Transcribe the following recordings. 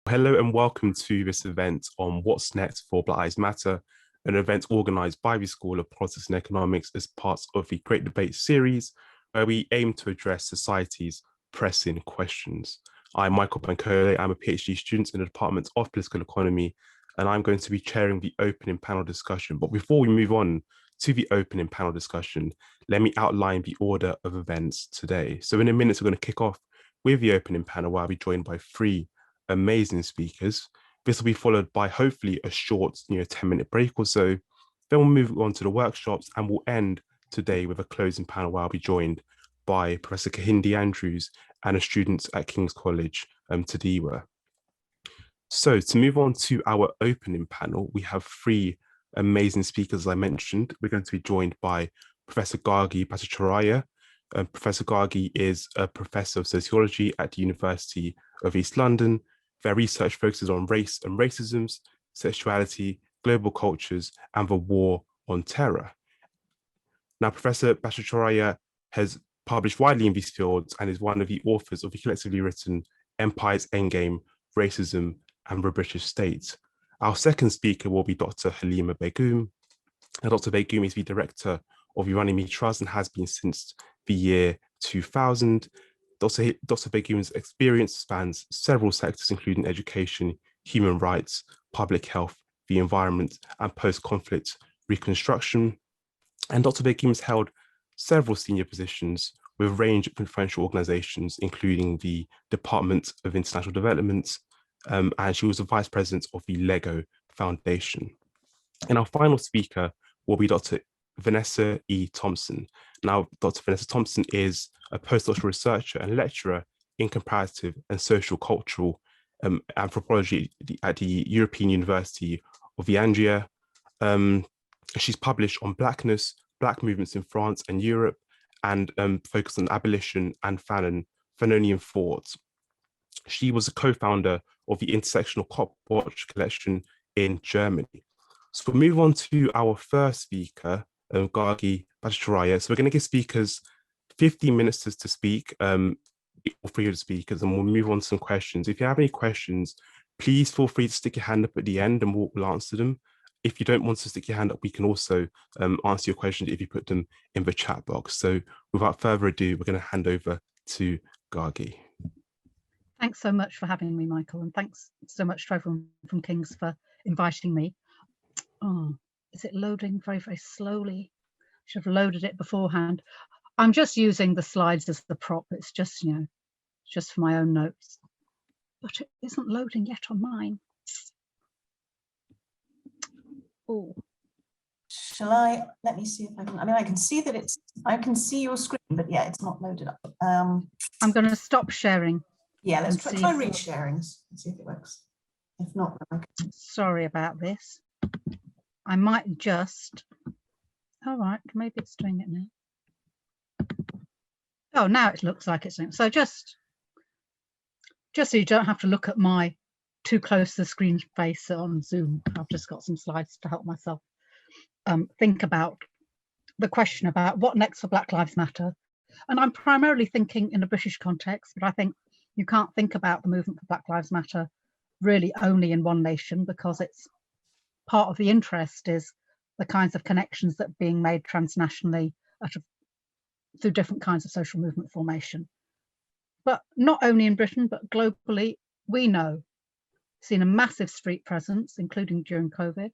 Hello and welcome to this event on What's Next for Black Lives Matter, an event organised by the School of Politics and Economics as part of the Great Debate series, where we aim to address society's pressing questions. I'm Michael Pancole. I'm a PhD student in the Department of Political Economy, and I'm going to be chairing the opening panel discussion. But before we move on to the opening panel discussion, let me outline the order of events today. So in a minute, we're going to kick off with the opening panel, where I'll be joined by three amazing speakers. This will be followed by hopefully a short, 10-minute break or so. Then we'll move on to the workshops and we'll end today with a closing panel where I'll be joined by Professor Kehinde Andrews and a student at King's College, Tadiwanashe. So to move on to our opening panel, we have three amazing speakers, as I mentioned. We're going to be joined by Professor Gargi Bhattacharyya. Professor Gargi is a professor of sociology at the University of East London. Their research focuses on race and racism, sexuality, global cultures, and the war on terror. Now, Professor Bhattacharyya has published widely in these fields and is one of the authors of the collectively written Empire's Endgame, Racism, and the British State. Our second speaker will be Dr. Halima Begum. Dr. Begum is the director of the Runnymede Trust and has been since the year 2000. Dr. Begum's experience spans several sectors, including education, human rights, public health, the environment, and post-conflict reconstruction. And Dr. Begum has held several senior positions with a range of influential organizations, including the Department of International Development, and she was the vice president of the Lego Foundation. And our final speaker will be Dr. Vanessa E Thompson. Now, Dr. Vanessa Thompson is a postdoctoral researcher and lecturer in comparative and social cultural anthropology at the European University Viadrina. She's published on Blackness, Black movements in France and Europe, and focused on abolition and Fanonian thought. She was a co-founder of the intersectional Cop Watch collection in Germany. So we'll move on to our first speaker, Gargi Bhattacharyya. So we're going to give speakers 15 minutes to speak, all three of the speakers, and we'll move on to some questions. If you have any questions, please feel free to stick your hand up at the end and we'll answer them. If you don't want to stick your hand up, we can also answer your questions if you put them in the chat box. So without further ado, we're going to hand over to Gargi. Thanks so much for having me, Michael, and thanks so much to everyone from King's for inviting me. Oh, is it loading very, very slowly? Should have loaded it beforehand. I'm just using the slides as the prop. It's just, just for my own notes. But it isn't loading yet on mine. Oh. Let me see if I can, I can see that I can see your screen, but yeah, it's not loaded up. I'm going to stop sharing. Yeah, let's try resharing and see if it works. If not, sorry about this. I might just, all right, maybe it's doing it now. Oh, now it looks like it's doing it. So just so you don't have to look at my too close to the screen face on Zoom, I've just got some slides to help myself think about the question about what next for Black Lives Matter. And I'm primarily thinking in a British context, but I think you can't think about the movement for Black Lives Matter really only in one nation, because it's part of the interest is the kinds of connections that are being made transnationally through different kinds of social movement formation. But not only in Britain, but globally, we know, seen a massive street presence, including during COVID,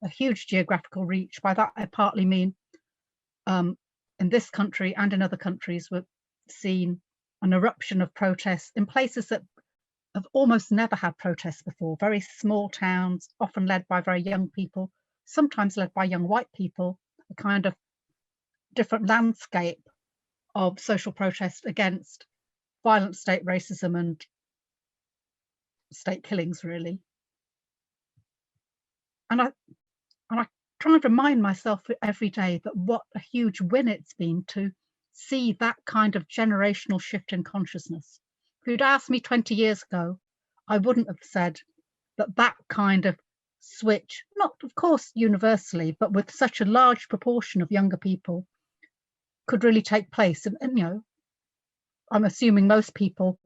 a huge geographical reach. By that, I partly mean in this country and in other countries, we've seen an eruption of protests in places that have almost never had protests before, very small towns, often led by very young people, sometimes led by young white people, a kind of different landscape of social protest against violent state racism and state killings, really. And I try and remind myself every day that what a huge win it's been to see that kind of generational shift in consciousness. If you'd asked me 20 years ago, I wouldn't have said that kind of switch, not of course universally, but with such a large proportion of younger people, could really take place. And I'm assuming most people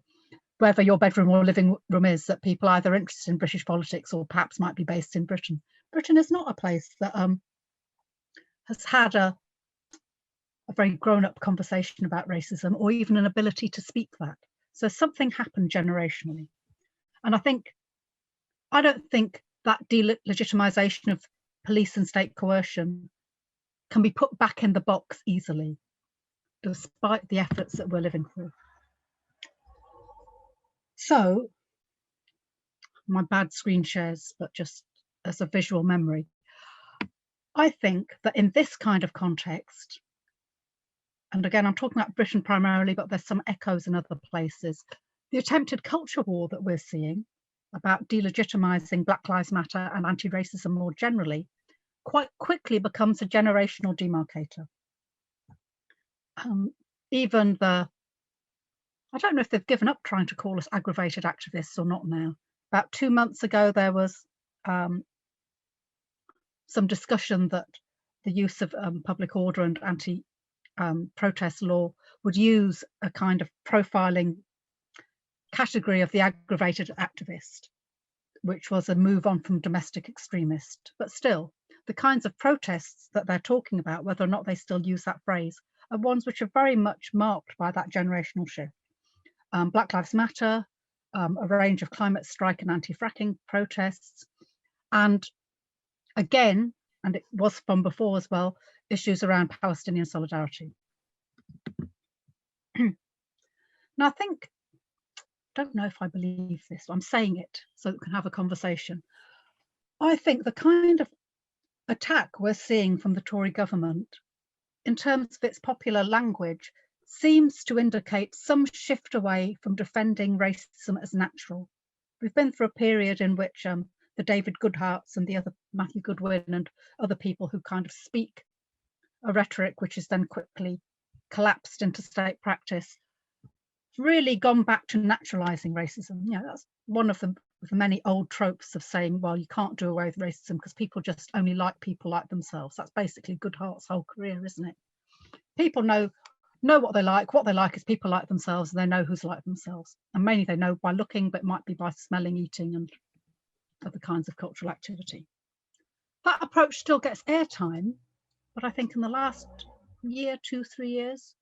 whether your bedroom or living room is, that people are either interested in British politics or perhaps might be based in Britain. Britain is not a place that has had a very grown-up conversation about racism, or even an ability to speak that. So something happened generationally. And I don't think that delegitimization of police and state coercion can be put back in the box easily, despite the efforts that we're living through. So, my bad screen shares, but just as a visual memory, I think that in this kind of context, and again, I'm talking about Britain primarily, but there's some echoes in other places, the attempted culture war that we're seeing about delegitimizing Black Lives Matter and anti-racism more generally quite quickly becomes a generational demarcator. Even I don't know if they've given up trying to call us aggravated activists or not now. About 2 months ago, there was some discussion that the use of public order and anti-protest law would use a kind of profiling category of the aggravated activist, which was a move on from domestic extremist. But still, the kinds of protests that they're talking about, whether or not they still use that phrase, are ones which are very much marked by that generational shift. Black Lives Matter, a range of climate strike and anti-fracking protests, and again, and it was from before as well, issues around Palestinian solidarity. Now, I don't know if I believe this, I'm saying it so that we can have a conversation. I think the kind of attack we're seeing from the Tory government in terms of its popular language seems to indicate some shift away from defending racism as natural. We've been through a period in which the David Goodharts and the other Matthew Goodwin and other people who kind of speak a rhetoric which is then quickly collapsed into state practice, really gone back to naturalizing racism. You know, that's one of the many old tropes of saying, well, you can't do away with racism because people just only like people like themselves. That's basically Goodhart's whole career, isn't it? People know what they like. What they like is people like themselves, and they know who's like themselves. And mainly they know by looking, but it might be by smelling, eating, and other kinds of cultural activity. That approach still gets airtime, but I think in the last year, 2, 3 years,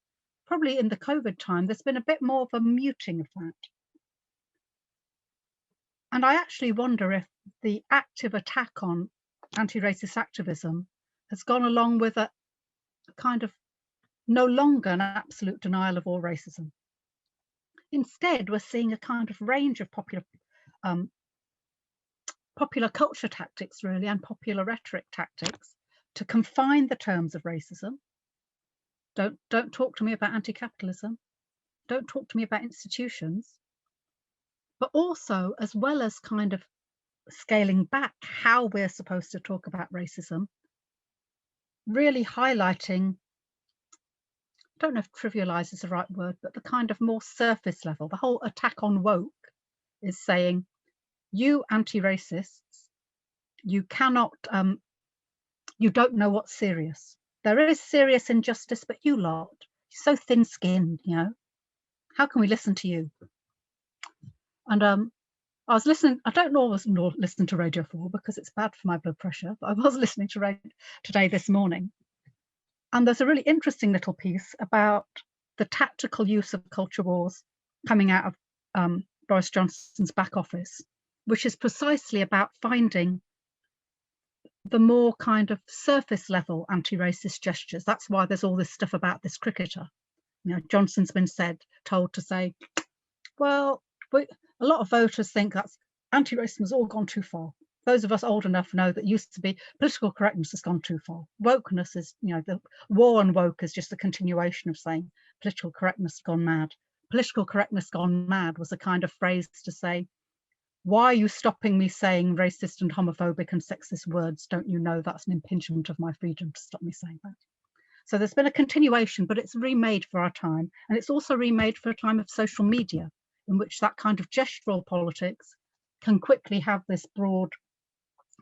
probably in the COVID time, there's been a bit more of a muting of that. And I actually wonder if the active attack on anti-racist activism has gone along with a kind of no longer an absolute denial of all racism. Instead, we're seeing a kind of range of popular culture tactics, really, and popular rhetoric tactics to confine the terms of racism. Don't talk to me about anti-capitalism. Don't talk to me about institutions. But also, as well as kind of scaling back how we're supposed to talk about racism, really highlighting, I don't know if trivialize is the right word, but the kind of more surface level. The whole attack on woke is saying, you anti-racists, you cannot, you don't know what's serious. There is serious injustice, but you lot, you're so thin-skinned, you know. How can we listen to you? And I was listening, I don't always listen to Radio 4 because it's bad for my blood pressure, but I was listening to Radio Today this morning. And there's a really interesting little piece about the tactical use of culture wars coming out of Boris Johnson's back office, which is precisely about finding the more kind of surface level anti-racist gestures. That's why there's all this stuff about this cricketer. You know, Johnson's been told to say, well, a lot of voters think that's anti-racism has all gone too far. Those of us old enough know that used to be political correctness has gone too far. Wokeness is, you know, the war on woke is just a continuation of saying political correctness has gone mad. Political correctness gone mad was a kind of phrase to say, why are you stopping me saying racist and homophobic and sexist words? Don't you know that's an impingement of my freedom to stop me saying that? So there's been a continuation, but it's remade for our time. And it's also remade for a time of social media, in which that kind of gestural politics can quickly have this broad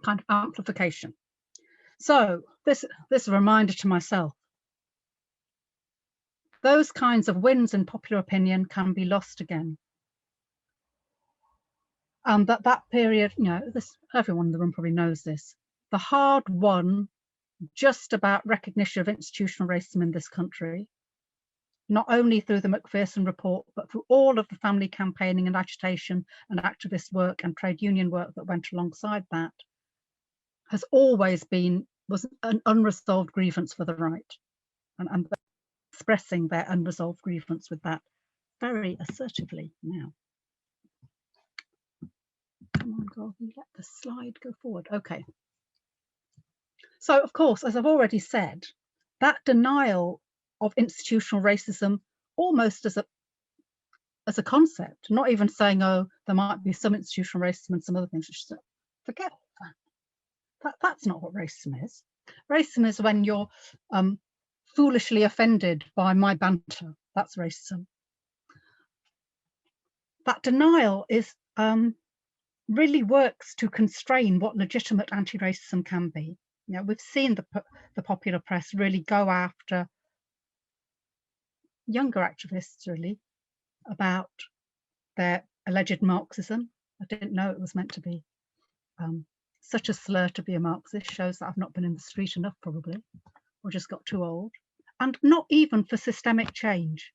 kind of amplification. So this is a reminder to myself. Those kinds of wins in popular opinion can be lost again. And that period, you know, everyone in the room probably knows this, the hard-won just about recognition of institutional racism in this country, not only through the Macpherson report, but through all of the family campaigning and agitation and activist work and trade union work that went alongside that, has always was an unresolved grievance for the right, and expressing their unresolved grievance with that very assertively now. Come on, Gargi, let the slide go forward. Okay. So, of course, as I've already said, that denial of institutional racism almost as a concept, not even saying, oh, there might be some institutional racism and some other things, just forget that. That's not what racism is. Racism is when you're foolishly offended by my banter. That's racism. That denial is really works to constrain what legitimate anti-racism can be. You know, we've seen the popular press really go after younger activists, really, about their alleged Marxism. I didn't know it was meant to be such a slur to be a Marxist. Shows that I've not been in the street enough, probably, or just got too old. And not even for systemic change.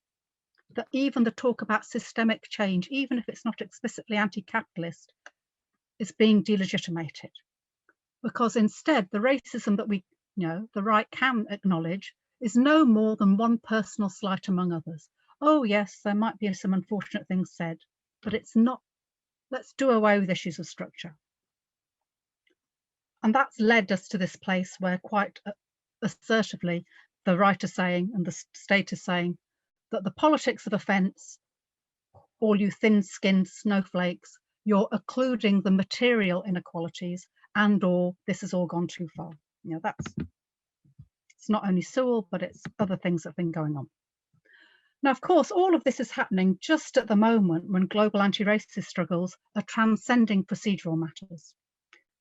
That even the talk about systemic change, even if it's not explicitly anti-capitalist, is being delegitimated. Because instead, the racism that we, you know, the right can acknowledge is no more than one personal slight among others. Oh yes, there might be some unfortunate things said, but it's not. Let's do away with issues of structure. And that's led us to this place where quite assertively the right is saying and the state is saying that the politics of offence, all you thin-skinned snowflakes, you're occluding the material inequalities and or this has all gone too far. You know, it's not only Sewell, but it's other things that have been going on. Now, of course, all of this is happening just at the moment when global anti-racist struggles are transcending procedural matters,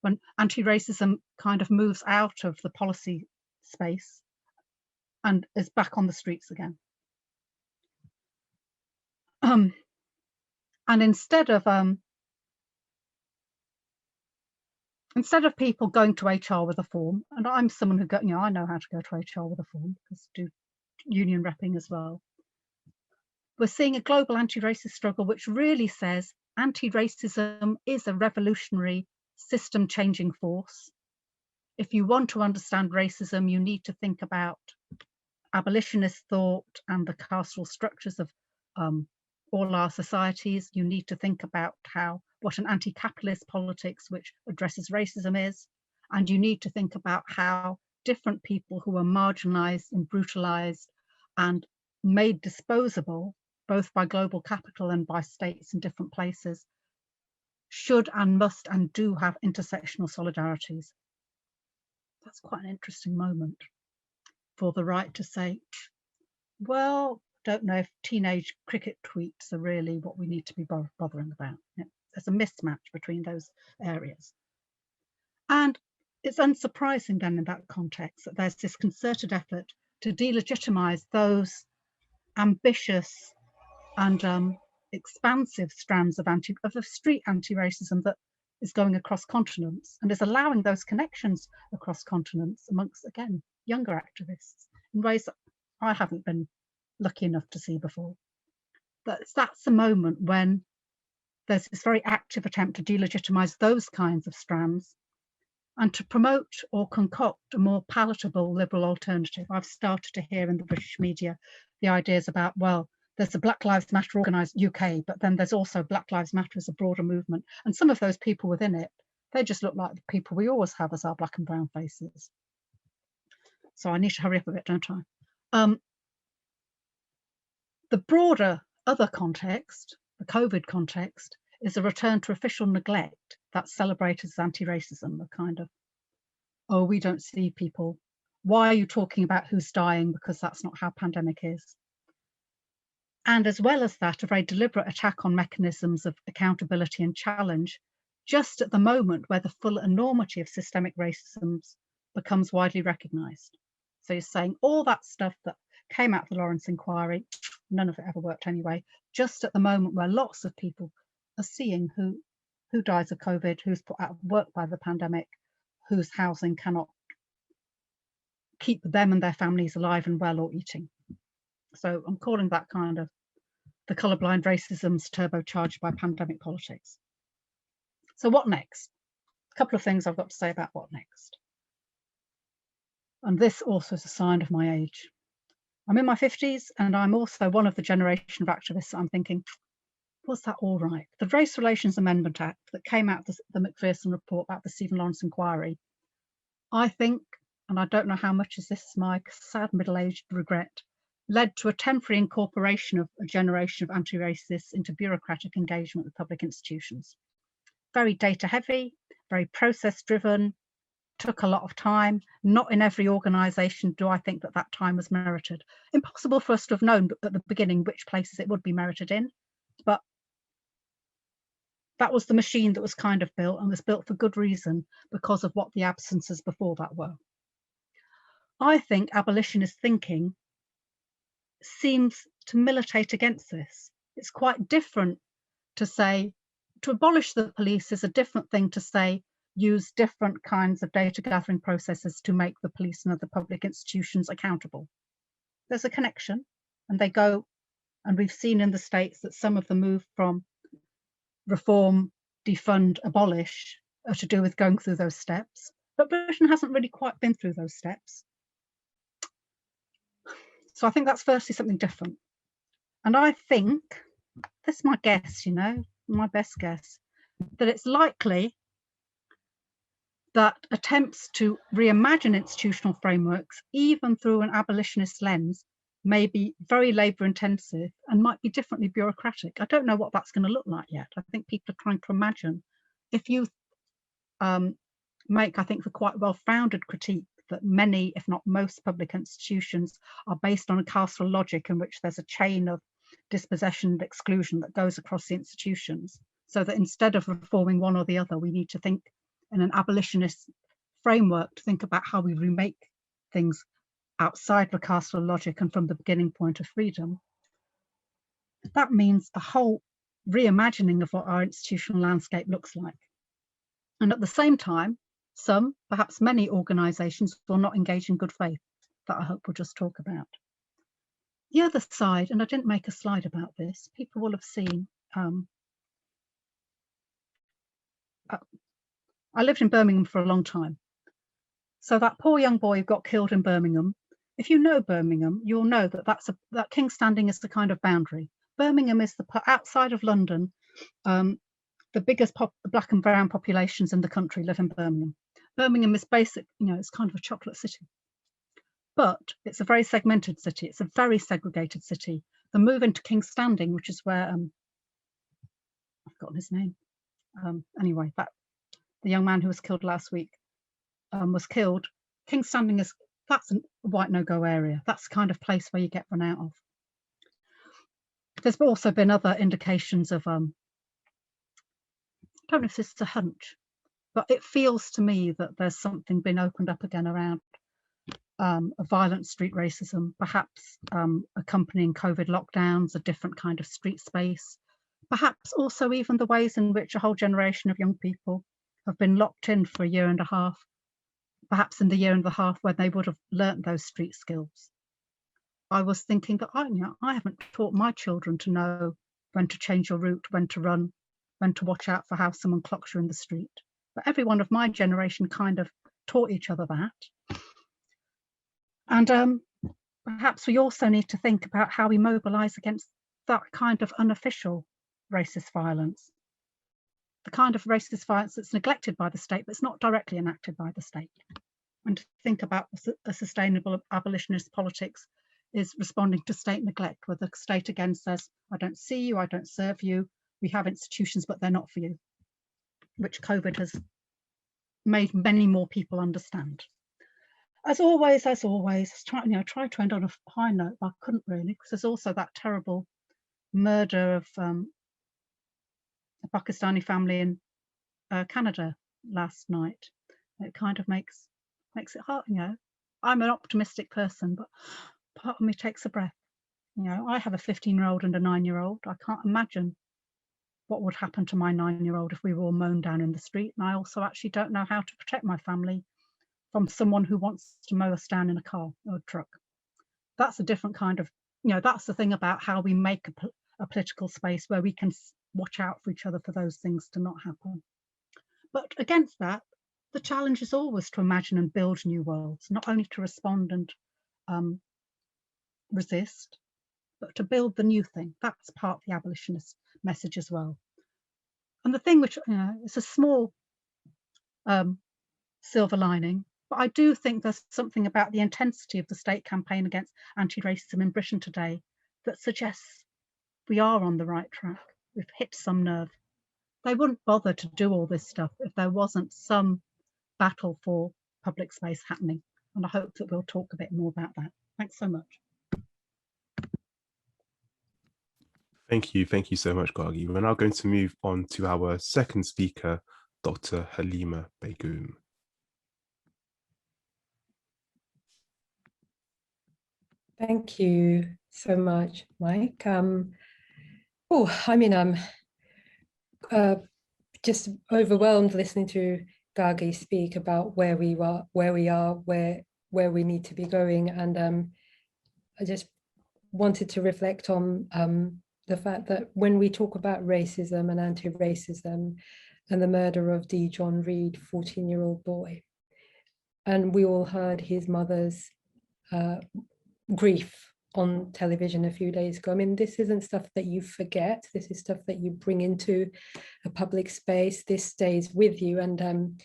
when anti-racism kind of moves out of the policy space and is back on the streets again. And instead of people going to HR with a form, and I'm someone who I know how to go to HR with a form because I do union repping as well. We're seeing a global anti-racist struggle which really says anti-racism is a revolutionary system-changing force. If you want to understand racism, you need to think about abolitionist thought and the carceral structures of all our societies. You need to think about what an anti-capitalist politics which addresses racism is, and you need to think about how different people who are marginalized and brutalized and made disposable both by global capital and by states in different places should and must and do have intersectional solidarities. That's quite an interesting moment for the right to say, well, don't know if teenage cricket tweets are really what we need to be bothering about. There's a mismatch between those areas. And it's unsurprising then in that context that there's this concerted effort to delegitimize those ambitious and expansive strands of street anti-racism that is going across continents and is allowing those connections across continents amongst, again, younger activists in ways that I haven't been lucky enough to see before. That's the moment when there's this very active attempt to delegitimize those kinds of strands and to promote or concoct a more palatable liberal alternative. I've started to hear in the British media the ideas about, well, there's a Black Lives Matter organised UK, but then there's also Black Lives Matter as a broader movement. And some of those people within it, they just look like the people we always have as our black and brown faces. So I need to hurry up a bit, don't I? The broader other context, the COVID context, is a return to official neglect that's celebrated as anti-racism, a kind of, oh, we don't see people. Why are you talking about who's dying? Because that's not how pandemic is. And as well as that, a very deliberate attack on mechanisms of accountability and challenge, just at the moment where the full enormity of systemic racism becomes widely recognised. So you're saying all that stuff that came out of the Lawrence inquiry, none of it ever worked anyway, just at the moment where lots of people are seeing who who dies of COVID, who's put out of work by the pandemic, whose housing cannot keep them and their families alive and well or eating. So I'm calling that kind of the colourblind racism's turbocharged by pandemic politics. So what next? A couple of things I've got to say about what next. And this also is a sign of my age. I'm in my 50s, and I'm also one of the generation of activists. I'm thinking, was that all right? The Race Relations Amendment Act that came out of the Macpherson report about the Stephen Lawrence inquiry, I think, and I don't know how much is this my sad middle-aged regret, led to a temporary incorporation of a generation of anti-racists into bureaucratic engagement with public institutions. Very data heavy, very process driven, took a lot of time. Not in every organisation do I think that that time was merited. Impossible for us to have known at the beginning which places it would be merited in, but that was the machine that was kind of built, and was built for good reason because of what the absences before that were. I think abolitionist thinking seems to militate against this. It's quite different to say, to abolish the police is a different thing to say, use different kinds of data gathering processes to make the police and other public institutions accountable. There's a connection, and they go, and we've seen in the States that some of the move from reform, defund, abolish are to do with going through those steps, but Britain hasn't really quite been through those steps. So I think that's firstly something different. And I think, this is my guess, you know, my best guess, that it's likely that attempts to reimagine institutional frameworks, even through an abolitionist lens, may be very labour intensive and might be differently bureaucratic. I don't know what that's going to look like yet. I think people are trying to imagine. If you make, I think, the quite well-founded critique that many, if not most, public institutions are based on a carceral logic in which there's a chain of dispossession and exclusion that goes across the institutions, so that instead of reforming one or the other, we need to think in an abolitionist framework to think about how we remake things outside the carceral logic and from the beginning point of freedom. That means a whole reimagining of what our institutional landscape looks like. And at the same time, some, perhaps many organisations will not engage in good faith, that I hope we'll just talk about. The other side, and I didn't make a slide about this, people will have seen, I lived in Birmingham for a long time. So that poor young boy who got killed in Birmingham, if you know Birmingham, you'll know that that King's Standing is the kind of boundary. Birmingham is the, outside of London, the biggest black and brown populations in the country live in Birmingham. Birmingham is basic, you know, it's kind of a chocolate city. But it's a very segmented city. It's a very segregated city. The move into King's Standing, which is where, I've forgotten his name. Anyway, the young man who was killed last week was killed. King's Standing that's a white no-go area. That's the kind of place where you get run out of. There's also been other indications of, I don't know if this is a hunch, but it feels to me that there's something been opened up again around a violent street racism, perhaps accompanying COVID lockdowns, a different kind of street space, perhaps also even the ways in which a whole generation of young people have been locked in for a year and a half, perhaps in the year and a half where they would have learnt those street skills. I was thinking that I haven't taught my children to know when to change your route, when to run, when to watch out for how someone clocks you in the street. But everyone of my generation kind of taught each other that. And perhaps we also need to think about how we mobilise against that kind of unofficial racist violence, the kind of racist violence that's neglected by the state, but it's not directly enacted by the state. And to think about a sustainable abolitionist politics is responding to state neglect, where the state again says, I don't see you, I don't serve you, we have institutions, but they're not for you, which COVID has made many more people understand. As always, try to end on a high note, but I couldn't really, because there's also that terrible murder of a Pakistani family in Canada last night. It kind of makes it hard, you know. I'm an optimistic person, but part of me takes a breath. You know, I have a 15-year-old and a 9-year-old. I can't imagine what would happen to my 9-year-old if we were all mown down in the street. And I also actually don't know how to protect my family from someone who wants to mow us down in a car or a truck. That's a different kind of, that's the thing about how we make a political space where we can watch out for each other for those things to not happen. But against that, the challenge is always to imagine and build new worlds, not only to respond and resist, but to build the new thing. That's part of the abolitionist message as well. And the thing which, it's a small silver lining, but I do think there's something about the intensity of the state campaign against anti-racism in Britain today that suggests we are on the right track. We've hit some nerve. They wouldn't bother to do all this stuff if there wasn't some battle for public space happening. And I hope that we'll talk a bit more about that. Thanks so much. Thank you so much, Gargi. We're now going to move on to our second speaker, Dr. Halima Begum. Thank you so much, Mike. I'm just overwhelmed listening to Gargi speak about where we are, where we need to be going, and I just wanted to reflect on the fact that when we talk about racism and anti-racism and the murder of D. John Reed, 14-year-old boy, and we all heard his mother's grief on television a few days ago. I mean, this isn't stuff that you forget. This is stuff that you bring into a public space. This stays with you, and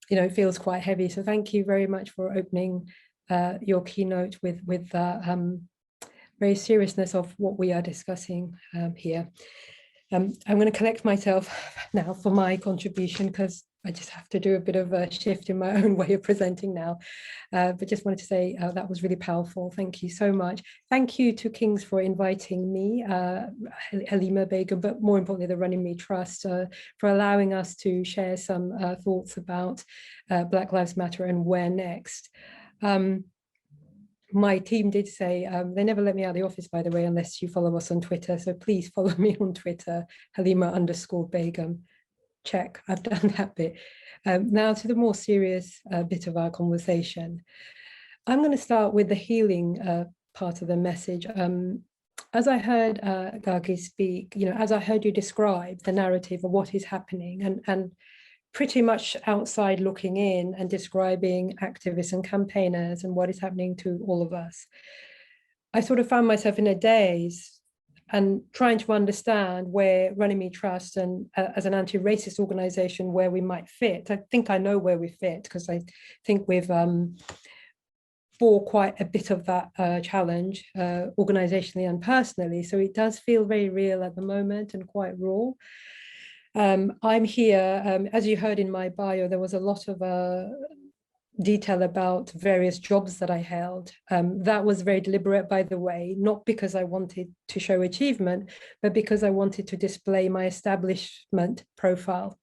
it feels quite heavy. So thank you very much for opening your keynote with that very seriousness of what we are discussing here. I'm going to collect myself now for my contribution, because I just have to do a bit of a shift in my own way of presenting now. But just wanted to say that was really powerful. Thank you so much. Thank you to King's for inviting me, Halima Begum, but more importantly, the Runnymede Trust, for allowing us to share some thoughts about Black Lives Matter and where next. My team did say, they never let me out of the office, by the way, unless you follow us on Twitter. So please follow me on Twitter, Halima_Begum. Check, I've done that bit. Now to the more serious bit of our conversation. I'm going to start with the healing part of the message. As I heard Gargi speak, as I heard you describe the narrative of what is happening, and pretty much outside looking in and describing activists and campaigners and what is happening to all of us, I sort of found myself in a daze and trying to understand where Runnymede Trust and as an anti-racist organization, where we might fit. I think I know where we fit, because I think we've bore quite a bit of that challenge organizationally and personally. So it does feel very real at the moment and quite raw. I'm here, as you heard in my bio, there was a lot of detail about various jobs that I held. That was very deliberate, by the way, not because I wanted to show achievement, but because I wanted to display my establishment profile.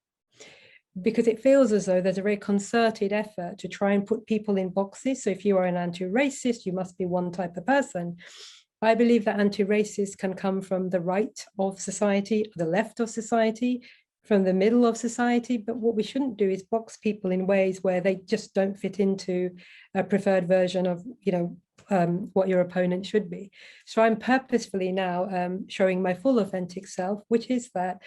Because it feels as though there's a very concerted effort to try and put people in boxes. So if you are an anti-racist, you must be one type of person. I believe that anti-racist can come from the right of society, the left of society, from the middle of society, but what we shouldn't do is box people in ways where they just don't fit into a preferred version of, what your opponent should be. So I'm purposefully now showing my full authentic self, which is that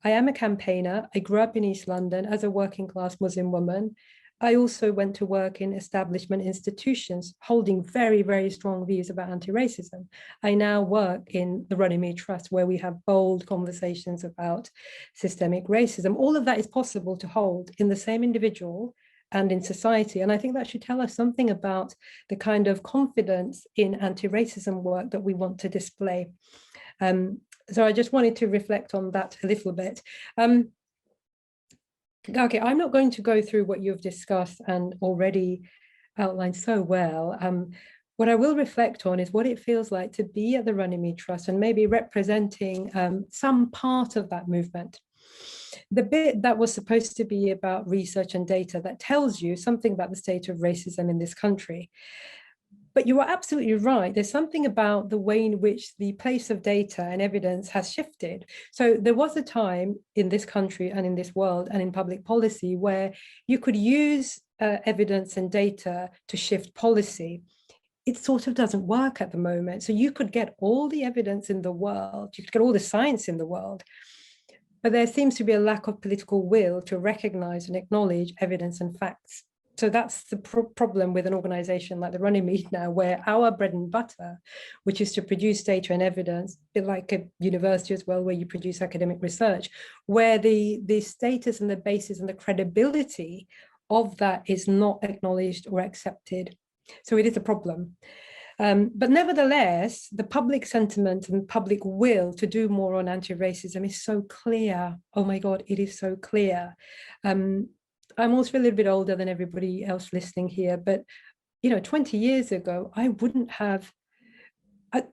I am a campaigner. I grew up in East London as a working class Muslim woman. I also went to work in establishment institutions holding very, very strong views about anti-racism. I now work in the Runnymede Trust, where we have bold conversations about systemic racism. All of that is possible to hold in the same individual and in society. And I think that should tell us something about the kind of confidence in anti-racism work that we want to display. So I just wanted to reflect on that a little bit. Okay, I'm not going to go through what you've discussed and already outlined so well. What I will reflect on is what it feels like to be at the Runnymede Trust and maybe representing some part of that movement. The bit that was supposed to be about research and data that tells you something about the state of racism in this country. But you are absolutely right. There's something about the way in which the place of data and evidence has shifted. So there was a time in this country and in this world and in public policy where you could use evidence and data to shift policy. It sort of doesn't work at the moment. So you could get all the evidence in the world, you could get all the science in the world, but there seems to be a lack of political will to recognize and acknowledge evidence and facts. So that's the problem with an organization like the Runnymede now, where our bread and butter, which is to produce data and evidence, a bit like a university as well, where you produce academic research, where the status and the basis and the credibility of that is not acknowledged or accepted. So it is a problem. But nevertheless, the public sentiment and public will to do more on anti-racism is so clear. Oh my God, it is so clear. I'm also a little bit older than everybody else listening here, but 20 years ago, I wouldn't have,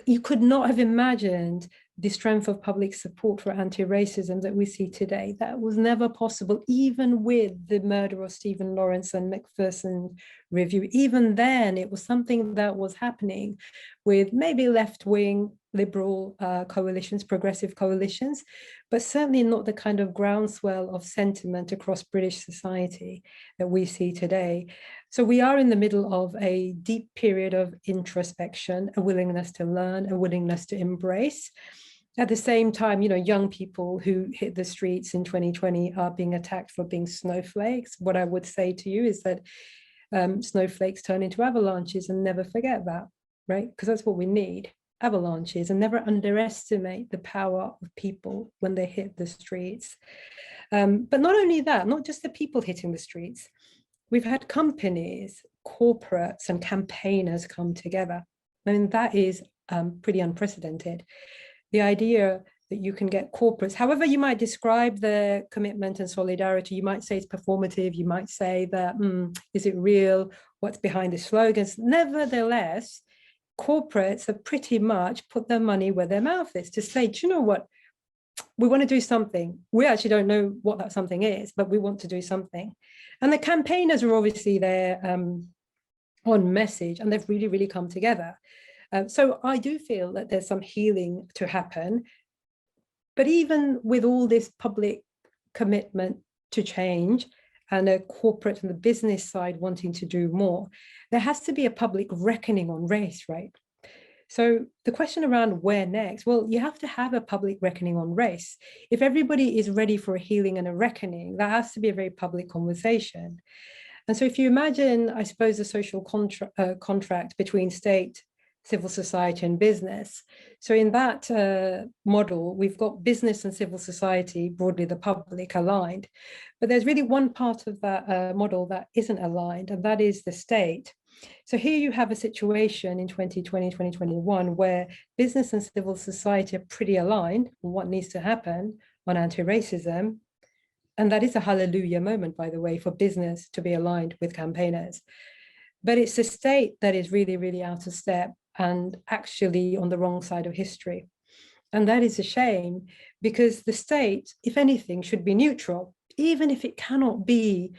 you could not have imagined the strength of public support for anti-racism that we see today. That was never possible, even with the murder of Stephen Lawrence and Macpherson review. Even then, it was something that was happening with maybe left-wing liberal coalitions, progressive coalitions, but certainly not the kind of groundswell of sentiment across British society that we see today. So we are in the middle of a deep period of introspection, a willingness to learn, a willingness to embrace. At the same time, young people who hit the streets in 2020 are being attacked for being snowflakes. What I would say to you is that snowflakes turn into avalanches, and never forget that, right? Because that's what we need, avalanches, and never underestimate the power of people when they hit the streets. But not only that, not just the people hitting the streets, we've had companies, corporates, and campaigners come together. I mean, that is pretty unprecedented. The idea that you can get corporates, however you might describe their commitment and solidarity, you might say it's performative, you might say that, is it real? What's behind the slogans? Nevertheless, corporates have pretty much put their money where their mouth is to say, do you know what? We want to do something. We actually don't know what that something is, but we want to do something. And the campaigners are obviously there on message, and they've really, really come together. So I do feel that there's some healing to happen. But even with all this public commitment to change and a corporate and the business side wanting to do more, there has to be a public reckoning on race, right? So the question around where next, well, you have to have a public reckoning on race. If everybody is ready for a healing and a reckoning, that has to be a very public conversation. And so if you imagine, I suppose, a social contract between state, civil society and business. So in that model, we've got business and civil society, broadly the public, aligned. But there's really one part of that model that isn't aligned, and that is the state. So here you have a situation in 2020, 2021, where business and civil society are pretty aligned on what needs to happen on anti-racism. And that is a hallelujah moment, by the way, for business to be aligned with campaigners. But it's the state that is really, really out of step and actually on the wrong side of history. And that is a shame, because the state, if anything, should be neutral. Even if it cannot be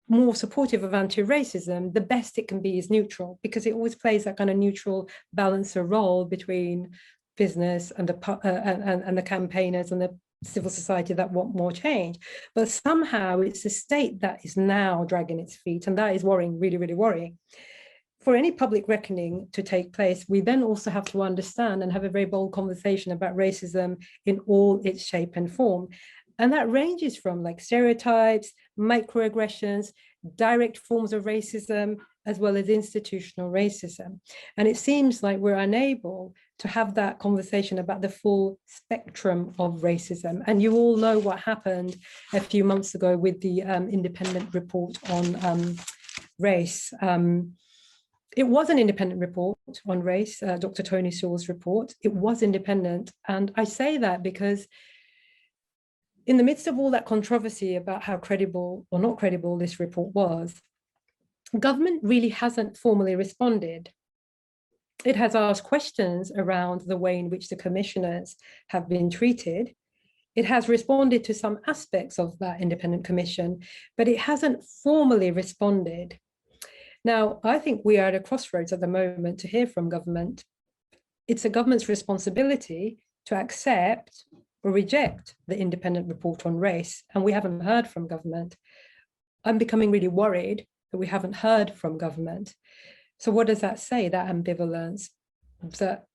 more supportive of anti-racism, the best it can be is neutral, because it always plays that kind of neutral balancer role between business and the campaigners and the civil society that want more change. But somehow it's the state that is now dragging its feet, and that is worrying, really, really worrying. For any public reckoning to take place, we then also have to understand and have a very bold conversation about racism in all its shape and form. And that ranges from like stereotypes, microaggressions, direct forms of racism, as well as institutional racism. And it seems like we're unable to have that conversation about the full spectrum of racism. And you all know what happened a few months ago with the independent report on race. It was an independent report on race, Dr. Tony Sewell's report. It was independent. And I say that because in the midst of all that controversy about how credible or not credible this report was, government really hasn't formally responded. It has asked questions around the way in which the commissioners have been treated. It has responded to some aspects of that independent commission, but it hasn't formally responded. Now, I think we are at a crossroads at the moment to hear from government. It's a government's responsibility to accept or reject the independent report on race, and we haven't heard from government. I'm becoming really worried that we haven't heard from government. So what does that say, that ambivalence, that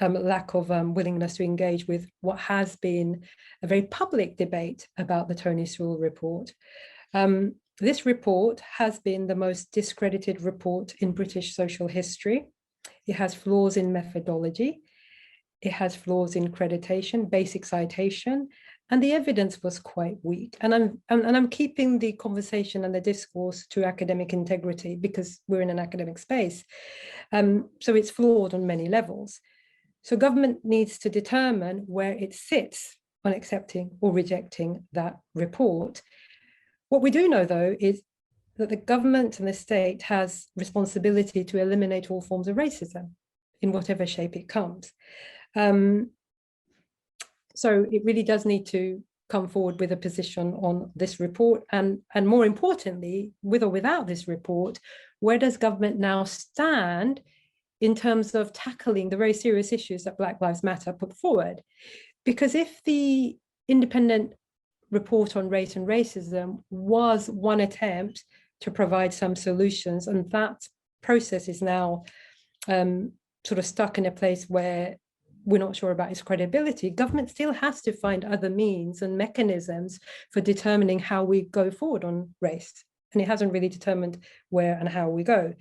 lack of willingness to engage with what has been a very public debate about the Tony Sewell report? This report has been the most discredited report in British social history. It has flaws in methodology. It has flaws in accreditation, basic citation, and the evidence was quite weak. And I'm keeping the conversation and the discourse to academic integrity because we're in an academic space. So it's flawed on many levels. So government needs to determine where it sits on accepting or rejecting that report. What we do know, though, is that the government and the state has responsibility to eliminate all forms of racism in whatever shape it comes. So it really does need to come forward with a position on this report, and more importantly, with or without this report, where does government now stand in terms of tackling the very serious issues that Black Lives Matter put forward? Because if the independent report on race and racism was one attempt to provide some solutions, and that process is now sort of stuck in a place where we're not sure about its credibility, government still has to find other means and mechanisms for determining how we go forward on race. And it hasn't really determined where and how we go.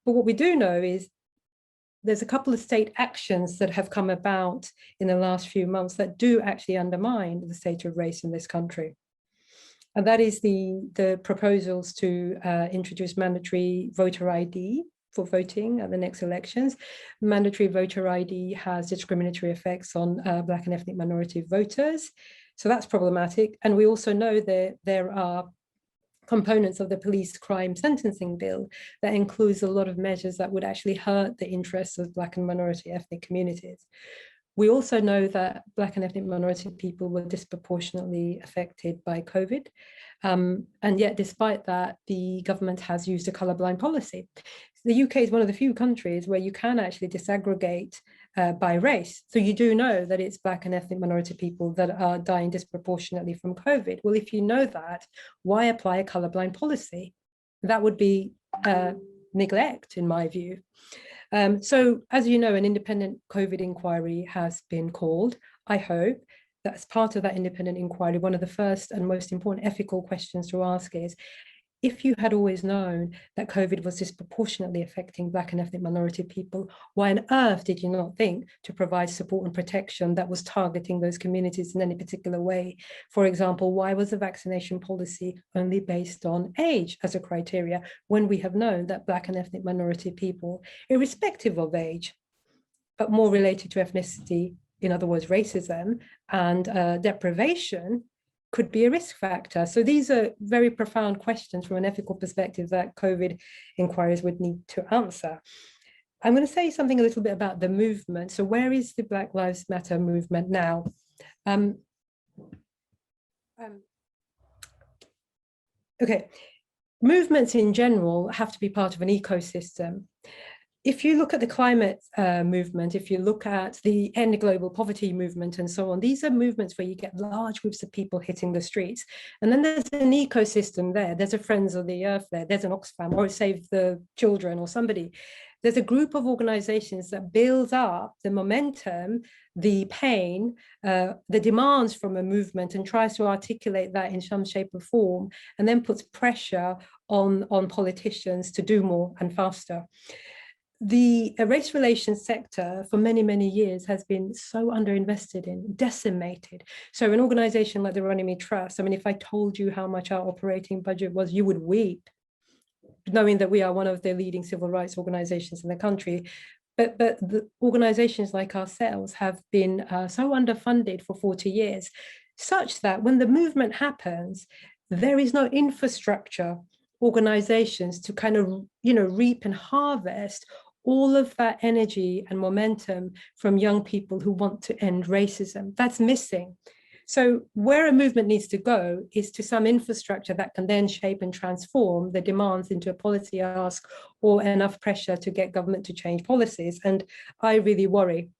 But what we do know is there's a couple of state actions that have come about in the last few months that do actually undermine the state of race in this country. And that is the proposals to introduce mandatory voter ID for voting at the next elections. Mandatory voter ID has discriminatory effects on Black and ethnic minority voters. So that's problematic. And we also know that there are components of the police crime sentencing bill that includes a lot of measures that would actually hurt the interests of Black and minority ethnic communities. We also know that Black and ethnic minority people were disproportionately affected by COVID. And yet, despite that, the government has used a colourblind policy. The UK is one of the few countries where you can actually disaggregate by race. So you do know that it's Black and ethnic minority people that are dying disproportionately from COVID. Well, if you know that, why apply a colourblind policy? That would be neglect, in my view. So, as you know, an independent COVID inquiry has been called. I hope that as part of that independent inquiry, one of the first and most important ethical questions to ask is, if you had always known that COVID was disproportionately affecting Black and ethnic minority people, why on earth did you not think to provide support and protection that was targeting those communities in any particular way? For example, why was the vaccination policy only based on age as a criteria when we have known that Black and ethnic minority people, irrespective of age, but more related to ethnicity, in other words, racism and deprivation, could be a risk factor? So these are very profound questions from an ethical perspective that COVID inquiries would need to answer. I'm going to say something a little bit about the movement. So where is the Black Lives Matter movement now? Okay, movements in general have to be part of an ecosystem. If you look at the climate movement, if you look at the end global poverty movement and so on, these are movements where you get large groups of people hitting the streets. And then there's an ecosystem there. There's a Friends of the Earth there. There's an Oxfam or Save the Children or somebody. There's a group of organizations that builds up the momentum, the pain, the demands from a movement and tries to articulate that in some shape or form, and then puts pressure on politicians to do more and faster. The race relations sector for many, many years has been so underinvested in, decimated. So an organization like the Runnymede Trust, I mean, if I told you how much our operating budget was, you would weep, knowing that we are one of the leading civil rights organizations in the country. But the organizations like ourselves have been so underfunded for 40 years, such that when the movement happens, there is no infrastructure, organizations to kind of, reap and harvest all of that energy and momentum from young people who want to end racism. That's missing. So where a movement needs to go is to some infrastructure that can then shape and transform the demands into a policy ask or enough pressure to get government to change policies. And I really worry,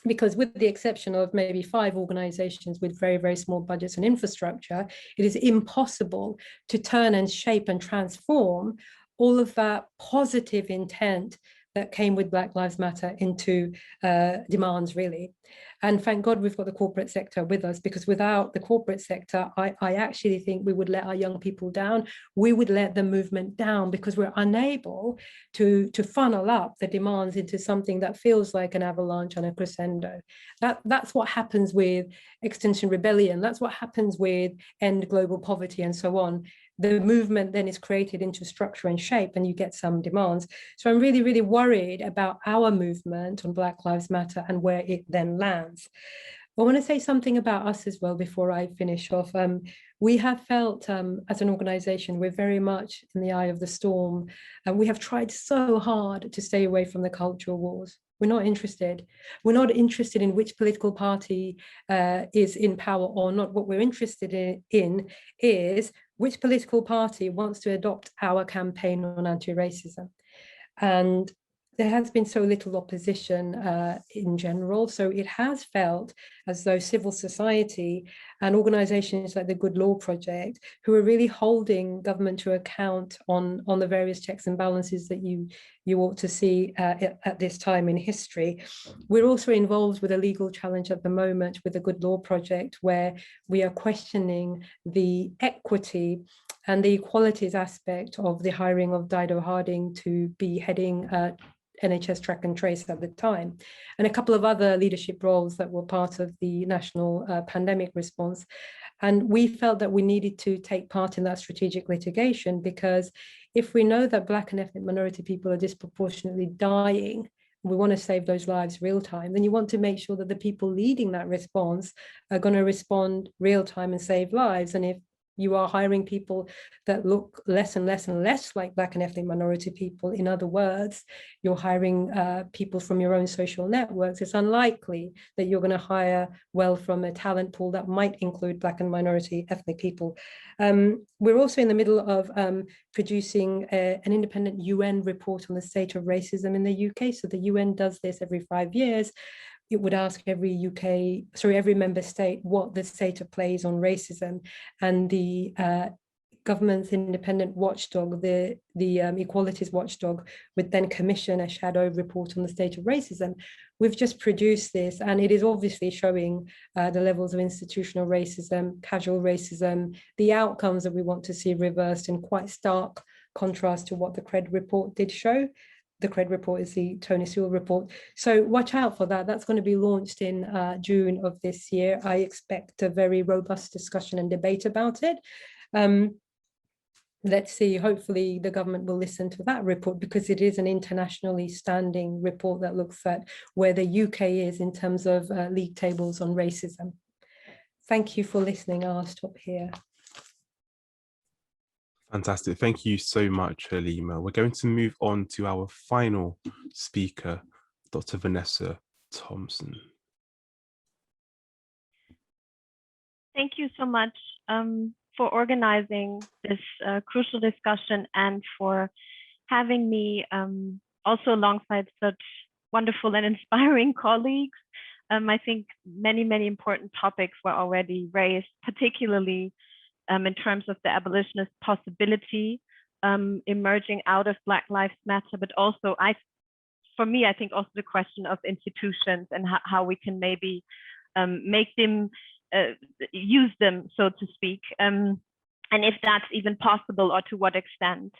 because with the exception of maybe 5 organizations with very, very small budgets and infrastructure, it is impossible to turn and shape and transform all of that positive intent that came with Black Lives Matter into demands, really. And thank God we've got the corporate sector with us, because without the corporate sector, I actually think we would let our young people down. We would let the movement down because we're unable to funnel up the demands into something that feels like an avalanche and a crescendo. That's what happens with Extinction Rebellion. That's what happens with End Global Poverty and so on. The movement then is created into structure and shape, and you get some demands. So I'm really, really worried about our movement on Black Lives Matter and where it then lands. I want to say something about us as well before I finish off. We have felt as an organization, we're very much in the eye of the storm, and we have tried so hard to stay away from the cultural wars. We're not interested. We're not interested in which political party is in power or not. What we're interested in is which political party wants to adopt our campaign on anti-racism. And there has been so little opposition in general. So it has felt as though civil society and organizations like the Good Law Project, who are really holding government to account on the various checks and balances that you ought to see at this time in history. We're also involved with a legal challenge at the moment with the Good Law Project, where we are questioning the equity and the equalities aspect of the hiring of Dido Harding to be heading NHS Track and Trace at the time, and a couple of other leadership roles that were part of the national pandemic response. And we felt that we needed to take part in that strategic litigation, because if we know that Black and ethnic minority people are disproportionately dying, we want to save those lives real time, then you want to make sure that the people leading that response are going to respond real time and save lives. And if you are hiring people that look less and less and less like Black and ethnic minority people, in other words, you're hiring people from your own social networks, it's unlikely that you're going to hire well from a talent pool that might include Black and minority ethnic people. We're also in the middle of producing an independent UN report on the state of racism in the UK. So the UN does this every 5 years. It would ask every member state what the state of play is on racism, and the government's independent watchdog, the equalities watchdog, would then commission a shadow report on the state of racism. We've just produced this, and it is obviously showing the levels of institutional racism, casual racism, the outcomes that we want to see reversed, in quite stark contrast to what the CRED report did show. The CRED report is the Tony Sewell report. So watch out for that. That's going to be launched in June of this year. I expect a very robust discussion and debate about it. Let's see, hopefully the government will listen to that report, because it is an internationally standing report that looks at where the UK is in terms of league tables on racism. Thank you for listening. I'll stop here. Fantastic. Thank you so much, Halima. We're going to move on to our final speaker, Dr. Vanessa Thompson. Thank you so much for organizing this crucial discussion, and for having me also alongside such wonderful and inspiring colleagues. I think many important topics were already raised, particularly in terms of the abolitionist possibility emerging out of Black Lives Matter, but also for me, I think also the question of institutions and how we can maybe make them, use them, so to speak, and if that's even possible, or to what extent.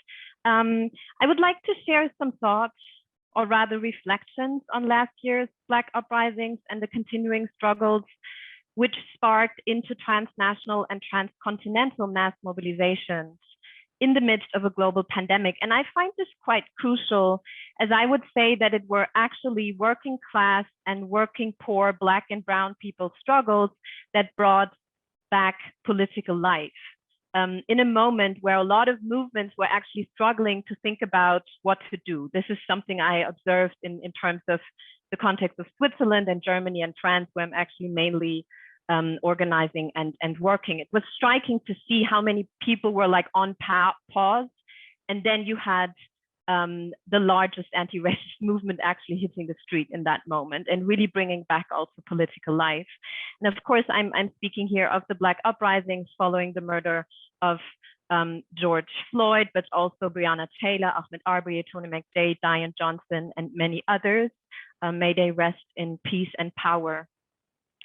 I would like to share some thoughts, or rather reflections, on last year's Black uprisings and the continuing struggles which sparked into transnational and transcontinental mass mobilizations in the midst of a global pandemic. And I find this quite crucial, as I would say that it were actually working class and working poor Black and brown people's struggles that brought back political life. In a moment where a lot of movements were actually struggling to think about what to do. This is something I observed in terms of the context of Switzerland and Germany and France, where I'm actually mainly organizing and working. It was striking to see how many people were like on pause, and then you had the largest anti-racist movement actually hitting the street in that moment and really bringing back also political life. And of course, I'm speaking here of the Black uprisings following the murder of George Floyd, but also Breonna Taylor, Ahmaud Arbery, Tony McDade, Diane Johnson, and many others. May they rest in peace and power.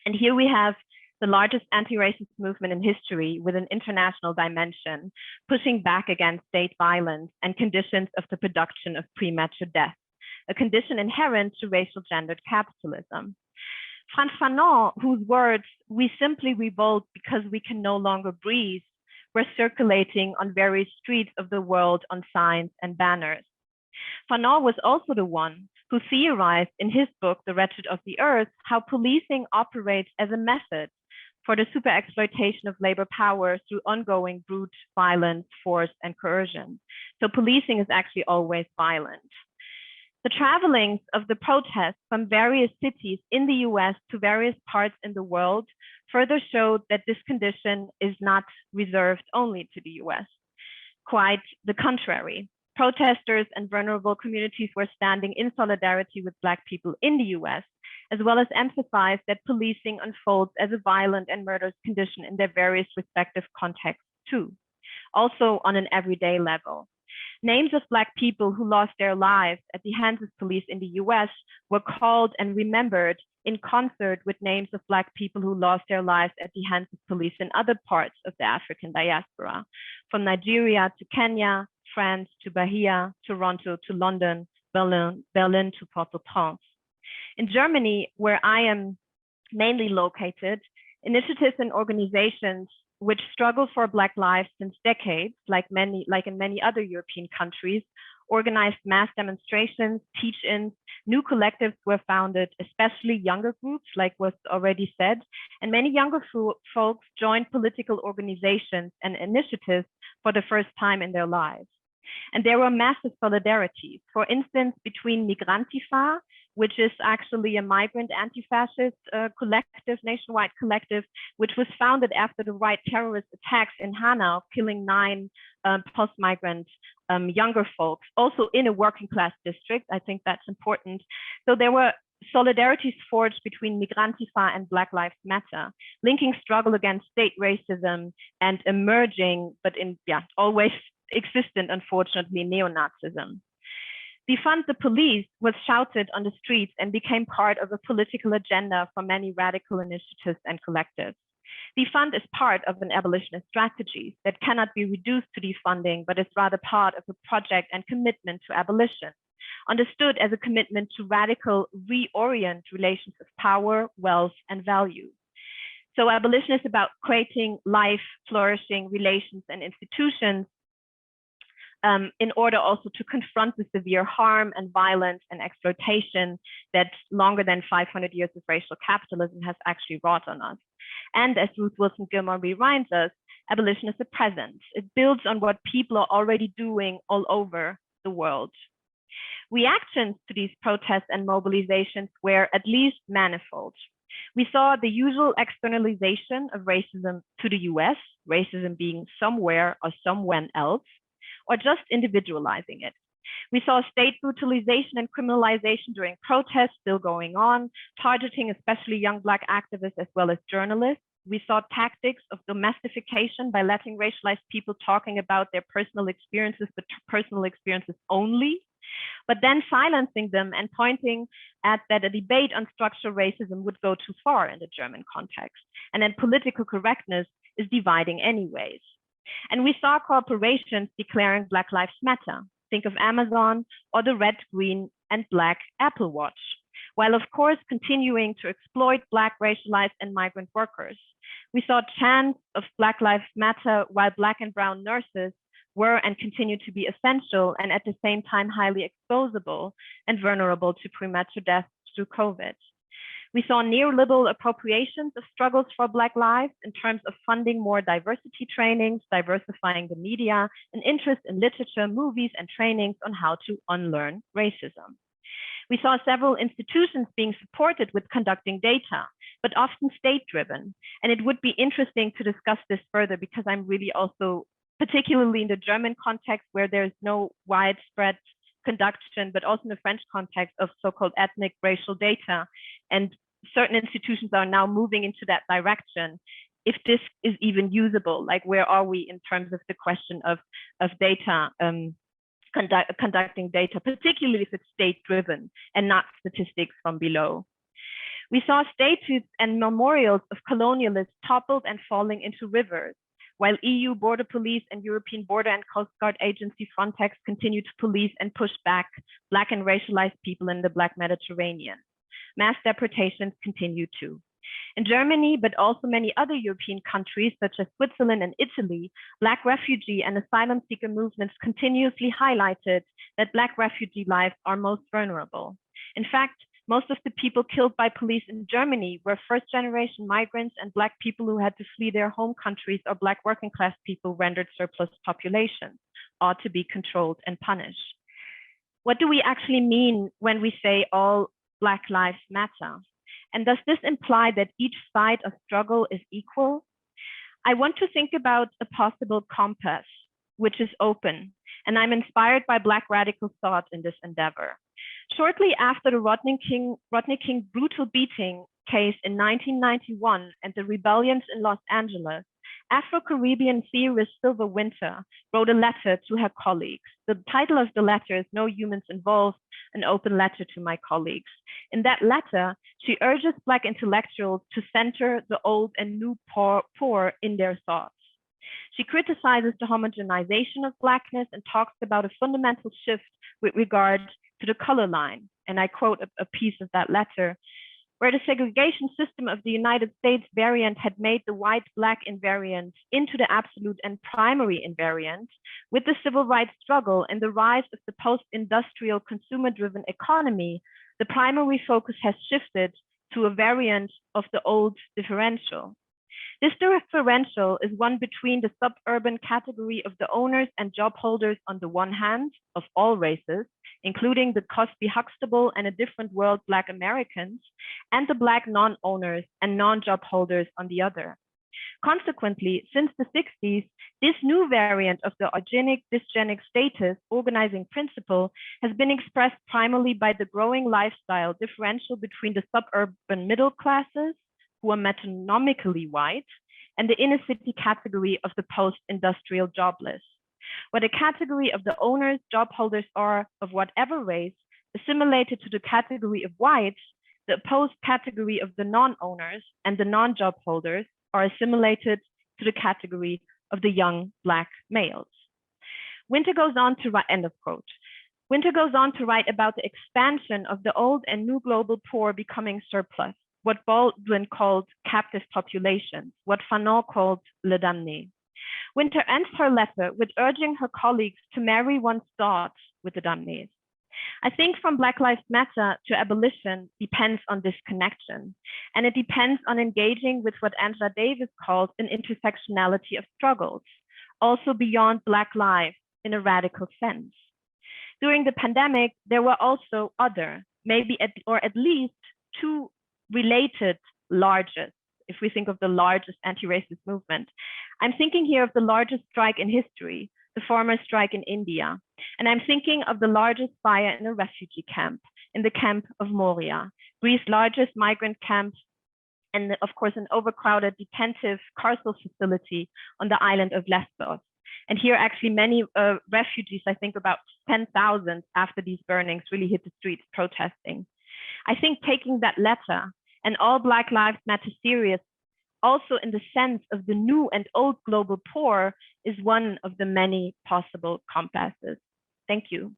And here we have the largest anti-racist movement in history with an international dimension, pushing back against state violence and conditions of the production of premature death, a condition inherent to racial gendered capitalism. Frantz Fanon, whose words, "We simply revolt because we can no longer breathe," were circulating on various streets of the world on signs and banners. Fanon was also the one who theorized in his book, The Wretched of the Earth, how policing operates as a method for the super exploitation of labor power through ongoing brute violence, force, and coercion. So policing is actually always violent. The travelings of the protests from various cities in the US to various parts in the world further showed that this condition is not reserved only to the US. Quite the contrary. Protesters and vulnerable communities were standing in solidarity with Black people in the US, as well as emphasized that policing unfolds as a violent and murderous condition in their various respective contexts too, also on an everyday level. Names of Black people who lost their lives at the hands of police in the US were called and remembered in concert with names of Black people who lost their lives at the hands of police in other parts of the African diaspora, from Nigeria to Kenya, France to Bahia, Toronto to London, Berlin to Port-au-Prince. In Germany, where I am mainly located, initiatives and organizations which struggle for Black lives since decades, like in many other European countries, organized mass demonstrations, teach-ins, new collectives were founded, especially younger groups, like was already said, and many younger folks joined political organizations and initiatives for the first time in their lives. And there were massive solidarities, for instance, between Migrantifa, which is actually a migrant anti-fascist collective, nationwide collective, which was founded after the right terrorist attacks in Hanau, killing 9 post-migrant younger folks, also in a working class district. I think that's important. So there were solidarities forged between Migrantifa and Black Lives Matter, linking struggle against state racism and emerging, but always existent, unfortunately, neo-Nazism. Defund the police was shouted on the streets and became part of a political agenda for many radical initiatives and collectives. Defund is part of an abolitionist strategy that cannot be reduced to defunding, but is rather part of a project and commitment to abolition, understood as a commitment to radical reorient relations of power, wealth, and value. So abolition is about creating life, flourishing relations and institutions in order also to confront the severe harm and violence and exploitation that longer than 500 years of racial capitalism has actually wrought on us. And as Ruth Wilson Gilmore reminds us, abolition is a present. It builds on what people are already doing all over the world. Reactions to these protests and mobilizations were at least manifold. We saw the usual externalization of racism to the US, racism being somewhere or somewhere else, or just individualizing it. We saw state brutalization and criminalization during protests still going on, targeting especially young Black activists as well as journalists. We saw tactics of domestication by letting racialized people talking about their personal experiences, but personal experiences only, but then silencing them and pointing at that a debate on structural racism would go too far in the German context, and that political correctness is dividing anyways. And we saw corporations declaring Black Lives Matter. Think of Amazon or the red, green, and black Apple Watch, while of course continuing to exploit Black, racialized, and migrant workers. We saw chants of Black Lives Matter while Black and brown nurses were and continue to be essential and at the same time highly exposable and vulnerable to premature death through COVID. We saw neoliberal appropriations of struggles for Black lives in terms of funding more diversity trainings, diversifying the media, and interest in literature, movies, and trainings on how to unlearn racism. We saw several institutions being supported with conducting data, but often state-driven. And it would be interesting to discuss this further because I'm really also, particularly in the German context where there's no widespread conduction, but also in the French context of so-called ethnic racial data. And certain institutions are now moving into that direction. If this is even usable, like where are we in terms of the question of data, conducting data, particularly if it's state-driven and not statistics from below. We saw statues and memorials of colonialists toppled and falling into rivers, while EU border police and European Border and Coast Guard Agency Frontex continue to police and push back Black and racialized people in the Black Mediterranean. Mass deportations continue too. In Germany, but also many other European countries, such as Switzerland and Italy, Black refugee and asylum seeker movements continuously highlighted that Black refugee lives are most vulnerable. In fact, most of the people killed by police in Germany were first-generation migrants and Black people who had to flee their home countries, or Black working-class people rendered surplus populations, ought to be controlled and punished. What do we actually mean when we say all Black lives matter? And does this imply that each side of struggle is equal? I want to think about a possible compass, which is open, and I'm inspired by Black radical thought in this endeavor. Shortly after the Rodney King brutal beating case in 1991 and the rebellions in Los Angeles, Afro-Caribbean theorist Sylva Wynter wrote a letter to her colleagues. The title of the letter is No Humans Involved, an open letter to my colleagues. In that letter, she urges Black intellectuals to center the old and new poor in their thoughts. She criticizes the homogenization of Blackness and talks about a fundamental shift with regard to the color line. And I quote a piece of that letter: where the segregation system of the United States variant had made the white-Black invariant into the absolute and primary invariant, with the civil rights struggle and the rise of the post-industrial consumer-driven economy, the primary focus has shifted to a variant of the old differential. This differential is one between the suburban category of the owners and job holders on the one hand, of all races, including the Cosby-Huxtable and a different world Black Americans, and the Black non-owners and non-job holders on the other. Consequently, since the 60s, this new variant of the eugenic-dysgenic status organizing principle has been expressed primarily by the growing lifestyle differential between the suburban middle classes, who are metonomically white, and the inner city category of the post-industrial jobless. Where the category of the owners, job holders are of whatever race, assimilated to the category of whites, the opposed category of the non-owners and the non-job holders are assimilated to the category of the young Black males. Wynter goes on to write, end of quote. Wynter goes on to write about the expansion of the old and new global poor becoming surplus, what Baldwin called captive populations, what Fanon called le damné. Wynter ends her letter with urging her colleagues to marry one's thoughts with the damnés. I think from Black Lives Matter to abolition depends on this connection, and it depends on engaging with what Angela Davis called an intersectionality of struggles, also beyond Black lives in a radical sense. During the pandemic, there were also other, or at least two related largest, if we think of the largest anti-racist movement. I'm thinking here of the largest strike in history, the farmer strike in India. And I'm thinking of the largest fire in a refugee camp, in the camp of Moria, Greece's largest migrant camp, and of course, an overcrowded detentive carceral facility on the island of Lesbos. And here actually many refugees, I think about 10,000 after these burnings really hit the streets protesting. I think taking that letter and all Black Lives Matter serious, also in the sense of the new and old global poor, is one of the many possible compasses. Thank you.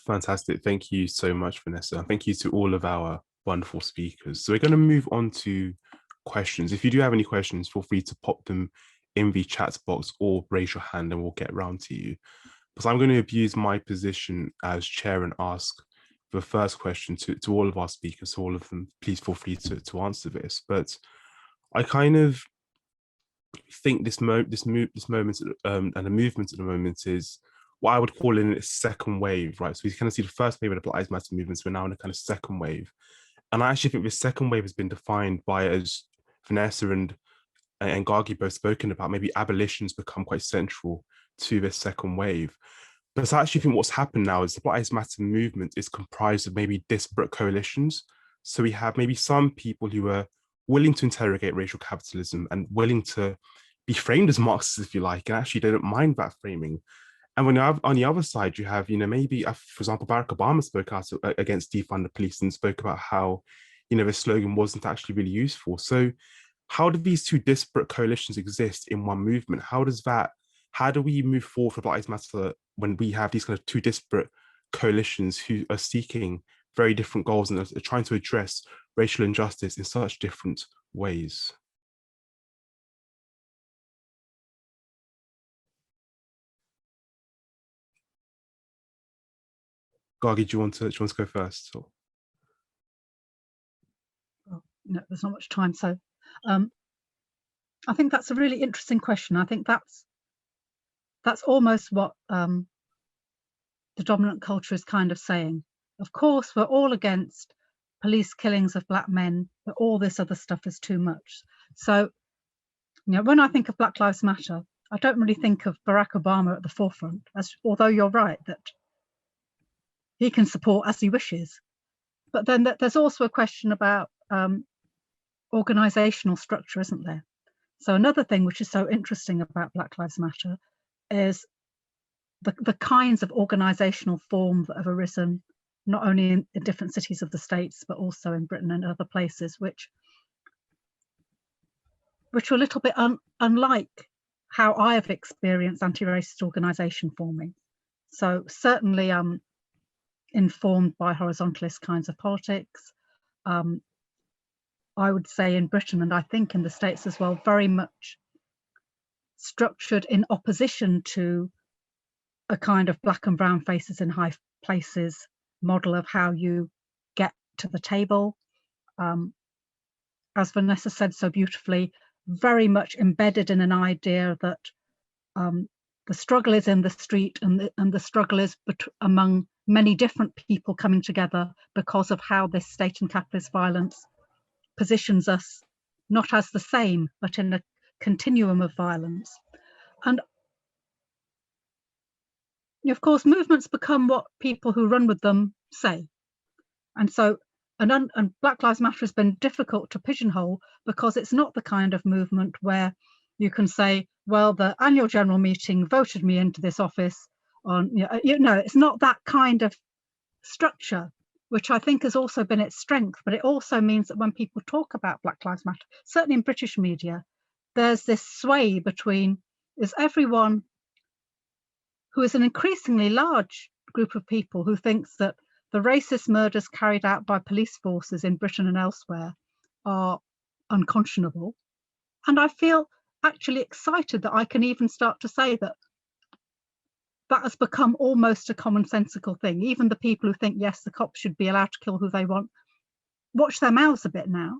Fantastic. Thank you so much, Vanessa. Thank you to all of our wonderful speakers. So we're going to move on to questions. If you do have any questions, feel free to pop them in the chat box or raise your hand and we'll get around to you. Because I'm going to abuse my position as chair and ask the first question to all of our speakers, all of them. Please feel free to answer this. But I kind of think this moment and the movement at the moment is what I would call in its second wave, right? So we kind of see the first wave of the Black Lives Matter movements, we're now in a kind of second wave. And I actually think this second wave has been defined by, as Vanessa and Gargi both spoken about, maybe abolition's become quite central to this second wave. But I actually think what's happened now is the Black Lives Matter movement is comprised of maybe disparate coalitions. So we have maybe some people who are willing to interrogate racial capitalism and willing to be framed as Marxists, if you like, and actually they don't mind that framing. And when you have, on the other side, you have, maybe, for example, Barack Obama spoke out against defund the police and spoke about how, the slogan wasn't actually really useful. So how do these two disparate coalitions exist in one movement? How do we move forward for Black Lives Matter when we have these kind of two disparate coalitions who are seeking very different goals and are trying to address racial injustice in such different ways? Gargi, do you want to go first? Or? Well, no, there's not much time. So I think that's a really interesting question. I think that's almost what the dominant culture is kind of saying. Of course, we're all against police killings of Black men, but all this other stuff is too much. So, when I think of Black Lives Matter, I don't really think of Barack Obama at the forefront, although you're right that he can support as he wishes. But then there's also a question about organizational structure, isn't there? So another thing which is so interesting about Black Lives Matter is the kinds of organizational form that have arisen, not only in different cities of the States, but also in Britain and other places, which are a little bit unlike how I have experienced anti-racist organization forming. So certainly informed by horizontalist kinds of politics. I would say in Britain, and I think in the States as well, very much structured in opposition to a kind of black and brown faces in high places model of how you get to the table. As Vanessa said so beautifully, very much embedded in an idea that the struggle is in the street, and the struggle is among many different people coming together because of how this state and capitalist violence positions us not as the same, but in a continuum of violence. And of course, movements become what people who run with them say. And so, and Black Lives Matter has been difficult to pigeonhole because it's not the kind of movement where you can say, well, the annual general meeting voted me into this office on, it's not that kind of structure, which I think has also been its strength. But it also means that when people talk about Black Lives Matter, certainly in British media, there's this sway between, is everyone who is an increasingly large group of people who thinks that the racist murders carried out by police forces in Britain and elsewhere are unconscionable. And I feel actually excited that I can even start to say that has become almost a commonsensical thing. Even the people who think, yes, the cops should be allowed to kill who they want, watch their mouths a bit now.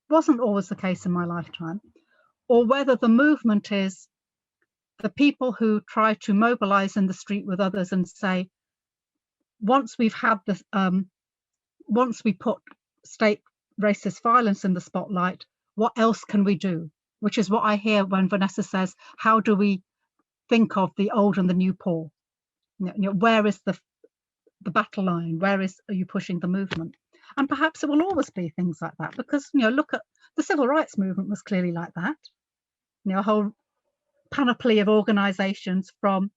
Wasn't always the case in my lifetime. Or whether the movement is the people who try to mobilize in the street with others and say, once we've had this, once we put state racist violence in the spotlight, what else can we do? Which is what I hear when Vanessa says, how do we think of the old and the new poor? Where is the battle line? Where are you pushing the movement? And perhaps it will always be things like that, because look at the civil rights movement was clearly like that. A whole panoply of organizations from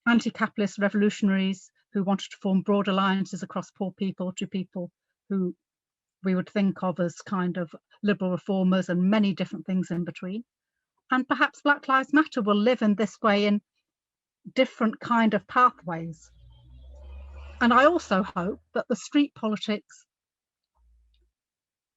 anti-capitalist revolutionaries who wanted to form broad alliances across poor people to people who we would think of as kind of liberal reformers, and many different things in between. And perhaps Black Lives Matter will live in this way in different kind of pathways. And I also hope that the street politics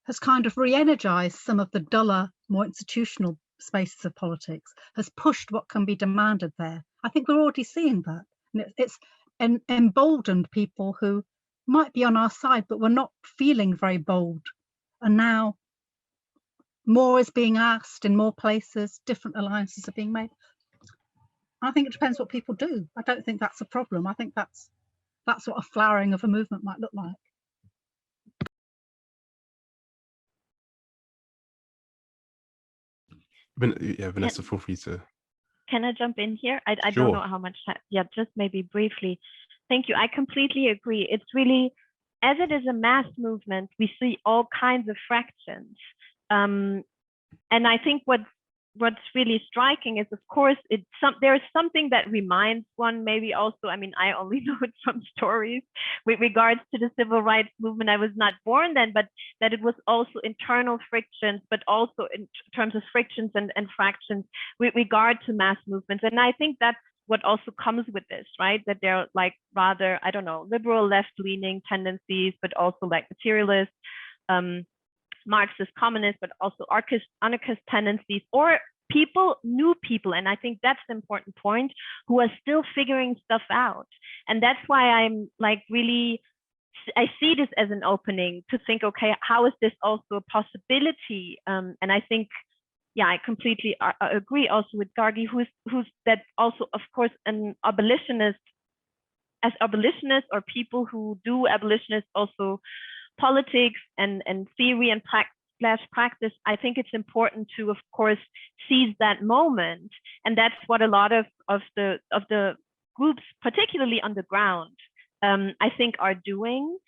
has kind of re-energized some of the duller, more institutional spaces of politics, has pushed what can be demanded there. I think we're already seeing that. And it's emboldened people who might be on our side, but were not feeling very bold. And now more is being asked in more places, different alliances are being made. I think it depends what people do. I don't think that's a problem. I think that's what a flowering of a movement might look like. Yeah, Vanessa, feel free to. Can I jump in here? I Sure. don't know how much time. Yeah, just maybe briefly. Thank you. I completely agree. It's really, as it is a mass movement, we see all kinds of fractions. And I think what's really striking is, of course, there's something that reminds one maybe also, I mean, I only know it from stories with regards to the civil rights movement. I was not born then, but that it was also internal frictions, but also in terms of frictions and fractions with regard to mass movements. And I think that's what also comes with this, right? That they're like rather, I don't know, liberal left-leaning tendencies, but also like materialist, Marxist, communist, but also anarchist tendencies, or new people, and I think that's the important point, who are still figuring stuff out. And that's why I'm like really, I see this as an opening to think, okay, how is this also a possibility? And I think, yeah, I completely agree also with Gargi, who's that also, of course, an abolitionist, as abolitionists or people who do abolitionist also politics and theory and practice, I think it's important to, of course, seize that moment. And that's what a lot of the groups, particularly on the ground, I think are doing.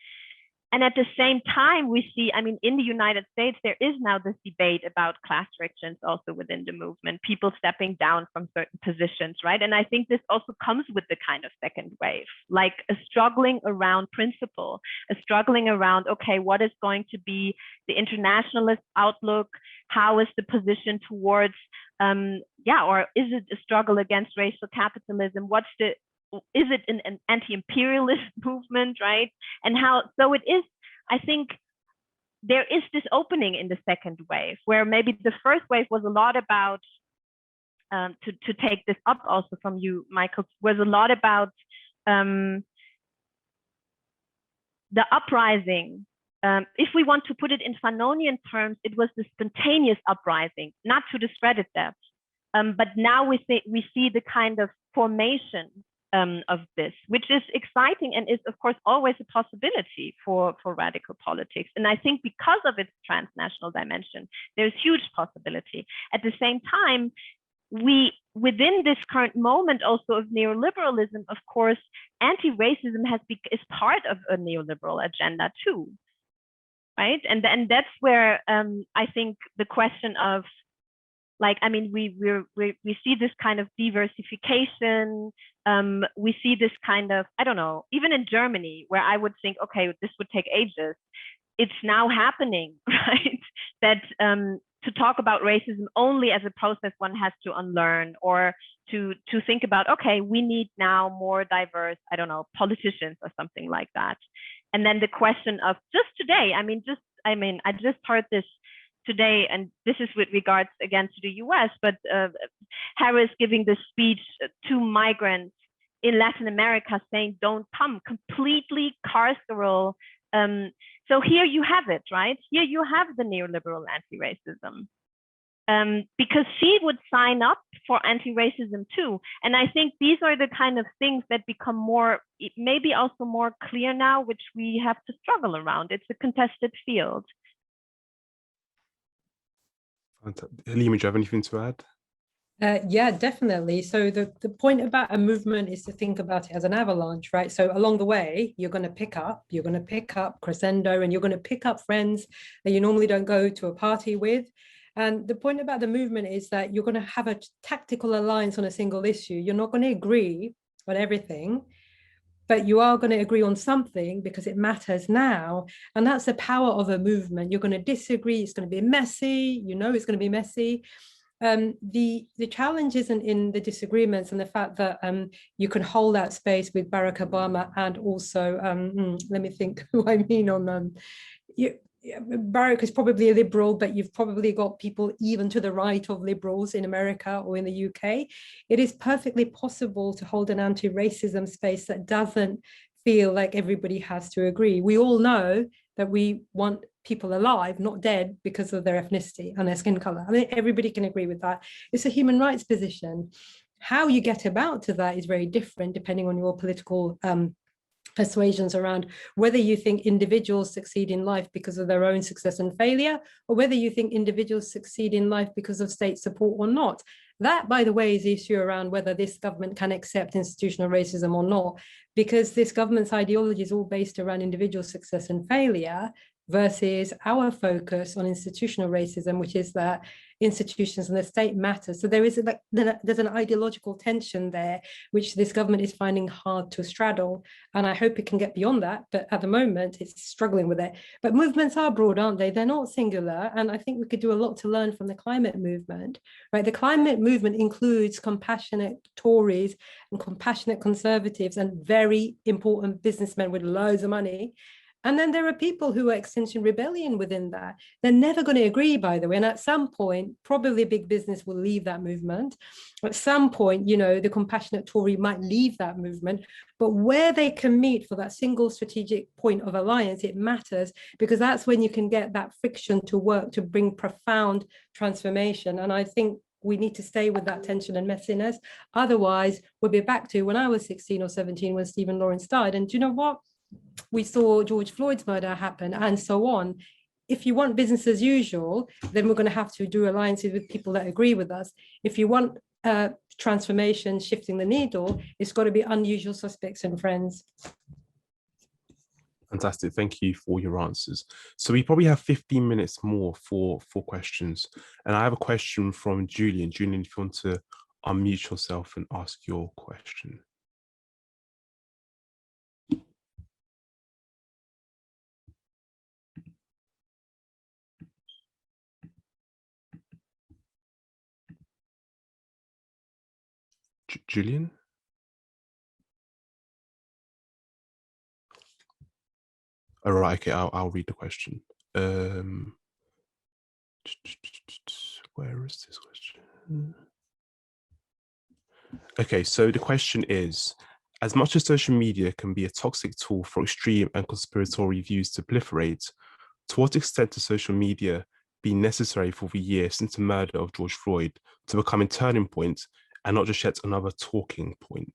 And at the same time, we see, I mean, in the United States, there is now this debate about class frictions also within the movement, people stepping down from certain positions, right? And I think this also comes with the kind of second wave, like a struggling around principle, a struggling around, okay, what is going to be the internationalist outlook? How is the position towards, or is it a struggle against racial capitalism? Is it an anti-imperialist movement, right? And how, so it is, I think there is this opening in the second wave, where maybe the first wave was a lot about, to take this up also from you, Michael, was a lot about the uprising. If we want to put it in Fanonian terms, it was the spontaneous uprising, not to discredit that. But now we see the kind of formation of this, which is exciting and is, of course, always a possibility for radical politics. And I think because of its transnational dimension, there's huge possibility. At the same time, within this current moment also of neoliberalism, of course, anti-racism is part of a neoliberal agenda too, right? And that's where I think the question of, like, I mean, we see this kind of diversification. We see this kind of, I don't know, even in Germany, where I would think, okay, this would take ages. It's now happening, right? That to talk about racism only as a process one has to unlearn, or to think about, okay, we need now more diverse, I don't know, politicians or something like that. And then the question of just today, I just heard this today, and this is with regards again to the US, but Harris giving this speech to migrants in Latin America saying, don't come, completely carceral. So here you have it, right? Here you have the neoliberal anti-racism. Because she would sign up for anti-racism too. And I think these are the kind of things that become more, maybe also more clear now, which we have to struggle around. It's a contested field. Halima, do you have anything to add? Yeah, definitely. So the point about a movement is to think about it as an avalanche, right? So along the way, you're going to pick up crescendo, and you're going to pick up friends that you normally don't go to a party with. And the point about the movement is that you're going to have a tactical alliance on a single issue. You're not going to agree on everything, but you are going to agree on something because it matters now. And that's the power of a movement. You're going to disagree. It's going to be messy. You know, it's going to be messy. The challenge isn't in the disagreements and the fact that you can hold that space with Barack Obama, and also, let me think who I mean on Barack is probably a liberal, but you've probably got people even to the right of liberals in America or in the UK. It is perfectly possible to hold an anti-racism space that doesn't feel like everybody has to agree. We all know that we want people alive, not dead, because of their ethnicity and their skin color. I mean, everybody can agree with that. It's a human rights position. How you get about to that is very different depending on your political persuasions around whether you think individuals succeed in life because of their own success and failure, or whether you think individuals succeed in life because of state support or not. That, by the way, is the issue around whether this government can accept institutional racism or not, because this government's ideology is all based around individual success and failure versus our focus on institutional racism, which is that institutions and the state matter. So there's an ideological tension there, which this government is finding hard to straddle. And I hope it can get beyond that. But at the moment, it's struggling with it. But movements are broad, aren't they? They're not singular. And I think we could do a lot to learn from the climate movement, right? The climate movement includes compassionate Tories and compassionate conservatives and very important businessmen with loads of money. And then there are people who are Extinction Rebellion within that. They're never going to agree, by the way. And at some point, probably big business will leave that movement. At some point, you know, the compassionate Tory might leave that movement. But where they can meet for that single strategic point of alliance, it matters, because that's when you can get that friction to work to bring profound transformation. And I think we need to stay with that tension and messiness. Otherwise, we'll be back to when I was 16 or 17, when Stephen Lawrence died. And do you know what? We saw George Floyd's murder happen and so on. If you want business as usual, then we're going to have to do alliances with people that agree with us. If you want transformation, shifting the needle, it's got to be unusual suspects and friends. Fantastic. Thank you for your answers. So we probably have 15 minutes more for questions. And I have a question from Julian. Julian, if you want to unmute yourself and ask your question. Julian? All right, okay, I'll read the question. Where is this question? Okay, so the question is, as much as social media can be a toxic tool for extreme and conspiratory views to proliferate, to what extent does social media be necessary for the year since the murder of George Floyd to become a turning point and not just yet another talking point?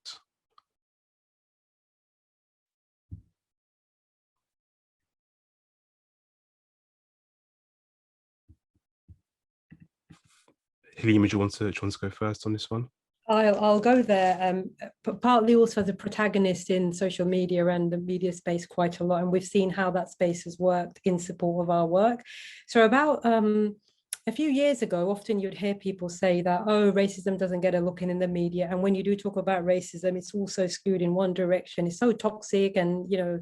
Halima, do you want to go first on this one? I'll go there, but partly also as a protagonist in social media and the media space quite a lot. And we've seen how that space has worked in support of our work. So about a few years ago, often you'd hear people say that, oh, racism doesn't get a look in the media. And when you do talk about racism, it's also skewed in one direction. It's so toxic, and, you know,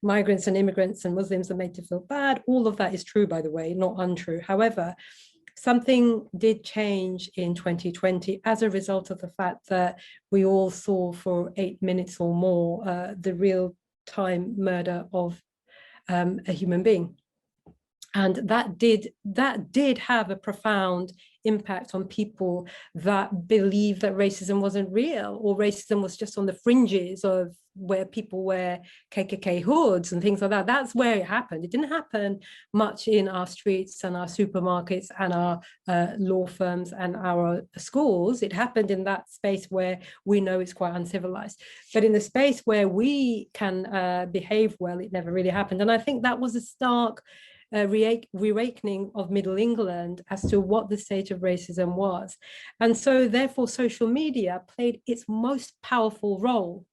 migrants and immigrants and Muslims are made to feel bad. All of that is true, by the way, not untrue. However, something did change in 2020 as a result of the fact that we all saw for 8 minutes or more the real-time murder of a human being. And that did have a profound impact on people that believe that racism wasn't real, or racism was just on the fringes of where people wear KKK hoods and things like that. That's where it happened. It didn't happen much in our streets and our supermarkets and our law firms and our schools. It happened in that space where we know it's quite uncivilized. But in the space where we can behave well, it never really happened. And I think that was a stark reawakening of Middle England as to what the state of racism was. And so therefore social media played its most powerful role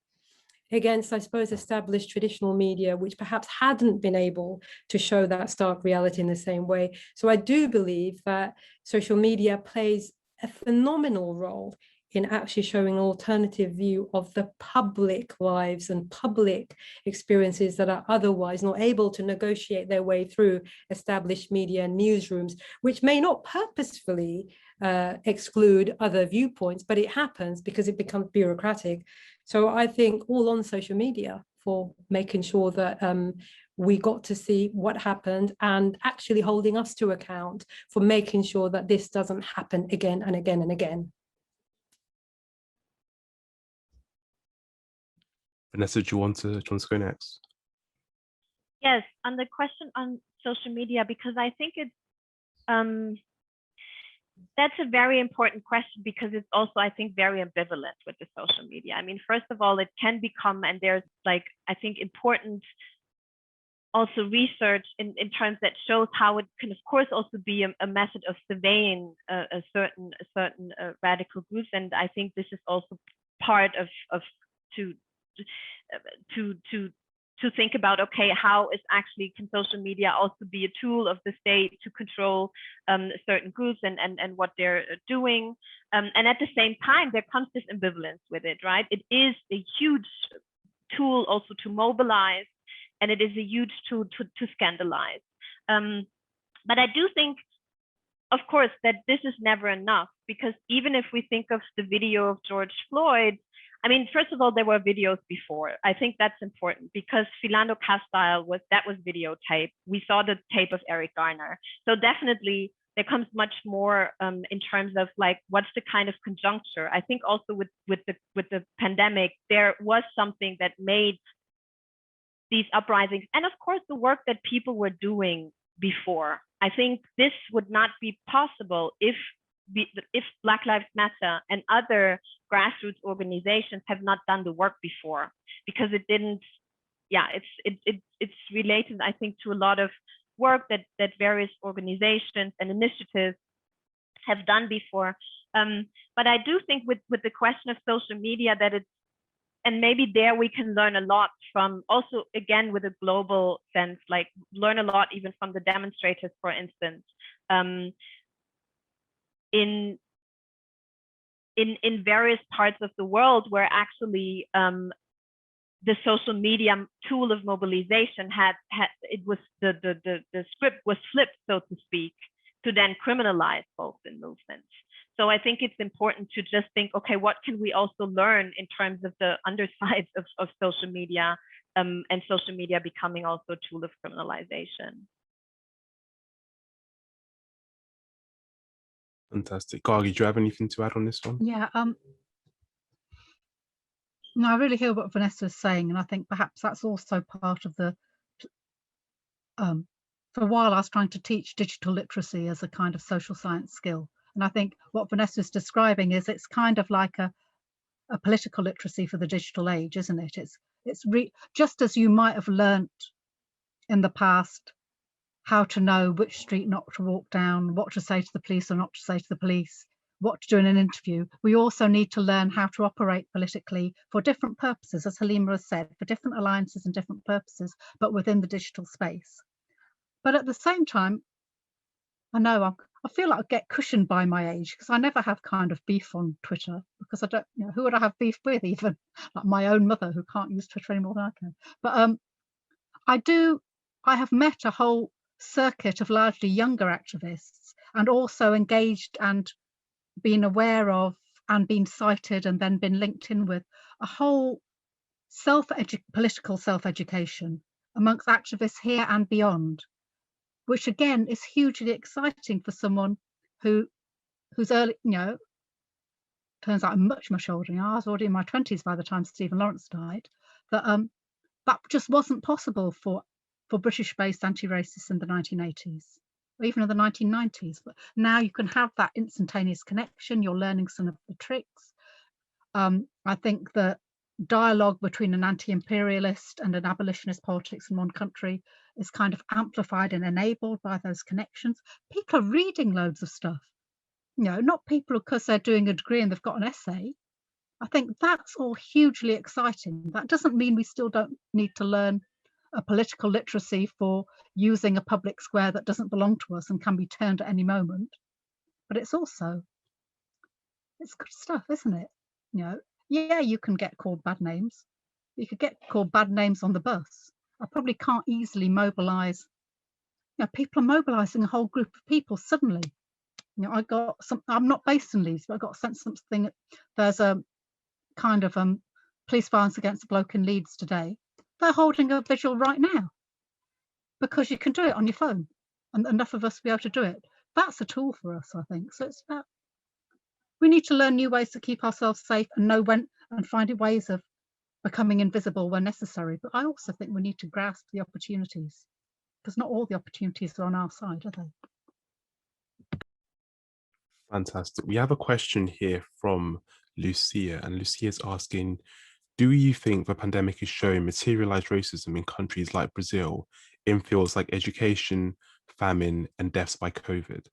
against, I suppose, established traditional media, which perhaps hadn't been able to show that stark reality in the same way. So I do believe that social media plays a phenomenal role in actually showing an alternative view of the public lives and public experiences that are otherwise not able to negotiate their way through established media and newsrooms, which may not purposefully exclude other viewpoints, but it happens because it becomes bureaucratic. So I think all on social media for making sure that we got to see what happened and actually holding us to account for making sure that this doesn't happen again and again and again. Vanessa, do you want to go next? Yes, on the question on social media, because I think it's That's a very important question, because it's also, I think, very ambivalent with the social media. I mean, first of all, it can become, and there's like, I think, important also research in terms that shows how it can, of course, also be a method of surveying a certain radical groups. And I think this is also part of to think about, okay, how is actually, can social media also be a tool of the state to control certain groups and what they're doing? And at the same time, there comes this ambivalence with it, right? It is a huge tool also to mobilize, and it is a huge tool to scandalize. But I do think, of course, that this is never enough, because even if we think of the video of George Floyd, I mean, first of all, there were videos before. I think that's important, because Philando Castile was videotape. We saw the tape of Eric Garner. So definitely there comes much more in terms of like, what's the kind of conjuncture. I think also with the pandemic, there was something that made these uprisings, and of course the work that people were doing before. I think this would not be possible if Black Lives Matter and other grassroots organizations have not done the work before, because it didn't. Yeah, it's related, I think, to a lot of work that various organizations and initiatives have done before. But I do think with the question of social media, that it's, and maybe there we can learn a lot from, also again with a global sense, like learn a lot even from the demonstrators, for instance, in various parts of the world where actually the social media tool of mobilization it was the script was flipped, so to speak, to then criminalize folks in movements. So I think it's important to just think, okay, what can we also learn in terms of the undersides of social media, and social media becoming also a tool of criminalization. Fantastic. Gargi, do you have anything to add on this one? Yeah, no, I really hear what Vanessa is saying, and I think perhaps that's also part of the, for a while I was trying to teach digital literacy as a kind of social science skill. And I think what Vanessa is describing is, it's kind of like a political literacy for the digital age, isn't it? It's just as you might have learnt in the past how to know which street not to walk down, what to say to the police or not to say to the police, what to do in an interview, we also need to learn how to operate politically for different purposes, as Halima has said, for different alliances and different purposes, but within the digital space. But at the same time, I feel like I get cushioned by my age, because I never have kind of beef on Twitter, because I don't, who would I have beef with, even like my own mother, who can't use Twitter any more than I can. But I have met a whole circuit of largely younger activists, and also engaged and been aware of and been cited and then been linked in with a whole political self-education amongst activists here and beyond, which again is hugely exciting for someone who's early, turns out I'm much older than I was already in my 20s by the time Stephen Lawrence died, that just wasn't possible for British-based anti-racists in the 1980s, or even in the 1990s. But now you can have that instantaneous connection. You're learning some of the tricks. I think the dialogue between an anti-imperialist and an abolitionist politics in one country is kind of amplified and enabled by those connections. People are reading loads of stuff, not people because they're doing a degree and they've got an essay. I think that's all hugely exciting. That doesn't mean we still don't need to learn a political literacy for using a public square that doesn't belong to us and can be turned at any moment. But it's good stuff, isn't it? Yeah, you can get called bad names. You could get called bad names on the bus. I probably can't easily mobilize. People are mobilizing a whole group of people suddenly. I got some. I'm not based in Leeds, but I got sent something. There's a kind of police violence against a bloke in Leeds today. They're holding a vigil right now because you can do it on your phone, and enough of us will be able to do it. That's a tool for us, I think. So it's about, we need to learn new ways to keep ourselves safe and know when, and find ways of becoming invisible when necessary. But I also think we need to grasp the opportunities, because not all the opportunities are on our side, are they? Fantastic. We have a question here from Lucia, and Lucia is asking, do you think the pandemic is showing materialized racism in countries like Brazil in fields like education, famine, and deaths by COVID?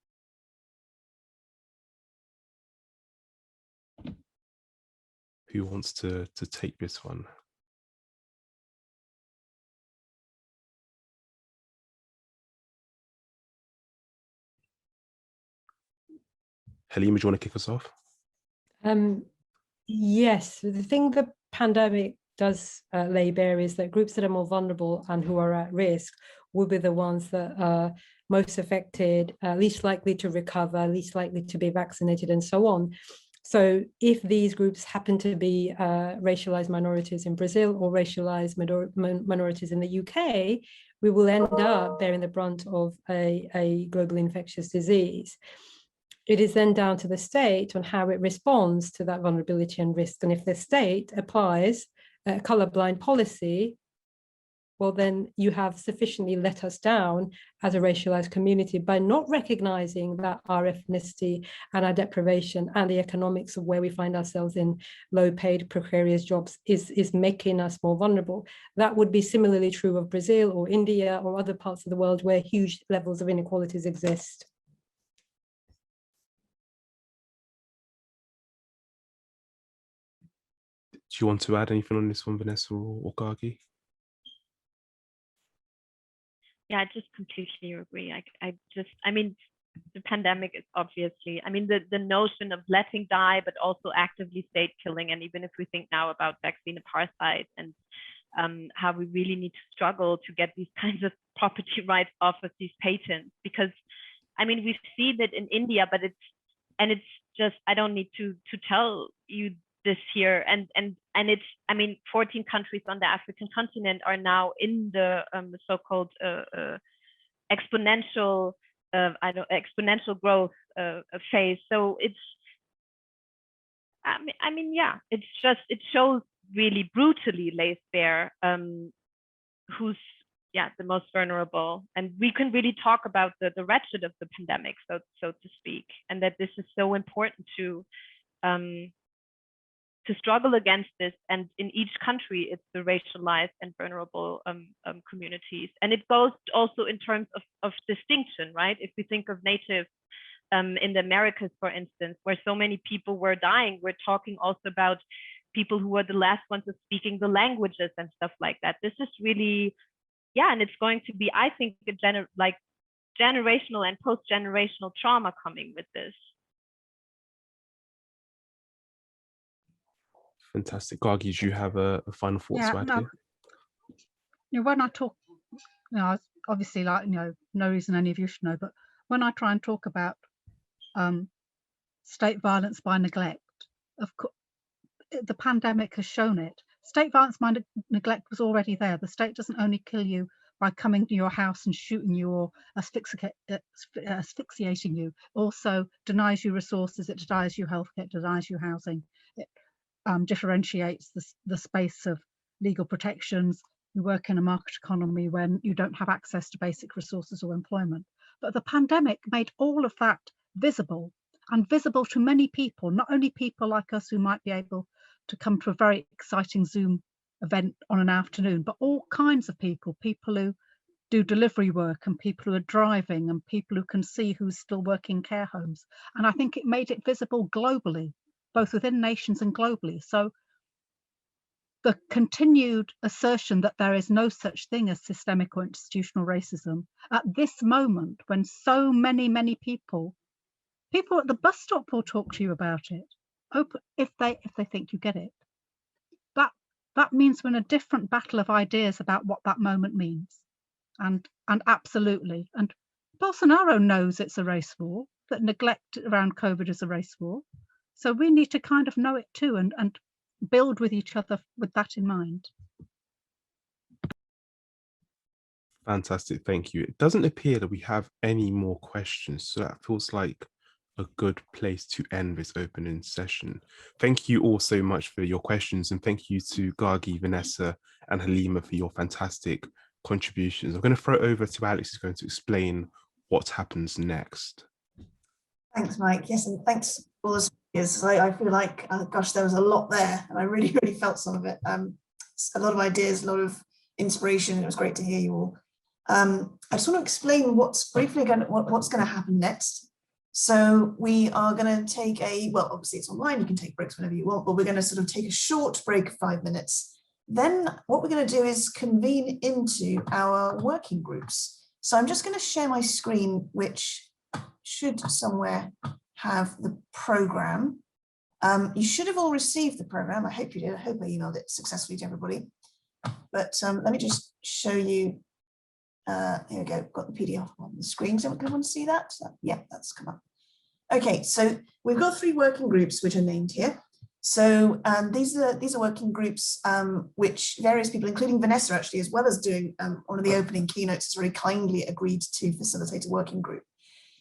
Who wants to take this one? Halima, do you want to kick us off? Yes, the thing the pandemic does lay bare is that groups that are more vulnerable and who are at risk will be the ones that are most affected, least likely to recover, least likely to be vaccinated, and so on. So if these groups happen to be racialized minorities in Brazil or racialized minorities in the UK, we will end up bearing the brunt of a global infectious disease. It is then down to the state on how it responds to that vulnerability and risk. And if the state applies a colorblind policy, well, then you have sufficiently let us down as a racialized community by not recognizing that our ethnicity and our deprivation and the economics of where we find ourselves in low-paid, precarious jobs is making us more vulnerable. That would be similarly true of Brazil or India or other parts of the world where huge levels of inequalities exist. Do you want to add anything on this one, Vanessa or Gargi? Yeah, I just completely agree. I mean, the pandemic is obviously, I mean, the notion of letting die, but also actively state killing. And even if we think now about vaccine apartheid and how we really need to struggle to get these kinds of property rights off of these patents, because I mean, we've seen it in India, but it's just, I don't need to tell you this here, and it's, I mean, 14 countries on the African continent are now in the so-called exponential growth phase. So it's, I mean, yeah, it's just, it shows really brutally lays bare who's the most vulnerable, and we can really talk about the wretched of the pandemic, so to speak, and that this is so important to struggle against this. And in each country, it's the racialized and vulnerable communities. And it goes also in terms of distinction, right? If we think of native in the Americas, for instance, where so many people were dying, we're talking also about people who were the last ones of speaking the languages and stuff like that. This is really, and it's going to be, I think, generational and post-generational trauma coming with this. Fantastic. Gargi, do you have a final thought to add here? You know, when I talk, obviously, no reason any of you should know, but when I try and talk about state violence by neglect, of course, the pandemic has shown it. State violence by neglect was already there. The state doesn't only kill you by coming to your house and shooting you or asphyxiating you, also denies you resources, it denies you healthcare, it denies you housing, it differentiates the space of legal protections. You work in a market economy when you don't have access to basic resources or employment. But the pandemic made all of that visible, and visible to many people, not only people like us who might be able to come to a very exciting Zoom event on an afternoon, but all kinds of people who do delivery work and people who are driving and people who can see who's still working care homes. And I think it made it visible globally, both within nations and globally. So the continued assertion that there is no such thing as systemic or institutional racism at this moment, when so many people at the bus stop will talk to you about it, if they think you get it. That means we're in a different battle of ideas about what that moment means. And absolutely. And Bolsonaro knows it's a race war, that neglect around COVID is a race war. So we need to kind of know it too, and build with each other with that in mind. Fantastic, thank you. It doesn't appear that we have any more questions, so that feels like a good place to end this opening session. Thank you all so much for your questions, and thank you to Gargi, Vanessa, and Halima for your fantastic contributions. I'm going to throw it over to Alex, who's going to explain what happens next. Thanks, Mike. Yes, and thanks for all the speakers. I feel like, gosh, there was a lot there, and I really, really felt some of it. A lot of ideas, a lot of inspiration. It was great to hear you all. I just want to explain what's going to happen next. So we are going to take well, obviously it's online, you can take breaks whenever you want, but we're going to sort of take a short break of 5 minutes. Then what we're going to do is convene into our working groups. So I'm just going to share my screen, which should somewhere have the program. You should have all received the program. I hope you did. I hope I emailed it successfully to everybody. But let me just show you. Here we go. Got the PDF on the screen. Does anyone want to see that? Yeah, that's come up. Okay, so we've got 3 working groups which are named here. So these are working groups which various people, including Vanessa, actually, as well as doing one of the opening keynotes, has very kindly agreed to facilitate a working group.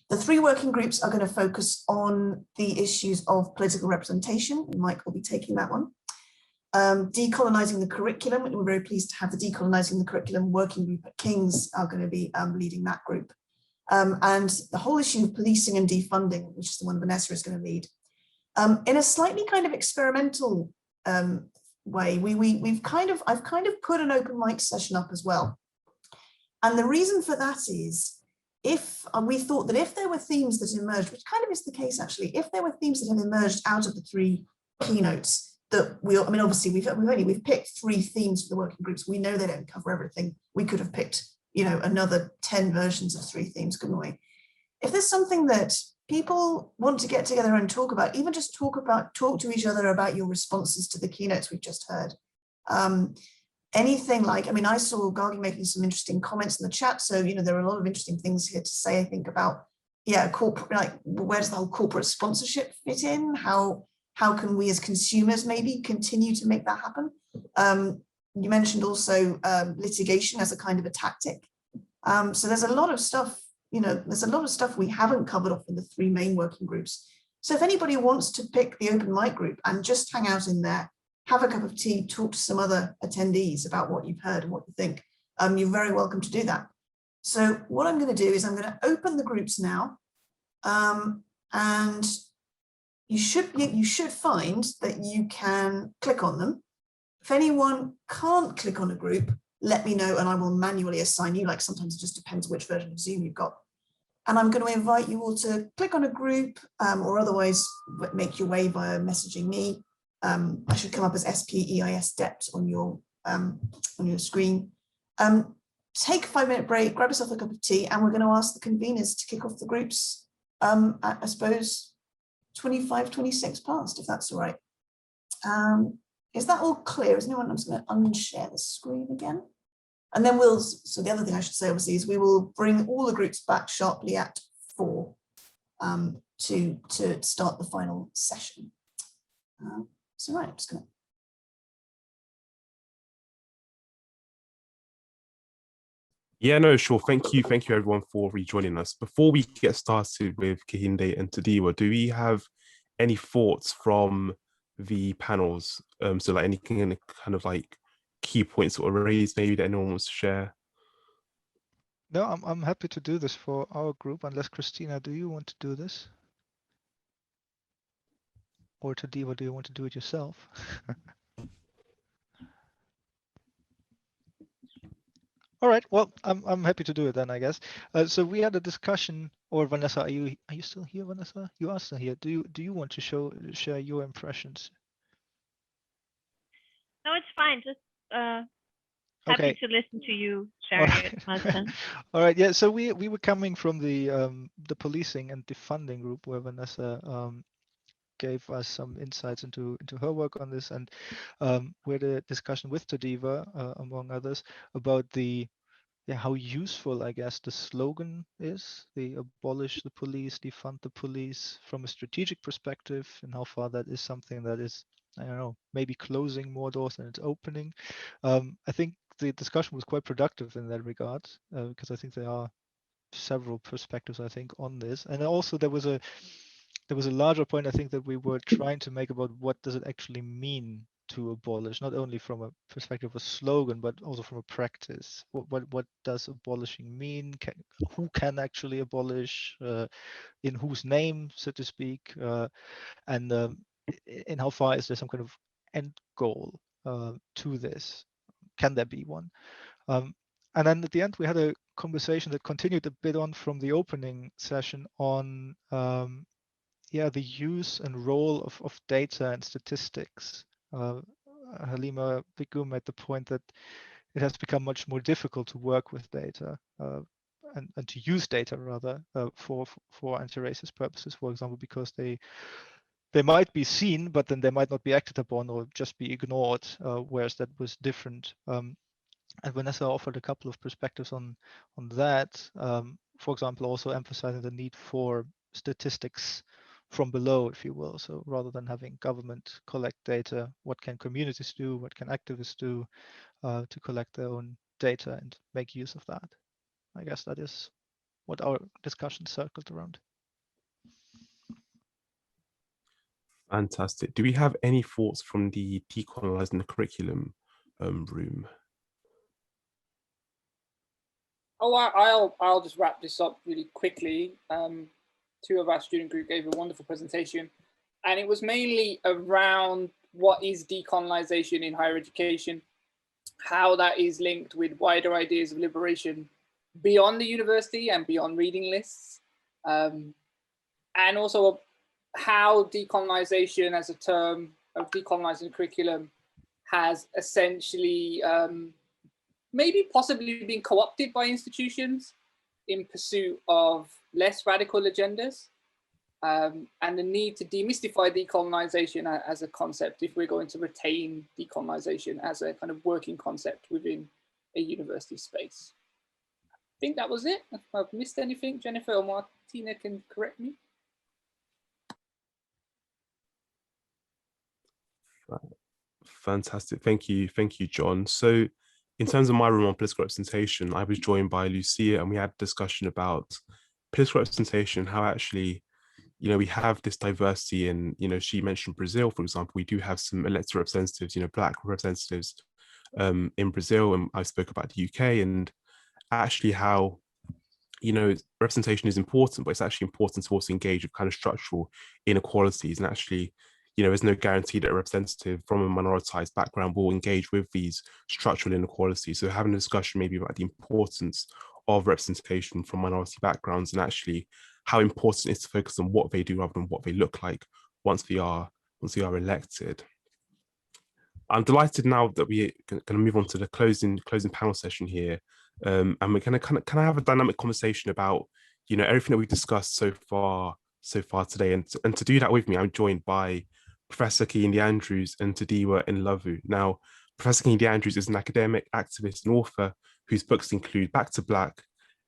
The 3 working groups are going to focus on the issues of political representation. Mike will be taking that one. Decolonizing the curriculum. We're very pleased to have the Decolonizing the Curriculum working group at King's are going to be leading that group. And the whole issue of policing and defunding, which is the one Vanessa is going to lead. In a slightly kind of experimental way, I've kind of put an open mic session up as well. And the reason for that is, if we thought that if there were themes that emerged, which kind of is the case actually, if there were themes that have emerged out of the 3 keynotes, that obviously we've picked 3 themes for the working groups. We know they don't cover everything. We could have picked, another 10 versions of 3 themes, couldn't we? If there's something that people want to get together and talk about, even just talk to each other about your responses to the keynotes we've just heard. Anything like, I saw Gargi making some interesting comments in the chat. So, there are a lot of interesting things here to say, I think, about, corporate, like, where does the whole corporate sponsorship fit in? How can we as consumers maybe continue to make that happen? You mentioned also litigation as a kind of a tactic. So there's a lot of stuff, there's a lot of stuff we haven't covered off in the 3 main working groups. So if anybody wants to pick the open mic group and just hang out in there, have a cup of tea, talk to some other attendees about what you've heard and what you think, you're very welcome to do that. So what I'm going to do is I'm going to open the groups now, and you should find that you can click on them. If anyone can't click on a group, let me know and I will manually assign you. Like, sometimes it just depends which version of Zoom you've got. And I'm going to invite you all to click on a group, or otherwise make your way via messaging me. I should come up as SPEIS DEPT on your screen. Take a 5-minute break, grab yourself a cup of tea, and we're going to ask the conveners to kick off the groups at, I suppose, 25, 26 past, if that's all right. Is that all clear? Is anyone? I'm just going to unshare the screen again. And then so the other thing I should say, obviously, is we will bring all the groups back sharply at 4 to start the final session. So right, I'm just going to. Yeah, no, sure. Thank you everyone for rejoining us. Before we get started with Kehinde and Tadiwa, do we have any thoughts from the panels? So like anything in kind of like key points that were raised, maybe that anyone wants to share? No, I'm happy to do this for our group, unless Christina, do you want to do this? Or Tadiwa, do you want to do it yourself? All right, well, I'm happy to do it then, I guess. So we had a discussion, or Vanessa, are you still here, Vanessa? You are still here. Do you want to share your impressions? No, it's fine. Just happy to listen to you sharing it, Martin. All right, yeah. So we were coming from the policing and defunding group, where Vanessa gave us some insights into her work on this, and we had a discussion with Tadiwa, among others, about how useful, I guess, the slogan is, the abolish the police, defund the police, from a strategic perspective, and how far that is something that is, I don't know, maybe closing more doors than it's opening. I think the discussion was quite productive in that regard, because I think there are several perspectives, I think, on this. And also there was a larger point, I think, that we were trying to make about what does it actually mean to abolish, not only from a perspective of a slogan, but also from a practice. What does abolishing mean? Who can actually abolish? In whose name, so to speak? And in how far is there some kind of end goal to this? Can there be one? And then at the end, we had a conversation that continued a bit on from the opening session on the use and role of data and statistics. Halima Begum made the point that it has become much more difficult to work with data and to use data rather for anti-racist purposes, for example, because they might be seen, but then they might not be acted upon or just be ignored, whereas that was different. And Vanessa offered a couple of perspectives on that. For example, also emphasizing the need for statistics from below, if you will. So rather than having government collect data, what can communities do? What can activists do to collect their own data and make use of that? I guess that is what our discussion circled around. Fantastic. Do we have any thoughts from the decolonizing the curriculum room? Oh, I'll just wrap this up really quickly. Two of our student group gave a wonderful presentation, and it was mainly around what is decolonization in higher education, how that is linked with wider ideas of liberation beyond the university and beyond reading lists, and also how decolonization as a term of decolonizing curriculum has essentially maybe possibly been co-opted by institutions in pursuit of less radical agendas, and the need to demystify decolonization as a concept if we're going to retain decolonization as a kind of working concept within a university space. I think that was it. If I've missed anything, Jennifer or Martina can correct me. Fantastic. Thank you, John. So in terms of my room on political representation, I was joined by Lucia and we had a discussion about political representation, how actually, you know, we have this diversity in, you know, she mentioned Brazil, for example, we do have some elected representatives, you know, Black representatives in Brazil, and I spoke about the UK, and actually how, you know, representation is important, but it's actually important to also engage with kind of structural inequalities. And actually, you know, there's no guarantee that a representative from a minoritized background will engage with these structural inequalities. So having a discussion maybe about the importance of representation from minority backgrounds, and actually how important it is to focus on what they do rather than what they look like once they are elected. I'm delighted now that we're going to move on to the closing panel session here, and we're going to kind of have a dynamic conversation about, you know, everything that we've discussed so far today. And to do that with me, I'm joined by Professor Kehinde Andrews and Tadiwanashe Ndlovu. Now, Professor Kehinde Andrews is an academic, activist, and author whose books include Back to Black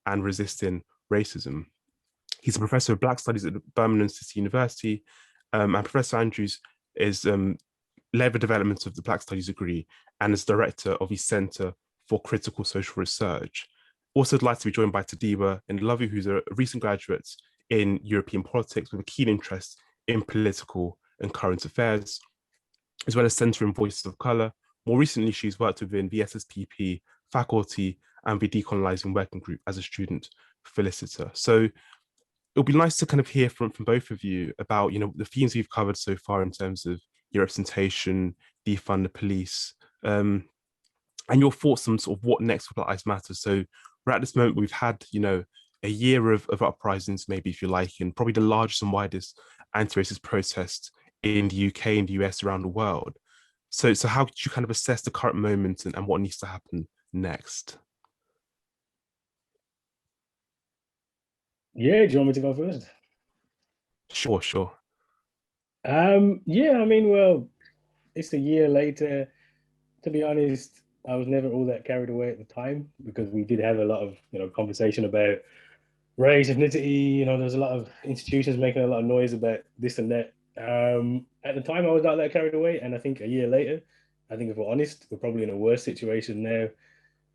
and Resisting Racism. He's a professor of Black Studies at Birmingham City University, and Professor Andrews is led the development of the Black Studies degree and is director of the Centre for Critical Social Research. Also, I'd like to be joined by Tadiwanashe Ndlovu, who's a recent graduate in European politics with a keen interest in political and current affairs, as well as centering voices of colour. More recently, she's worked within the SSPP faculty and the Decolonizing Working Group as a student feliciter. So it'll be nice to kind of hear from both of you about, you know, the themes we've covered so far in terms of your representation, defund the police, and your thoughts on sort of what next for Black Lives Matter. So we're at this moment, we've had, you know, a year of uprisings, maybe, if you like, and probably the largest and widest anti-racist protest in the UK and the US, around the world. So how could you kind of assess the current moment and what needs to happen next? Yeah, do you want me to go first? Sure. Yeah, I mean, well, it's a year later. To be honest, I was never all that carried away at the time, because we did have a lot of, you know, conversation about race, ethnicity. You know, there's a lot of institutions making a lot of noise about this and that. At the time, I was not that carried away, and I think a year later, I think if we're honest, we're probably in a worse situation now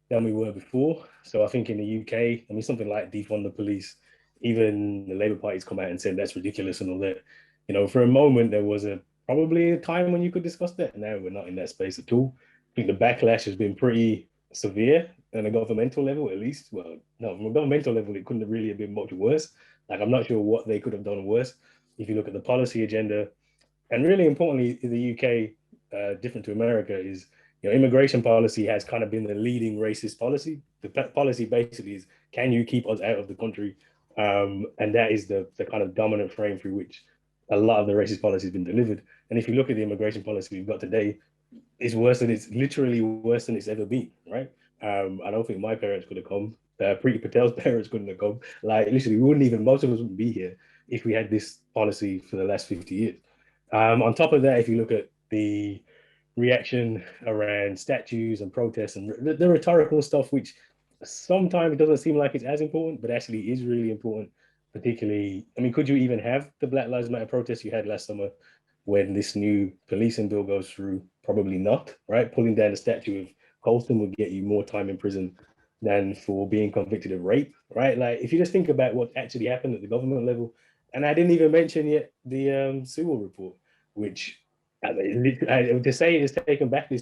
than we were before. So I think in the UK, I mean, something like defund the police, even the Labour Party's come out and said that's ridiculous and all that. You know, for a moment there was a probably a time when you could discuss that. Now we're not in that space at all. I think the backlash has been pretty severe on a governmental level, at least. Well, no, from a governmental level, it couldn't have really have been much worse. Like, I'm not sure what they could have done worse. If you look at the policy agenda, and really importantly, in the UK, different to America, is immigration policy has kind of been the leading racist policy. The policy basically is, can you keep us out of the country? And that is the kind of dominant frame through which a lot of the racist policy has been delivered. And if you look at the immigration policy we've got today, it's literally worse than it's ever been, right? I don't think my parents could have come. Preeti Patel's parents couldn't have come. Like, literally, most of us wouldn't be here if we had this policy for the last 50 years. On top of that, if you look at the reaction around statues and protests and the rhetorical stuff, which sometimes it doesn't seem like it's as important, but actually is really important. Particularly, I mean, could you even have the Black Lives Matter protests you had last summer when this new policing bill goes through? Probably not, right? Pulling down the statue of Colston would get you more time in prison than for being convicted of rape, right? Like, if you just think about what actually happened at the government level, and I didn't even mention yet the Sewell report, which to say it's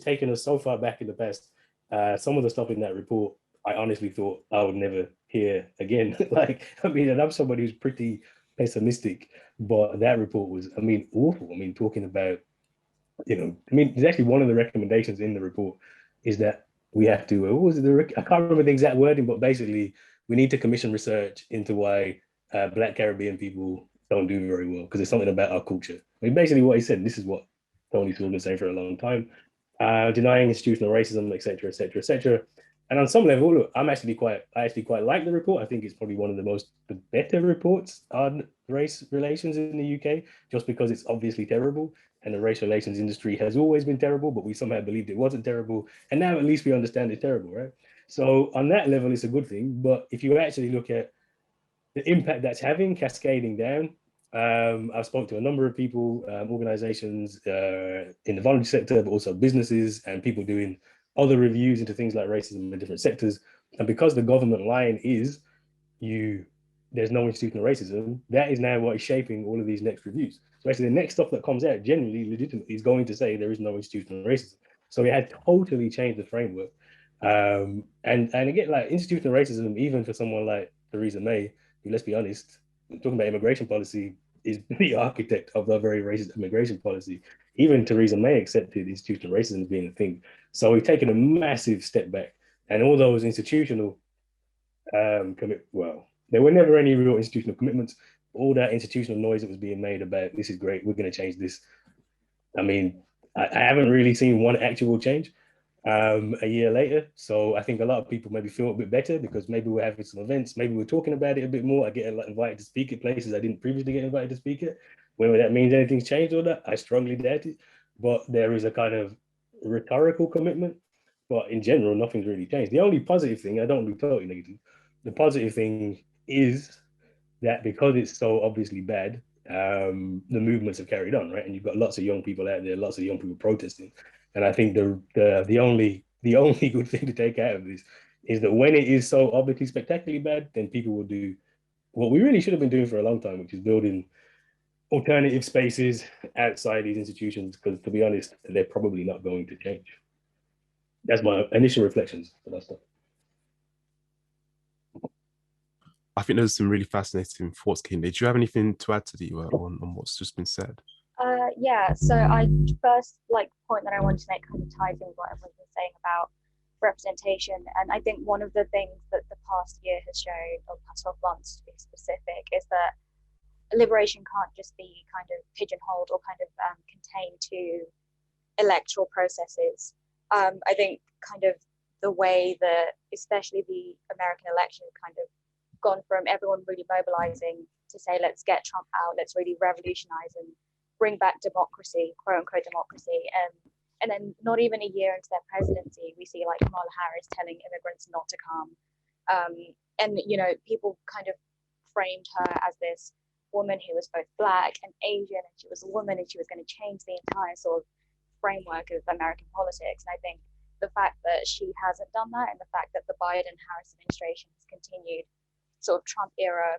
taken us so far back in the past. Some of the stuff in that report, I honestly thought I would never hear again. Like, I mean, and I'm somebody who's pretty pessimistic, but that report was, I mean, awful. I mean, talking about, there's actually one of the recommendations in the report is that we have to, what was it? I can't remember the exact wording, but basically we need to commission research into why Black Caribbean people don't do very well, because there's something about our culture. I mean, basically what he said, this is what Tony Sewell's been saying for a long time, denying institutional racism, et cetera, et cetera, et cetera. And on some level, look, I actually quite like the report. I think it's probably one of the better reports on race relations in the UK, just because it's obviously terrible. And the race relations industry has always been terrible, but we somehow believed it wasn't terrible. And now at least we understand it's terrible, right? So on that level, it's a good thing. But if you actually look at the impact that's having, cascading down, I've spoken to a number of people, organizations in the voluntary sector, but also businesses and people doing other reviews into things like racism in different sectors. And because the government line is there's no institutional racism, that is now what is shaping all of these next reviews. So actually the next stuff that comes out generally legitimately is going to say there is no institutional racism. So it had totally changed the framework. And again, like, institutional racism, even for someone like Theresa May, who, let's be honest, talking about immigration policy, is the architect of the very racist immigration policy. Even Theresa May accepted institutional racism as being a thing. So we've taken a massive step back, and all those institutional there were never any real institutional commitments. All that institutional noise that was being made about this is great, we're going to change this. I mean, I haven't really seen one actual change a year later. So I think a lot of people maybe feel a bit better because maybe we're having some events, maybe we're talking about it a bit more. I get invited to speak at places I didn't previously get invited to speak at. Whether that means anything's changed or not, I strongly doubt it. But there is a kind of rhetorical commitment. But in general, nothing's really changed. The only positive thing, I don't want to be totally negative, the positive thing is that because it's so obviously bad, the movements have carried on, right? And you've got lots of young people out there, lots of young people protesting. And I think the only good thing to take out of this is that when it is so obviously spectacularly bad, then people will do what we really should have been doing for a long time, which is building alternative spaces outside these institutions, because to be honest, they're probably not going to change. That's my initial reflections for that stuff. I think there's some really fascinating thoughts, Kehinde. Do you have anything to add to the on what's just been said? Yeah, so I first point that I wanted to make kind of ties in with what everyone's been saying about representation. And I think one of the things that the past year has shown, or past 12 months to be specific, is that liberation can't just be kind of pigeonholed or kind of contained to electoral processes. I think kind of the way that especially the American election kind of gone from everyone really mobilizing to say, let's get Trump out, let's really revolutionize and bring back democracy, quote unquote democracy. And then not even a year into their presidency, we see like Kamala Harris telling immigrants not to come. And, people kind of framed her as this woman who was both Black and Asian, and she was a woman and she was going to change the entire sort of framework of American politics. And I think the fact that she hasn't done that, and the fact that the Biden-Harris administration has continued sort of Trump-era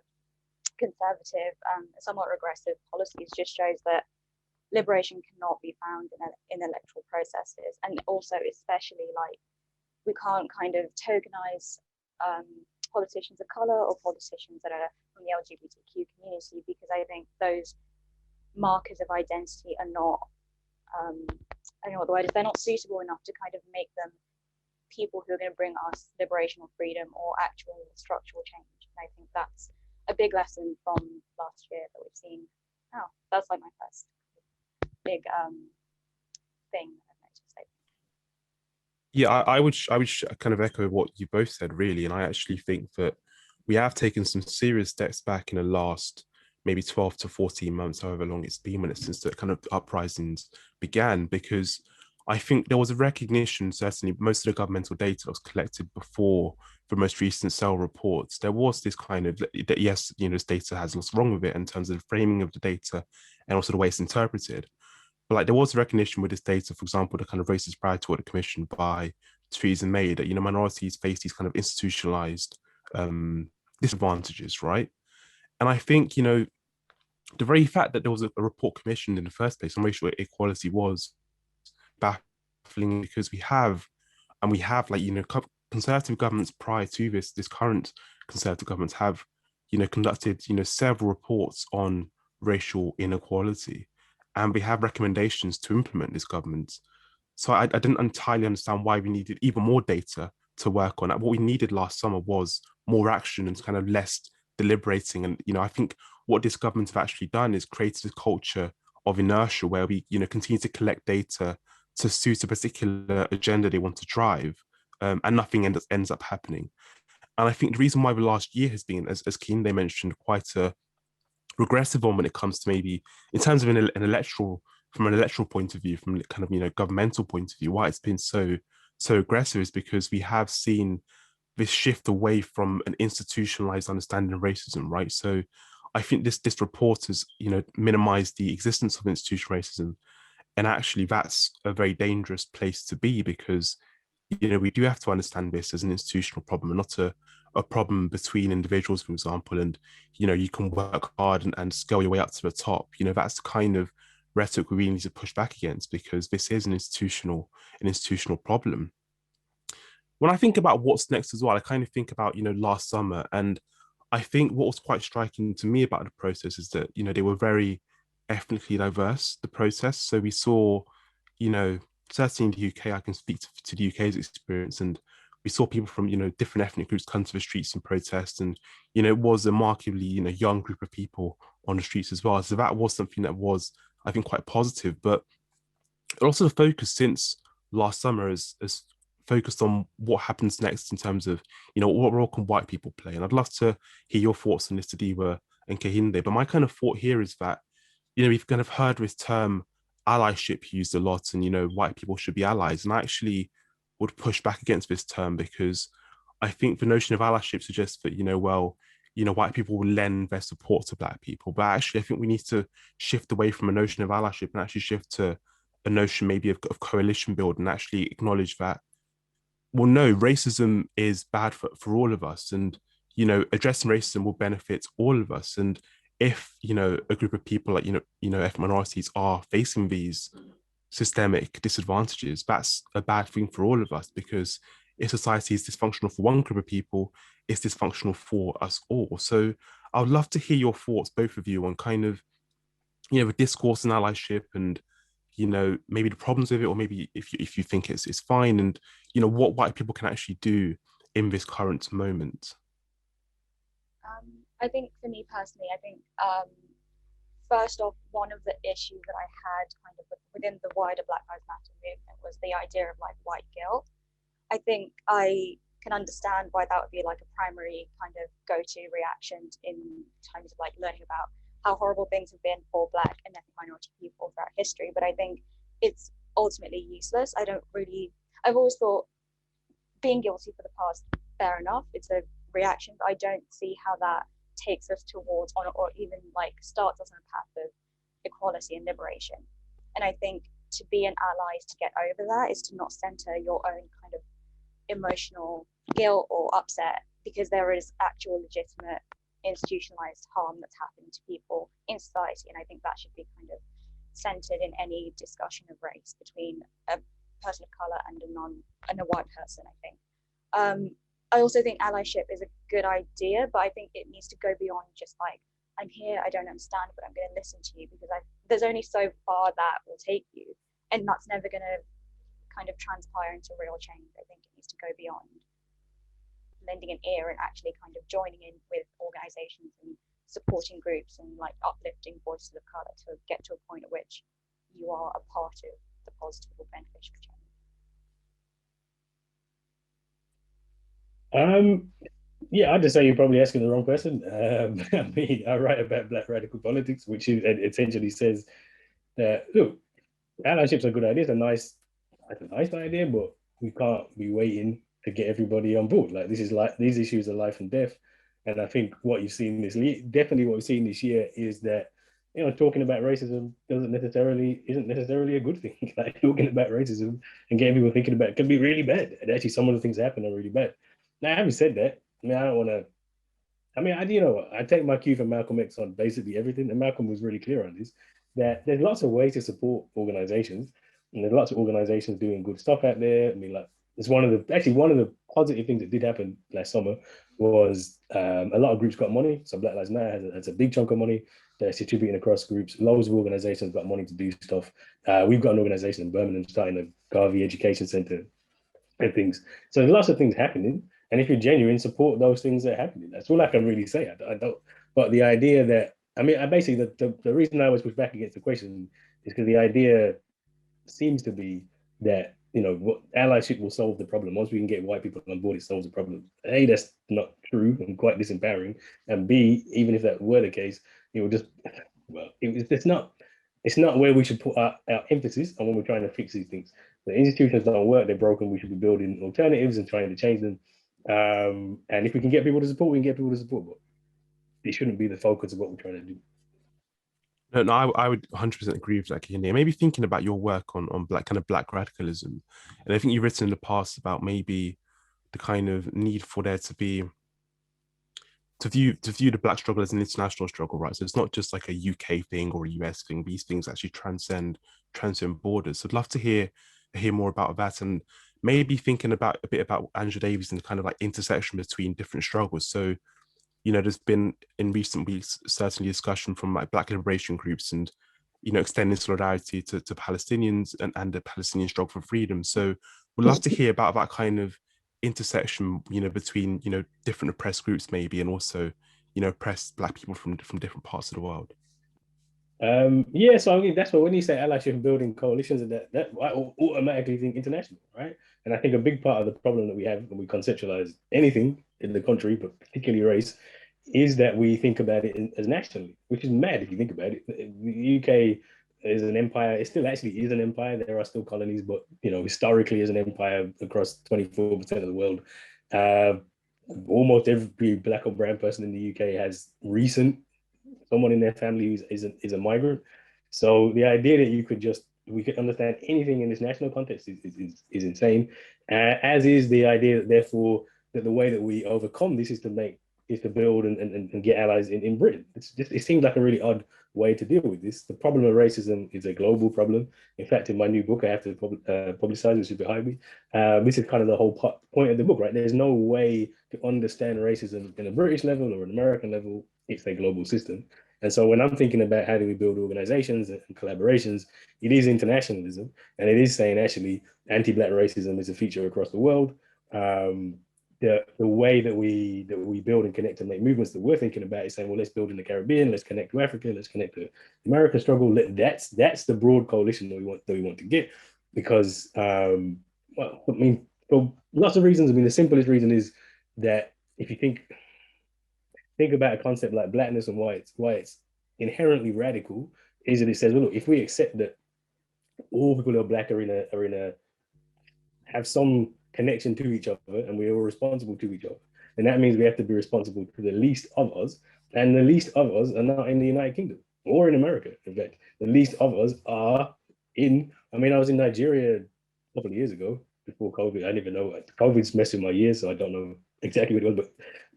conservative, somewhat regressive policies, just shows that liberation cannot be found in electoral processes. And also, especially, like, we can't kind of tokenize politicians of color or politicians that are from the LGBTQ community, because I think those markers of identity are not, I don't know what the word is, they're not suitable enough to kind of make them people who are going to bring us liberation or freedom or actual structural change. And I think that's a big lesson from last year that we've seen. Oh, that's like my first big thing I've noticed. Yeah, I would kind of echo what you both said, really. And I actually think that we have taken some serious steps back in the last maybe 12 to 14 months, however long it's been since the kind of uprisings began, because I think there was a recognition, certainly most of the governmental data that was collected before the most recent cell reports, there was this kind of, that yes, this data has lots wrong with it in terms of the framing of the data and also the way it's interpreted. But like there was recognition with this data, for example, the kind of racist pride toward the commission by Theresa May, that minorities face these kind of institutionalized disadvantages, right? And I think the very fact that there was a report commissioned in the first place on racial equality was baffling, because we have conservative governments prior to this current conservative governments have conducted several reports on racial inequality, and we have recommendations to implement this government. So I didn't entirely understand why we needed even more data to work on. What we needed last summer was more action and kind of less deliberating. And I think what this government have actually done is created a culture of inertia where we continue to collect data to suit a particular agenda they want to drive, and nothing ends up happening. And I think the reason why the last year has been, as Kehinde mentioned, quite a regressive one when it comes to maybe in terms of from an electoral point of view, from kind of governmental point of view, why it's been so aggressive is because we have seen this shift away from an institutionalized understanding of racism, right? So I think this report has minimized the existence of institutional racism, and actually that's a very dangerous place to be, because we do have to understand this as an institutional problem and not a problem between individuals, for example. And you can work hard and scale your way up to the top. That's the kind of rhetoric we really need to push back against, because this is an institutional problem. When I think about what's next as well, I kind of think about last summer, and I think what was quite striking to me about the process is that they were very ethnically diverse, the process. So we saw certainly in the UK, I can speak to the UK's experience, and we saw people from different ethnic groups come to the streets and protest, and it was a markedly young group of people on the streets as well. So that was something that was, I think, quite positive. But also the focus since last summer is focused on what happens next in terms of what role can white people play. And I'd love to hear your thoughts on this, Tadiwa and Kehinde. But my kind of thought here is that we've kind of heard this term allyship used a lot, and white people should be allies, and I actually would push back against this term, because I think the notion of allyship suggests that white people will lend their support to black people, but actually I think we need to shift away from a notion of allyship and actually shift to a notion maybe of coalition build, and actually acknowledge that, well, no, racism is bad for all of us, and addressing racism will benefit all of us. And if a group of people like ethnic minorities are facing these systemic disadvantages, that's a bad thing for all of us, because if society is dysfunctional for one group of people, it's dysfunctional for us all. So I would love to hear your thoughts, both of you, on kind of the discourse and allyship, and maybe the problems with it, or maybe if you think it's fine, and what white people can actually do in this current moment. I think for me personally, I think first off, one of the issues that I had kind of within the wider Black Lives Matter movement was the idea of like white guilt. I think I can understand why that would be like a primary kind of go-to reaction in terms of like learning about how horrible things have been for Black and ethnic minority people throughout history. But I think it's ultimately useless. I've always thought being guilty for the past, fair enough, it's a reaction, but I don't see how that takes us towards or even like starts us on a path of equality and liberation. And I think to be an ally is to get over that, is to not center your own kind of emotional guilt or upset, because there is actual legitimate institutionalized harm that's happening to people in society. And I think that should be kind of centered in any discussion of race between a person of color and a white person, I think. I also think allyship is a good idea, but I think it needs to go beyond just like, I'm here, I don't understand, but I'm going to listen to you, because there's only so far that will take you, and that's never going to kind of transpire into real change. I think it needs to go beyond lending an ear and actually kind of joining in with organizations and supporting groups and like uplifting voices of color to get to a point at which you are a part of the positive or beneficial change. Yeah, I'd just say you're probably asking the wrong person. I mean, I write about Black radical politics, which is, essentially says that, look, allyship's a good idea. It's a nice idea, but we can't be waiting to get everybody on board. Like, these issues are life and death. And I think what you've seen definitely what we've seen this year is that, you know, talking about racism isn't necessarily a good thing. Like, talking about racism and getting people thinking about it can be really bad. And actually, some of the things that happen are really bad. Now, having said that, I mean, I don't want to. I mean, I take my cue from Malcolm X on basically everything, and Malcolm was really clear on this, that there's lots of ways to support organizations, and there's lots of organizations doing good stuff out there. I mean, like, it's one of the positive things that did happen last summer was a lot of groups got money. So Black Lives Matter has a big chunk of money that's distributing across groups. Loads of organizations got money to do stuff. We've got an organization in Birmingham starting a Gargi education center and things. So there's lots of things happening. And if you're genuine, support those things that are happening. That's all I can really say. I don't. But the idea that, I mean, I basically, the reason I always push back against the question is because the idea seems to be that, you know, what allyship will solve the problem. Once we can get white people on board, it solves the problem. A, that's not true and quite disempowering. And B, even if that were the case, it would just, well, it's not where we should put our emphasis on when we're trying to fix these things. The institutions don't work, they're broken. We should be building alternatives and trying to change them. And if we can get people to support, we can get people to support, but it shouldn't be the focus of what we're trying to do. No, I would 100% agree with that, Kehinde. Maybe thinking about your work on black radicalism, and I think you've written in the past about maybe the kind of need for there to be to view the black struggle as an international struggle, right? So it's not just like a UK thing or a US thing. These things actually transcend borders. So I'd love to hear more about that, and maybe thinking about a bit about Angela Davies and the kind of like intersection between different struggles. So, you know, there's been in recent weeks certainly discussion from like Black liberation groups and, you know, extending solidarity to Palestinians and the Palestinian struggle for freedom. So we'd love to hear about that kind of intersection, you know, between, you know, different oppressed groups maybe, and also, you know, oppressed Black people from different parts of the world. Yeah, so I mean, that's what, when you say allyship and building coalitions, and that I automatically think international, right? And I think a big part of the problem that we have when we conceptualize anything in the country, but particularly race, is that we think about it as nationally, which is mad if you think about it. The UK is an empire. It still actually is an empire. There are still colonies, but, you know, historically is an empire across 24% of the world. Almost every Black or brown person in the UK has someone in their family who is a migrant. So the idea that we could understand anything in this national context is insane. As is the idea that, therefore, that the way that we overcome this is to build and get allies in Britain. It seems like a really odd way to deal with this. The problem of racism is a global problem. In fact, in my new book, I have to publicize, which is behind me. This is kind of the whole point of the book, right? There's no way to understand racism in a British level or an American level. It's a global system. And so when I'm thinking about how do we build organizations and collaborations, it is internationalism. And it is saying, actually, anti-Black racism is a feature across the world. The way that we build and connect and make movements that we're thinking about is saying, well, let's build in the Caribbean, let's connect to Africa, let's connect to the American struggle. That's the broad coalition that we want to get, because well, I mean, for lots of reasons. I mean, the simplest reason is that if you think about a concept like Blackness and why it's inherently radical, is that it says, well, look, if we accept that all people who are Black are in a have some connection to each other, and we are responsible to each other, and that means we have to be responsible to the least of us, and the least of us are not in the United Kingdom or in America. In fact, the least of us are I mean, I was in Nigeria a couple of years ago before COVID. I didn't even know. COVID's messed with my years, so I don't know exactly what it was, but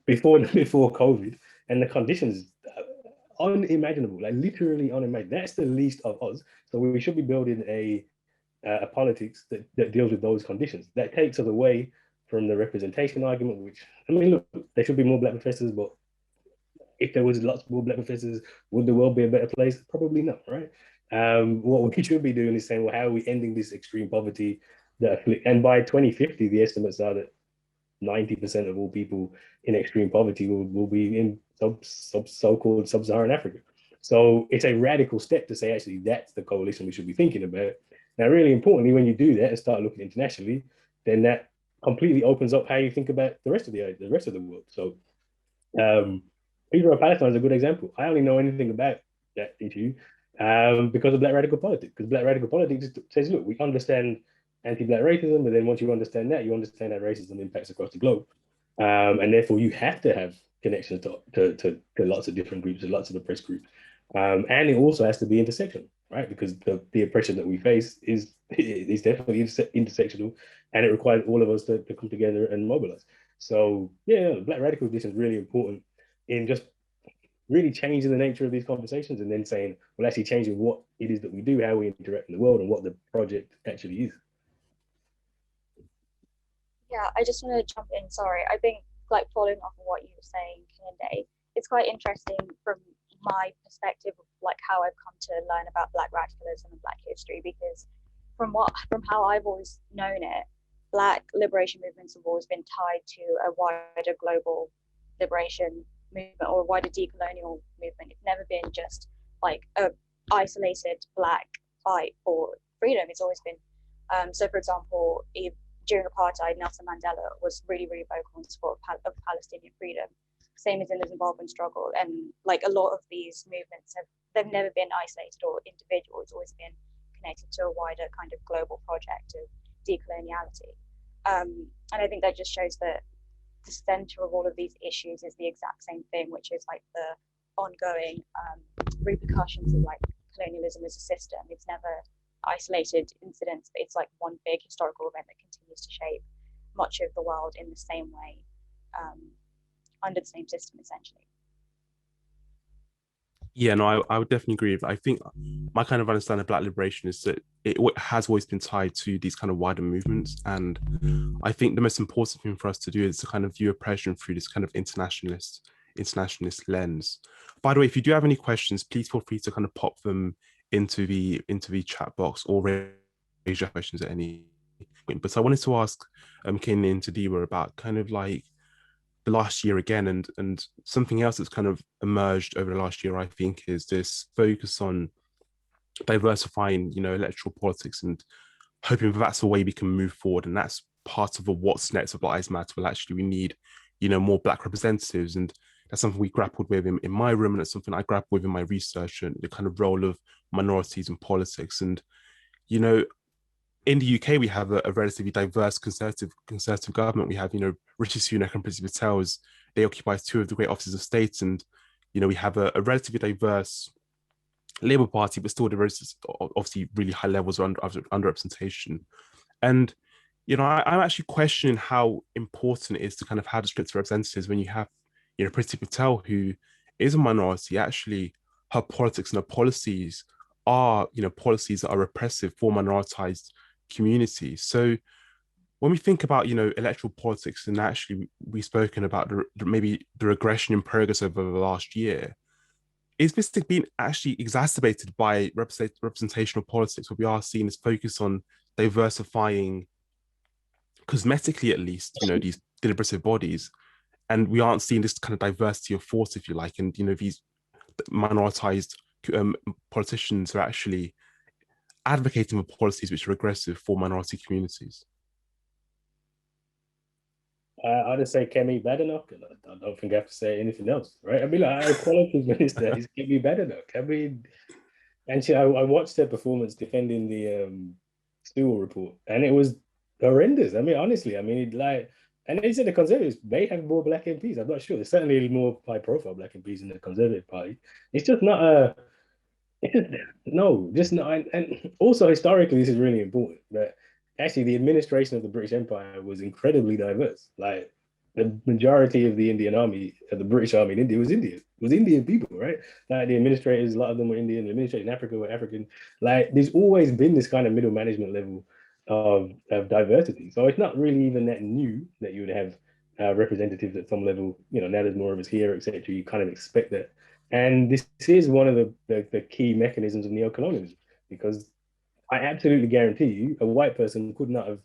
before COVID, and the conditions unimaginable, like literally unimaginable. That's the least of us. So we should be building a politics that deals with those conditions. That takes us away from the representation argument, which, I mean, look, there should be more black professors, but if there was lots more black professors, would the world be a better place? Probably not, right? What we should be doing is saying, well, how are we ending this extreme poverty and by 2050, the estimates are that 90% of all people in extreme poverty will be in so-called sub-Saharan Africa. So it's a radical step to say, actually, that's the coalition we should be thinking about. Now, really importantly, when you do that and start looking internationally, then that completely opens up how you think about the rest of the world. So Israel-Palestine is a good example. I only know anything about that issue because of black radical politics. Because black radical politics says, look, we understand anti-black racism, but then once you understand that, you understand how racism impacts across the globe. And therefore you have to have connections to lots of different groups and lots of oppressed groups. And it also has to be intersectional, right? Because the oppression that we face is definitely intersectional, and it requires all of us to come together and mobilize. So yeah, black radical position is really important in just really changing the nature of these conversations, and then saying, well, actually changing what it is that we do, how we interact in the world, and what the project actually is. Yeah, I just want to jump in. Sorry, I think like following off of what you were saying, Kehinde, it's quite interesting from my perspective of like how I've come to learn about Black radicalism and Black history, because from how I've always known it, Black liberation movements have always been tied to a wider global liberation movement or a wider decolonial movement. It's never been just like a isolated Black fight for freedom. It's always been so, for example, during apartheid, Nelson Mandela was really, really vocal in support of Palestinian freedom. Same as in the Zimbabwean struggle. And like a lot of these movements they've never been isolated or individual. It's always been connected to a wider kind of global project of decoloniality. And I think that just shows that the center of all of these issues is the exact same thing, which is like the ongoing repercussions of like colonialism as a system. It's never isolated incidents, but it's like one big historical event that continues to shape much of the world in the same way, under the same system, essentially. Yeah, no, I would definitely agree. I think my kind of understanding of Black liberation is that it has always been tied to these kind of wider movements. And I think the most important thing for us to do is to kind of view oppression through this kind of internationalist lens. By the way, if you do have any questions, please feel free to kind of pop them into the chat box or raise your questions at any point. But I wanted to ask Kehinde and Tadiwa about kind of like the last year again, and something else that's kind of emerged over the last year, I think, is this focus on diversifying, electoral politics and hoping that's the way we can move forward. And that's part of what's next of Black Lives Matter. Well, actually, we need, more Black representatives. And that's something we grappled with in my room, and it's something I grappled with in my research, and the kind of role of minorities in politics. And, in the UK, we have a relatively diverse conservative government. We have, Rishi Sunak and Priti Patel, they occupy two of the great offices of state. And, we have a relatively diverse Labour Party, but still there is obviously really high levels of underrepresentation. And, I'm actually questioning how important it is to kind of have district representatives when you have, Priti Patel, who is a minority. Actually, her politics and her policies are, policies that are repressive for minoritized communities. So when we think about, electoral politics, and actually we've spoken about maybe the regression in progress over the last year, is this being actually exacerbated by representational politics? What we are seeing is focus on diversifying, cosmetically at least, these deliberative bodies, and we aren't seeing this kind of diversity of force, if you like, and these minoritized politicians are actually advocating for policies which are regressive for minority communities. I'd just say Kemi Badenoch. I don't think I have to say anything else, right? I mean, like, our equalities minister is Kemi Badenoch. I mean, and I watched her performance defending the Stewart report, and it was horrendous. I mean, honestly, and they said the Conservatives may have more Black MPs. I'm not sure. There's certainly more high-profile Black MPs in the Conservative Party. It's just not no, just not. And also historically, this is really important. But actually, the administration of the British Empire was incredibly diverse. Like, the majority of the Indian army, the British army in India was Indian people, right? Like the administrators, a lot of them were Indian. The administrators in Africa were African. Like there's always been this kind of middle management level of diversity. So it's not really even that new that you would have representatives at some level. You know, now there's more of us here, etc. You kind of expect that. And this is one of the key mechanisms of neocolonialism, because I absolutely guarantee you a white person could not have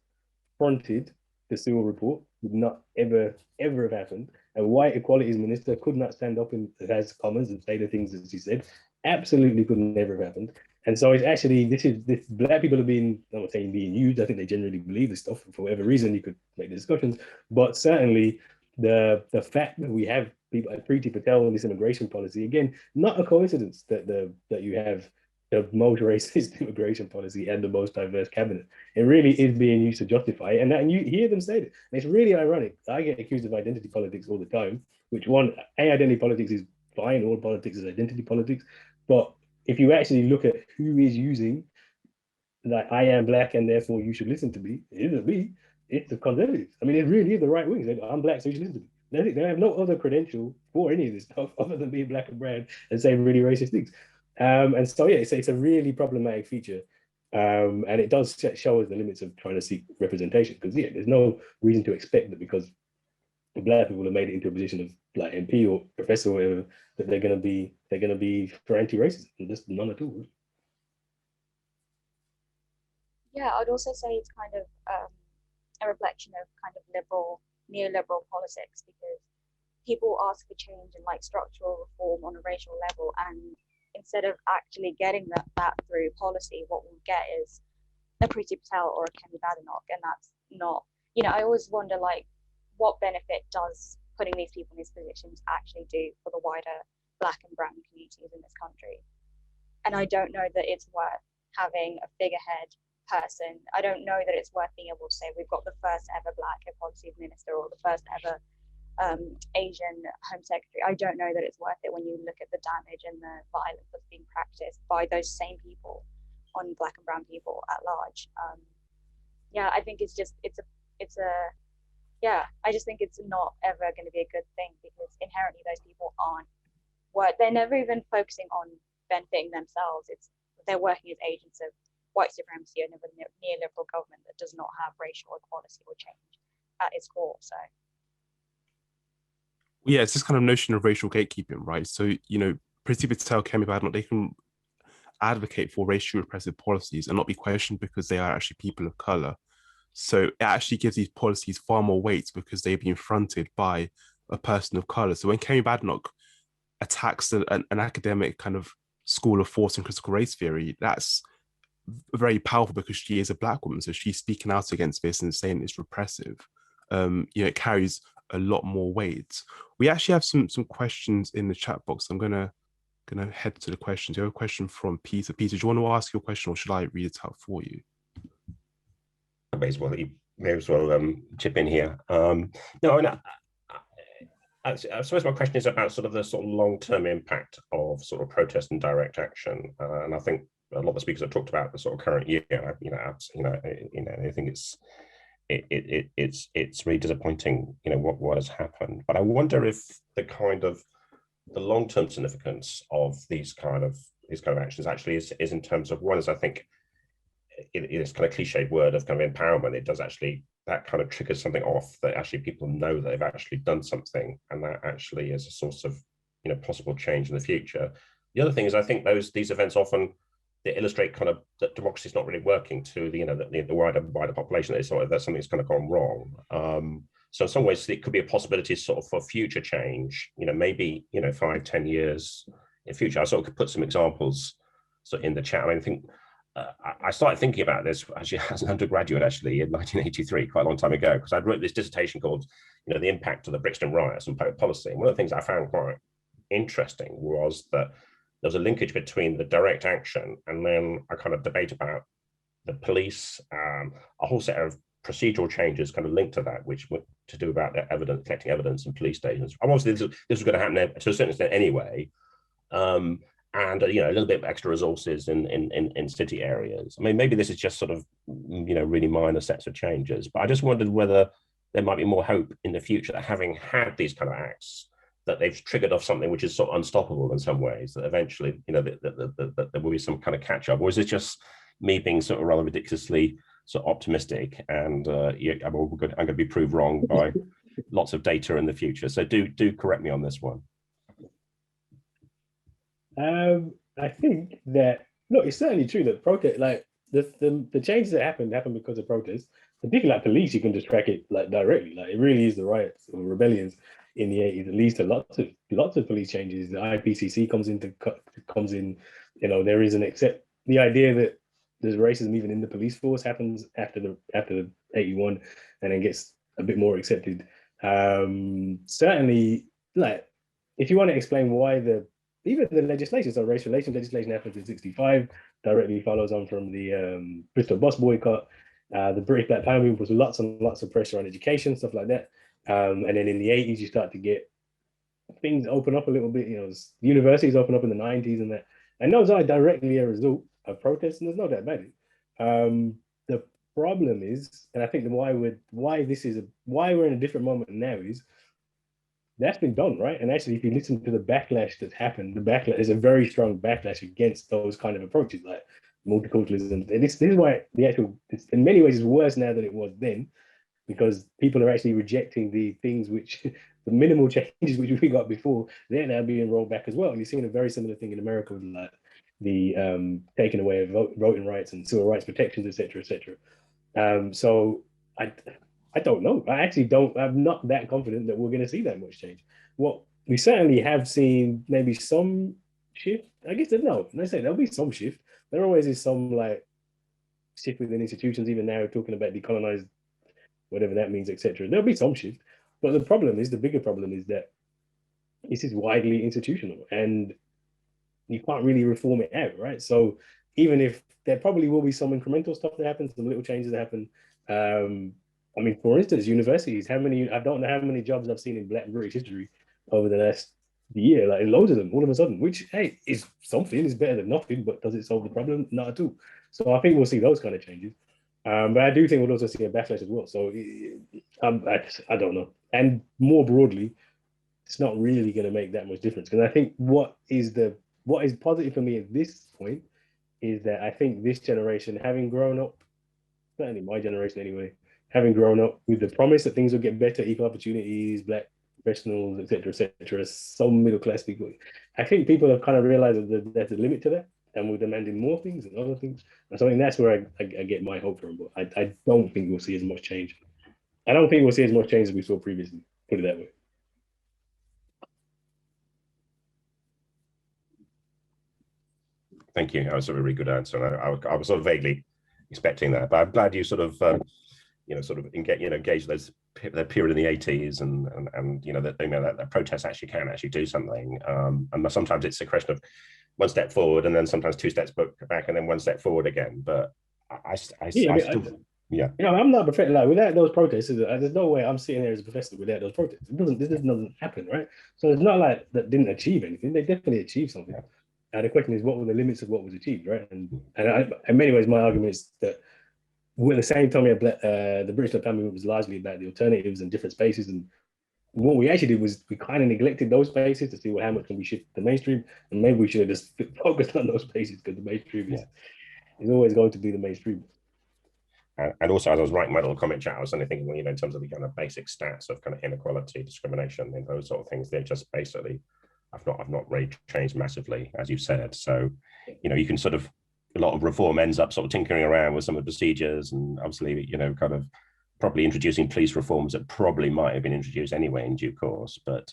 fronted the Sewell report, would not ever have happened. A white equalities minister could not stand up in the House of Commons and say the things that she said. Absolutely could never have happened. And so it's actually, this black people are being, I'm not saying being used, I think they generally believe this stuff for whatever reason. You could make the discussions, but certainly the fact that we have people like Priti Patel and this immigration policy, again, not a coincidence that you have the most racist immigration policy and the most diverse cabinet. It really is being used to justify it. And you hear them say it. And it's really ironic. I get accused of identity politics all the time, which identity politics is fine. All politics is identity politics. But if you actually look at who is using, like, I am black and therefore you should listen to me, it isn't me, it's the conservatives. I mean, it really is the right wing. I'm black, so you should listen to me. They have no other credential for any of this stuff other than being black and brown and saying really racist things. And so, yeah, it's a really problematic feature. And it does show us the limits of trying to seek representation, because, yeah, there's no reason to expect that because black people have made it into a position of like MP or professor or whatever, that they're going to be for anti-racism. Just none at all. Yeah, I'd also say it's kind of a reflection of kind of neoliberal politics, because people ask for change and like structural reform on a racial level, and instead of actually getting that through policy, what we'll get is a Priti Patel or a Kehinde Andrews, and that's not, you know, I always wonder, like, what benefit does putting these people in these positions actually do for the wider black and brown communities in this country? And I don't know that it's worth having a figurehead person. I don't know that it's worth being able to say we've got the first ever black equality minister or the first ever Asian Home Secretary. I don't know that it's worth it when you look at the damage and the violence that's being practiced by those same people on black and brown people at large. Yeah, I think I just think it's not ever going to be a good thing, because inherently those people they're never even focusing on benefiting themselves. They're working as agents of white supremacy and of a neoliberal government that does not have racial equality or change at its core. So yeah, it's this kind of notion of racial gatekeeping, right? So, you know, Priti Patel, Kehinde Andrews, they can advocate for racial repressive policies and not be questioned because they are actually people of color. So it actually gives these policies far more weight because they've been fronted by a person of color. So when Kehinde Andrews attacks an academic kind of school of thought and critical race theory, that's very powerful because she is a black woman. So she's speaking out against this and saying it's repressive. You know, it carries a lot more weight. We actually have some questions in the chat box. I'm gonna head to the questions. You have a question from Peter. Peter, do you want to ask your question, or should I read it out for you? You may as well chip in here. No, I suppose my question is about sort of the sort of long-term impact of sort of protest and direct action, and I think a lot of the speakers have talked about the sort of current year. I think it's really disappointing, you know, what has happened. But I wonder if the long-term significance of these kind of actions actually is in terms of, one is, I think, it's kind of cliched word of kind of empowerment. It does actually, that kind of triggers something off, that actually people know that they've actually done something, and that actually is a source of, you know, possible change in the future. The other thing is, I think these events often, they illustrate kind of that democracy is not really working to the wider population. That something's kind of gone wrong. So in some ways, it could be a possibility sort of for future change. You know, maybe 5-10 years in future. I sort of could put some examples in the chat. I mean, I think I started thinking about this actually as an undergraduate, actually in 1983, quite a long time ago, because I wrote this dissertation called, you know, the impact of the Brixton riots on public policy. And one of the things I found quite interesting was that there was a linkage between the direct action and then a kind of debate about the police, a whole set of procedural changes kind of linked to that, which were to do about the evidence, collecting evidence in police stations. Obviously, this was going to happen to a certain extent anyway, and you know, a little bit of extra resources in city areas. I mean, maybe this is just sort of, you know, really minor sets of changes, but I just wondered whether there might be more hope in the future that having had these kind of acts, that they've triggered off something which is sort of unstoppable in some ways, that eventually, you know, that there will be some kind of catch up? Or is it just me being sort of rather ridiculously sort of optimistic, and yeah, I'm going to be proved wrong by lots of data in the future? So do correct me on this one. I think that, look, it's certainly true that protest, like the changes that happen because of protests. Particularly like police, you can just track it like directly. Like it really is the riots or rebellions in the 80s that leads to lots of police changes. The IPCC comes in. You know, there is the idea that there's racism even in the police force happens after the 81, and then gets a bit more accepted. Certainly, like if you want to explain why even the legislation, so race relations legislation happens in 65, directly follows on from the Bristol bus boycott. The British Black Power movement was lots and lots of pressure on education, stuff like that. And then in the 80s, you start to get things open up a little bit. You know, universities open up in the 90s and that. And those are directly a result of protests, and there's no doubt about it. The problem is, and I think why we're in a different moment now is that's been done, right? And actually, if you listen to the backlash that's happened, there's a very strong backlash against those kind of approaches, like multiculturalism. And this is why it's in many ways is worse now than it was then, because people are actually rejecting the things which, the minimal changes which we got before, they're now being rolled back as well. And you're seeing a very similar thing in America with like the taking away of voting rights and civil rights protections, etc., etc. So I don't know. I'm not that confident that we're going to see that much change. What we certainly have seen, maybe some shift. I guess there'll be some shift. There always is some like shift within institutions, even now talking about decolonized, whatever that means, etc. There'll be some shift. But the bigger problem is that this is widely institutional and you can't really reform it out, right? So even if there probably will be some incremental stuff that happens, some little changes that happen. I mean, for instance, universities, I don't know how many jobs I've seen in Black and British history over the last year, like loads of them, all of a sudden, which, hey, is something, is better than nothing, but does it solve the problem? Not at all. So I think we'll see those kind of changes. But I do think we'll also see a backlash as well. So I don't know. And more broadly, it's not really going to make that much difference. Because I think what is positive for me at this point is that I think this generation, having grown up, certainly my generation anyway, having grown up with the promise that things will get better, equal opportunities, Black professionals, etc., some middle class people, I think people have kind of realized that there's a limit to that, and we're demanding more things and other things. And so I think that's where I get my hope from. But I don't think we'll see as much change. I don't think we'll see as much change as we saw previously, put it that way. Thank you. That was a really good answer. I was sort of vaguely expecting that, but I'm glad you sort of engage that period in the 80s and you know that protests actually can actually do something. And sometimes it's a question of one step forward and then sometimes two steps back and then one step forward again. But yeah. You know, I'm not a professor. Like without those protests, there's no way I'm sitting here as a professor without those protests. This doesn't happen, right? So it's not like that didn't achieve anything. They definitely achieved something. Yeah. And the question is, what were the limits of what was achieved, right? And in many ways, my argument is that at the same time, the British Black Power movement was largely about the alternatives and different spaces. And what we actually did was we kind of neglected those spaces to see how much can we shift to the mainstream. And maybe we should have just focused on those spaces because the mainstream is always going to be the mainstream. And also, as I was writing my little comment chat, I was only thinking, well, you know, in terms of the kind of basic stats of kind of inequality, discrimination, and those sort of things, they're just basically, I've not really changed massively, as you said. So, you know, you can sort of, a lot of reform ends up sort of tinkering around with some of the procedures and obviously, you know, kind of probably introducing police reforms that probably might have been introduced anyway in due course. But,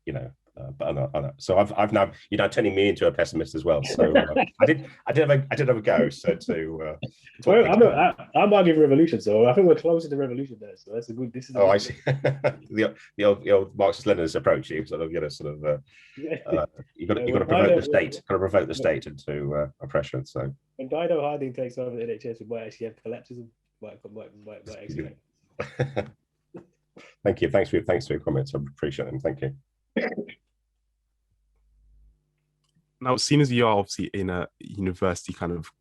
you know, so I've now, you're now turning me into a pessimist as well. So I did have a go. So I'm arguing revolution, so I think we're closer to revolution there. So that's a good. I see. the old Marxist-Leninist approach. You sort of, you know, you've got to provoke the state. Got to provoke the state into oppression. So when Dido Harding takes over the NHS, we might actually have collapses. Might actually. Thank you. Thanks for your comments. I appreciate them. Thank you. Now, seeing as you are obviously in a university kind of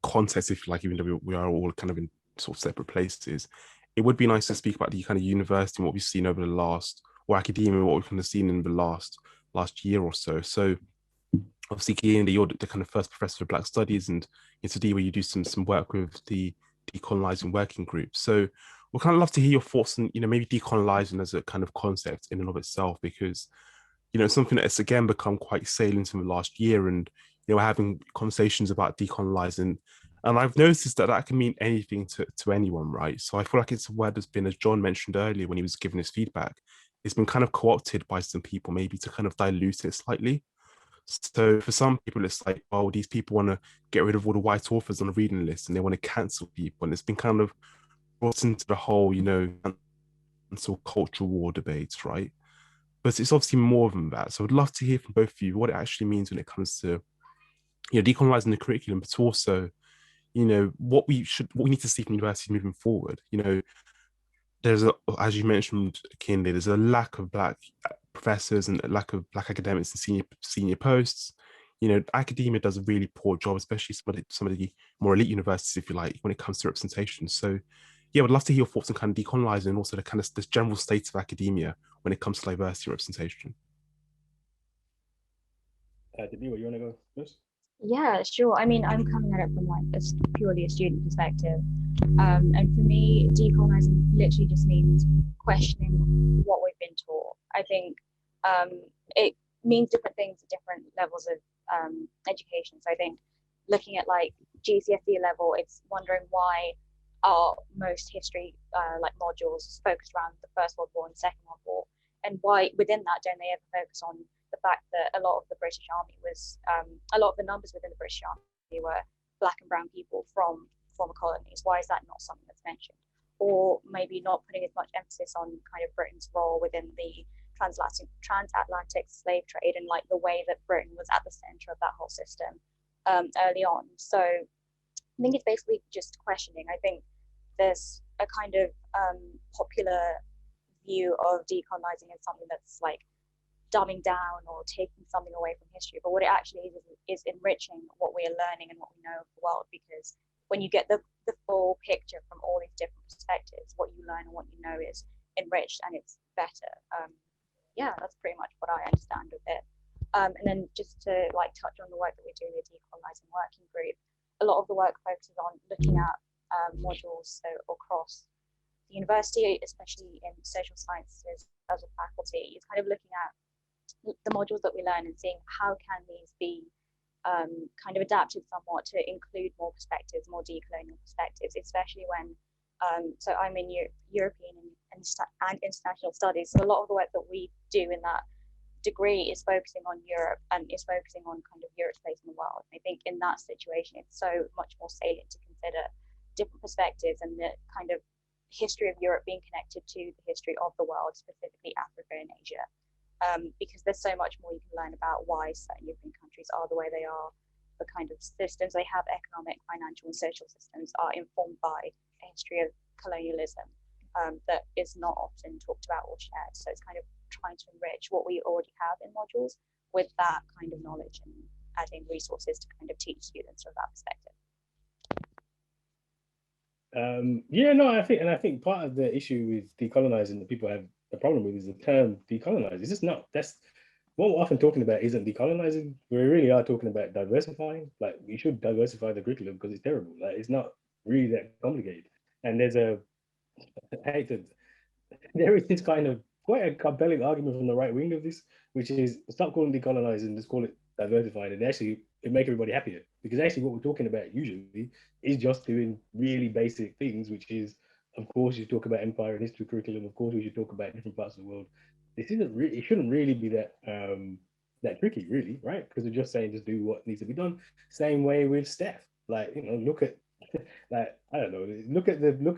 context, if you like, even though we are all kind of in sort of separate places, it would be nice to speak about the kind of university and what we've seen over the last, or academia, what we've kind of seen in the last year or so. So obviously, Kehinde, you're the kind of first professor of Black Studies, and in today where you do some work with the decolonizing working group. So we'd kind of love to hear your thoughts on, maybe decolonizing as a kind of concept in and of itself, because, it's something that's again become quite salient in the last year, and, we're having conversations about decolonizing. And I've noticed that can mean anything to anyone, right? So I feel like it's a word that's been, as John mentioned earlier when he was giving his feedback, it's been kind of co-opted by some people, maybe to kind of dilute it slightly. So for some people, it's like, oh, these people want to get rid of all the white authors on the reading list and they want to cancel people. And it's been kind of brought into the whole, cancel cultural war debates, right? But it's obviously more than that. So I'd love to hear from both of you what it actually means when it comes to, decolonizing the curriculum, but also, what we need to see from universities moving forward. There's as you mentioned, Kehinde, there's a lack of Black professors and a lack of Black academics in senior posts. Academia does a really poor job, especially some of the more elite universities, if you like, when it comes to representation. So yeah, I'd love to hear your thoughts on kind of decolonizing and also the kind of this general state of academia when it comes to diversity and representation. Dabiwa, you want to go first? Yeah, sure. I mean, I'm coming at it from like purely a student perspective. And for me, decolonizing literally just means questioning what we've been taught. I think it means different things at different levels of education. So I think looking at like GCSE level, it's wondering why are most history like modules focused around the First World War and Second World War, and why within that don't they ever focus on the fact that a lot of the British Army was, a lot of the numbers within the British Army were Black and brown people from former colonies. Why is that not something that's mentioned? Or maybe not putting as much emphasis on kind of Britain's role within the transatlantic slave trade and like the way that Britain was at the center of that whole system early on. So I think it's basically just questioning. I think there's a kind of popular view of decolonizing as something that's like dumbing down or taking something away from history, but what it actually is enriching what we are learning and what we know of the world, because when you get the full picture from all these different perspectives, what you learn and what you know is enriched and it's better. Yeah, that's pretty much what I understand of it. And then just to like touch on the work that we're doing with the Decolonizing Working Group, a lot of the work focuses on looking at modules so across the university, especially in social sciences as a faculty. It's kind of looking at the modules that we learn and seeing how can these be kind of adapted somewhat to include more perspectives, more decolonial perspectives, especially when, so I'm in European and international studies. So a lot of the work that we do in that degree is focusing on Europe and is focusing on kind of Europe's place in the world. And I think in that situation, it's so much more salient to consider different perspectives and the kind of history of Europe being connected to the history of the world, specifically Africa and Asia. Because there's so much more you can learn about why certain European countries are the way they are, the kind of systems they have, economic, financial, and social systems are informed by a history of colonialism that is not often talked about or shared. So it's kind of trying to enrich what we already have in modules with that kind of knowledge and adding resources to kind of teach students from that perspective. Yeah, no, I think part of the issue with decolonizing that people have a problem with is the term decolonize. It's just not, that's what we're often talking about isn't decolonizing. We really are talking about diversifying. Like we should diversify the curriculum because it's terrible. Like it's not really that complicated. And there's there is this kind of quite a compelling argument from the right wing of this, which is stop calling decolonizing, just call it diversifying, and actually it make everybody happier. Because actually what we're talking about usually is just doing really basic things, which is, of course, you talk about empire and history curriculum. Of course, we should talk about different parts of the world. This isn't really, it shouldn't really be that that tricky, really, right? Because we're just saying just do what needs to be done. Same way with staff. Like, you know, look at like, I don't know, look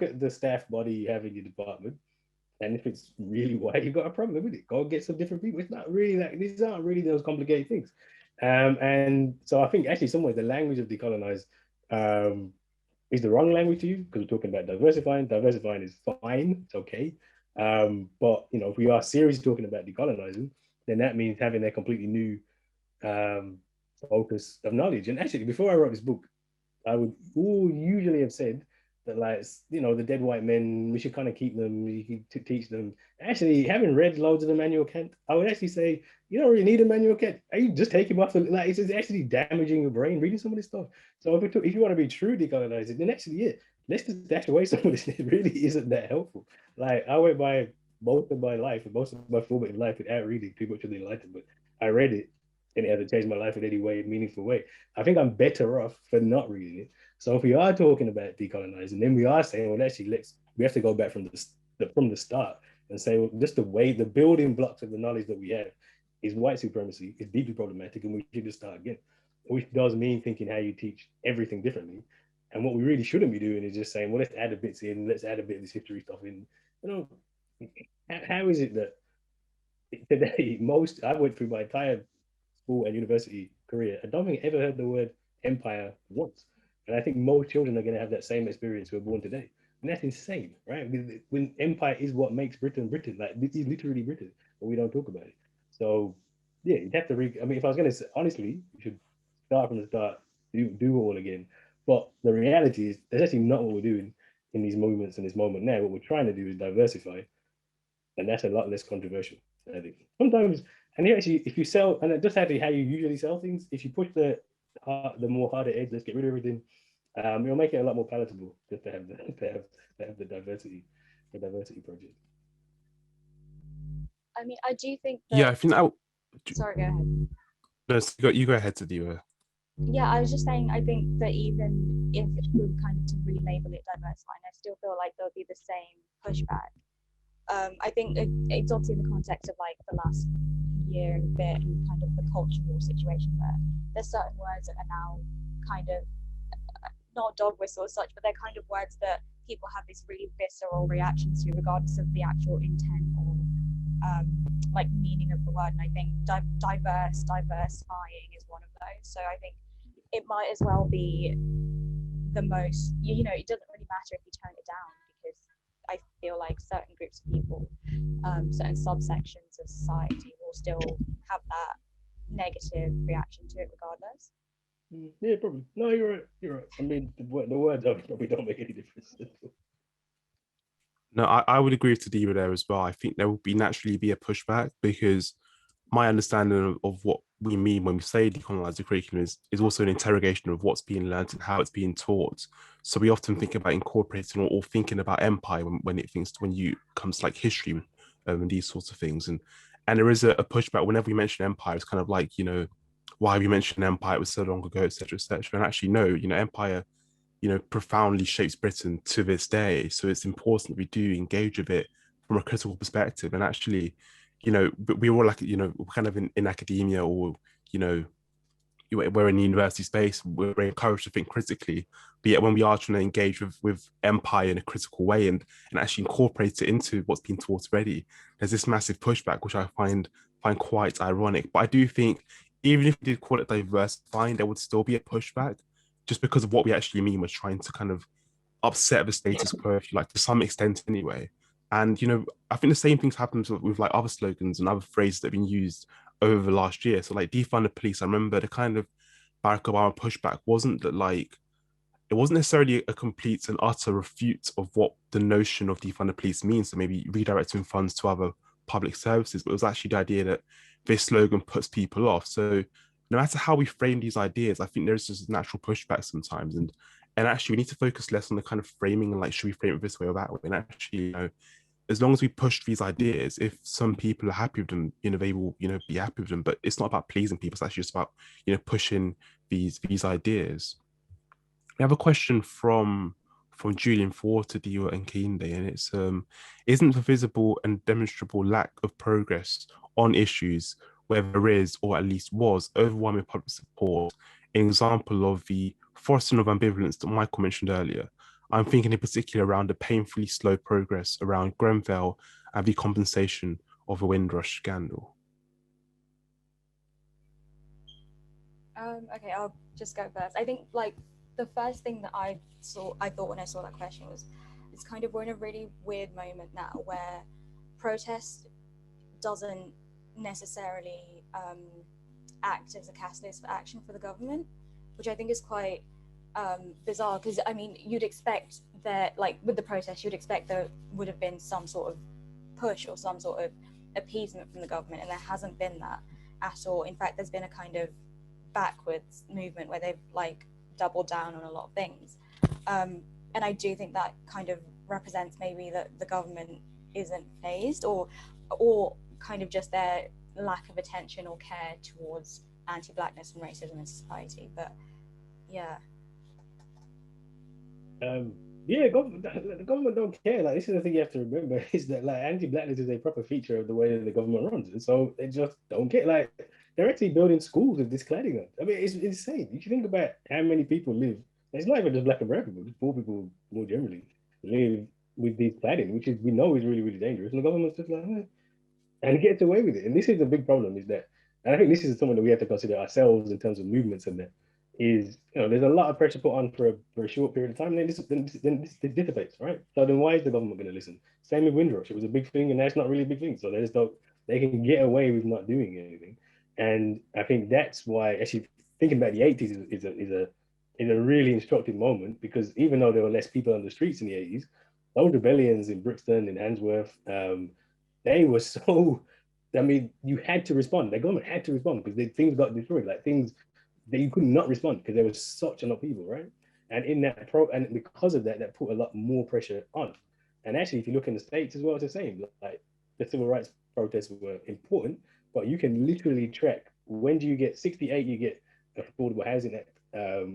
at the staff body you have in your department. And if it's really white, you've got a problem with it. Go get some different people. It's not really that, these aren't really those complicated things. And so I think actually somewhere the language of decolonize is the wrong language to use because we're talking about diversifying. Diversifying is fine, it's okay. But you know, if we are seriously talking about decolonizing, then that means having a completely new focus of knowledge. And actually, before I wrote this book, I would usually have said that, like, you know, the dead white men, we should kind of keep them, we can teach them. Actually, having read loads of Immanuel Kant, I would actually say, you don't really need Immanuel Kant. Are you just taking him off? Like, it's actually damaging your brain reading some of this stuff. So if you want to be true decolonizing, then actually, yeah, let's just dash away some of this. It really isn't that helpful. Like, I went by most of my life and most of my formative life without reading too much of the Enlightenment. I read it and it hasn't changed my life in any way, meaningful way. I think I'm better off for not reading it. So if we are talking about decolonizing, then we are saying, well, actually, we have to go back from the start and say, well, just the building blocks of the knowledge that we have is white supremacy, is deeply problematic, and we should just start again. Which does mean thinking how you teach everything differently. And what we really shouldn't be doing is just saying, well, let's add a bit in, let's add a bit of this history stuff in. You know, how is it that today I went through my entire school and university career, I don't think I ever heard the word empire once. And I think most children are going to have that same experience who are born today. And that's insane, right? When empire is what makes Britain Britain, like this is literally Britain, but we don't talk about it. So yeah, you'd have to I mean, if I was going to say, honestly, you should start from the start, do it all again. But the reality is that's actually not what we're doing in these movements in this moment now. What we're trying to do is diversify. And that's a lot less controversial, I think. Sometimes, and actually, if you sell, and that's actually how you usually sell things, if you push the more harder edge, let's get rid of everything, it'll make it a lot more palatable just to have the diversity project. I mean, I do think that, Yeah, I think sorry, go ahead. No, so you go ahead, Tadiwa. Yeah, I was just saying, I think that even if we were kind of to relabel it diversifying, I still feel like there'll be the same pushback. I think it's obviously in the context of like the last year and a bit and kind of the cultural situation where there's certain words that are now kind of not dog whistle as such, but they're kind of words that people have this really visceral reaction to regardless of the actual intent or like meaning of the word. And I think diversifying is one of those. So I think it might as well be the most, you know, it doesn't really matter if you turn it down, because I feel like certain groups of people, certain subsections of society will still have that negative reaction to it regardless. Yeah, probably. No, you're right. I mean, the words probably don't make any difference. No, I would agree with Tadiwa there as well. I think there will naturally be a pushback because my understanding of what we mean when we say decolonize the curriculum is also an interrogation of what's being learned and how it's being taught. So we often think about incorporating or thinking about empire when you comes to like history and these sorts of things. And there is a pushback whenever we mention empire. It's kind of like, you know, why we mentioned empire, it was so long ago, etc., etc. And actually, no, you know, empire, you know, profoundly shapes Britain to this day. So it's important that we do engage with it from a critical perspective. And actually, you know, we were like, you know, kind of in academia, or, you know, we're in the university space, we're encouraged to think critically. But yet when we are trying to engage with empire in a critical way and actually incorporate it into what's been taught already, there's this massive pushback, which I find quite ironic. But I do think even if we did call it diversifying, there would still be a pushback just because of what we actually mean. We're trying to kind of upset the status quo, if you like, to some extent anyway. And, you know, I think the same things happens with like other slogans and other phrases that have been used over the last year. So like defund the police, I remember the kind of Barack Obama pushback wasn't that like, it wasn't necessarily a complete and utter refute of what the notion of defund the police means. So maybe redirecting funds to other public services, but it was actually the idea that this slogan puts people off. So no matter how we frame these ideas, I think there's just natural pushback sometimes. And actually we need to focus less on the kind of framing and like, should we frame it this way or that way? And actually, you know, as long as we push these ideas, if some people are happy with them, you know, they will, you know, be happy with them. But it's not about pleasing people. It's actually just about, you know, pushing these ideas. We have a question from Julian for Tadiwa and Kehinde, and it's isn't the visible and demonstrable lack of progress on issues where there is, or at least was, overwhelming public support an example of the fostering of ambivalence that Michael mentioned earlier? I'm thinking in particular around the painfully slow progress around Grenfell and the compensation of a Windrush scandal. Okay, I'll just go first. I think like the first thing that I thought when I saw that question was, it's kind of, we're in a really weird moment now where protest doesn't necessarily act as a catalyst for action for the government, which I think is quite bizarre, because I mean, you'd expect that, like with the protest, you'd expect there would have been some sort of push or some sort of appeasement from the government, and there hasn't been that at all. In fact, there's been a kind of backwards movement where they've like doubled down on a lot of things. And I do think that kind of represents maybe that the government isn't phased, or kind of just their lack of attention or care towards anti-blackness and racism in society. But yeah. Yeah, the government don't care. Like, this is the thing you have to remember, is that like anti-blackness is a proper feature of the way that the government runs, and so they just don't care. Like, they're actually building schools with this cladding on. I mean, it's insane. If you think about how many people live, it's not even just black and brown people, just poor people more generally live with this cladding, which is, we know, is really, really dangerous, and the government's just like, and it gets away with it. And this is the big problem, is that, and I think this is something that we have to consider ourselves in terms of movements, and that is, there's a lot of pressure put on for a short period of time, and then this dissipates, right? So then why is the government going to listen? Same with Windrush. It was a big thing, and now it's not really a big thing. So they just don't, they can get away with not doing anything. And I think that's why, actually, thinking about the 80s is a really instructive moment, because even though there were less people on the streets in the 80s, those rebellions in Brixton and Handsworth, they were so, I mean, you had to respond. The government had to respond because things got destroyed, like things that you could not respond because there was such a lot of people, right? And in that and because of that, that put a lot more pressure on. And actually, if you look in the States as well, it's the same. Like, the civil rights protests were important, but you can literally track, when do you get 68, you get Affordable Housing Act,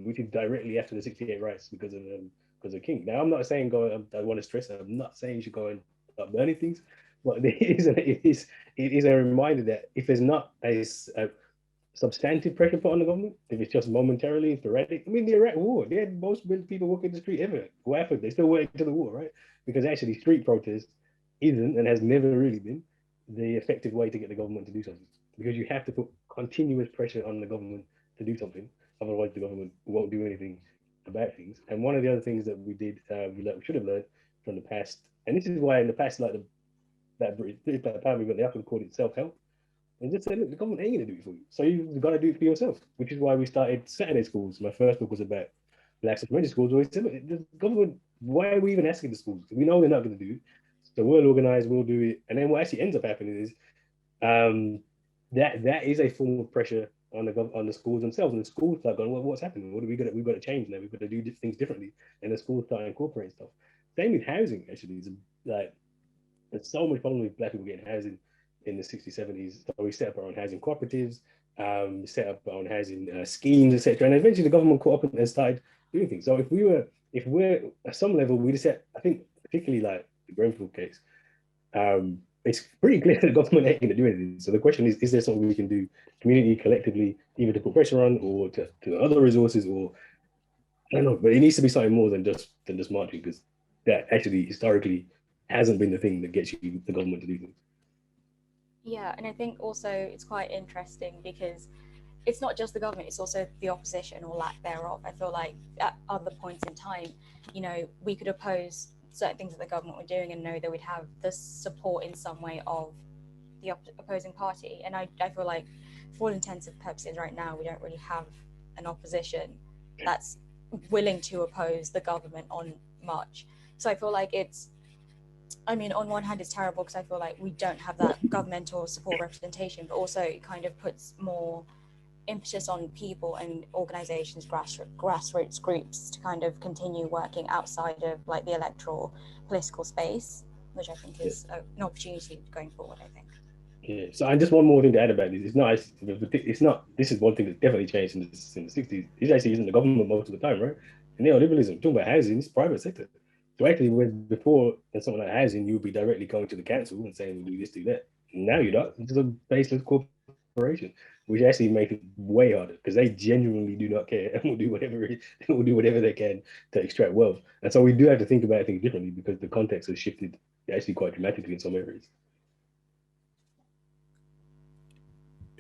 which is directly after the 68 rights because of King. Now, I'm not saying I want to stress that, I'm not saying you should go and start burning things, but it is a reminder that if there's not a substantive pressure put on the government, if it's just momentarily sporadic. I mean, the Iraq War, they had most people walking the street ever. What happened? They still went to the war, right? Because actually, street protest isn't, and has never really been, the effective way to get the government to do something. Because you have to put continuous pressure on the government to do something. Otherwise, the government won't do anything about things. And one of the other things that we did, we should have learned from the past, and this is why in the past, like that power movement, they often called it self-help. And just say, look, the government ain't going to do it for you. So you've got to do it for yourself, which is why we started Saturday schools. My first book was about Black supplementary schools. We said, look, the government, why are we even asking the schools? We know they're not going to do it. So we'll organize, we'll do it. And then what actually ends up happening is that is a form of pressure on the schools themselves. And the schools start going, well, what's happening? What are we we've got to change now. We've got to do things differently. And the schools start incorporating stuff. Same with housing, actually. It's like, there's so much problem with Black people getting housing in the 60s, 70s. So we set up our own housing cooperatives, set up our own housing schemes, etc. And eventually the government caught up and started doing things. So if we're at some level, we just said, I think particularly like the Grenfell case, it's pretty clear that the government ain't going to do anything. So the question is there something we can do community, collectively, either to put pressure on or to other resources, or I don't know, but it needs to be something more than just marching, because that actually historically hasn't been the thing that gets you the government to do things. Yeah, and I think also it's quite interesting because it's not just the government, it's also the opposition or lack thereof. I feel like at other points in time, we could oppose certain things that the government were doing and know that we'd have the support in some way of the opposing party. And I feel like for all intents and purposes right now, we don't really have an opposition that's willing to oppose the government on much. So I feel like on one hand, it's terrible because I feel like we don't have that governmental support representation, but also it kind of puts more emphasis on people and organizations, grassroots groups to kind of continue working outside of like the electoral political space, which I think is an opportunity going forward, I think. Yeah. So, and just one more thing to add about this, it's not, this is one thing that definitely changed in the 60s. It actually isn't the government most of the time, right? And neoliberalism, talking about housing, it's private sector. So actually, when before something like housing, you would be directly going to the council and saying, we'll do this, do that. Now you're not. It's a baseless corporation, which actually makes it way harder because they genuinely do not care and will do whatever they can to extract wealth. And so we do have to think about things differently because the context has shifted actually quite dramatically in some areas.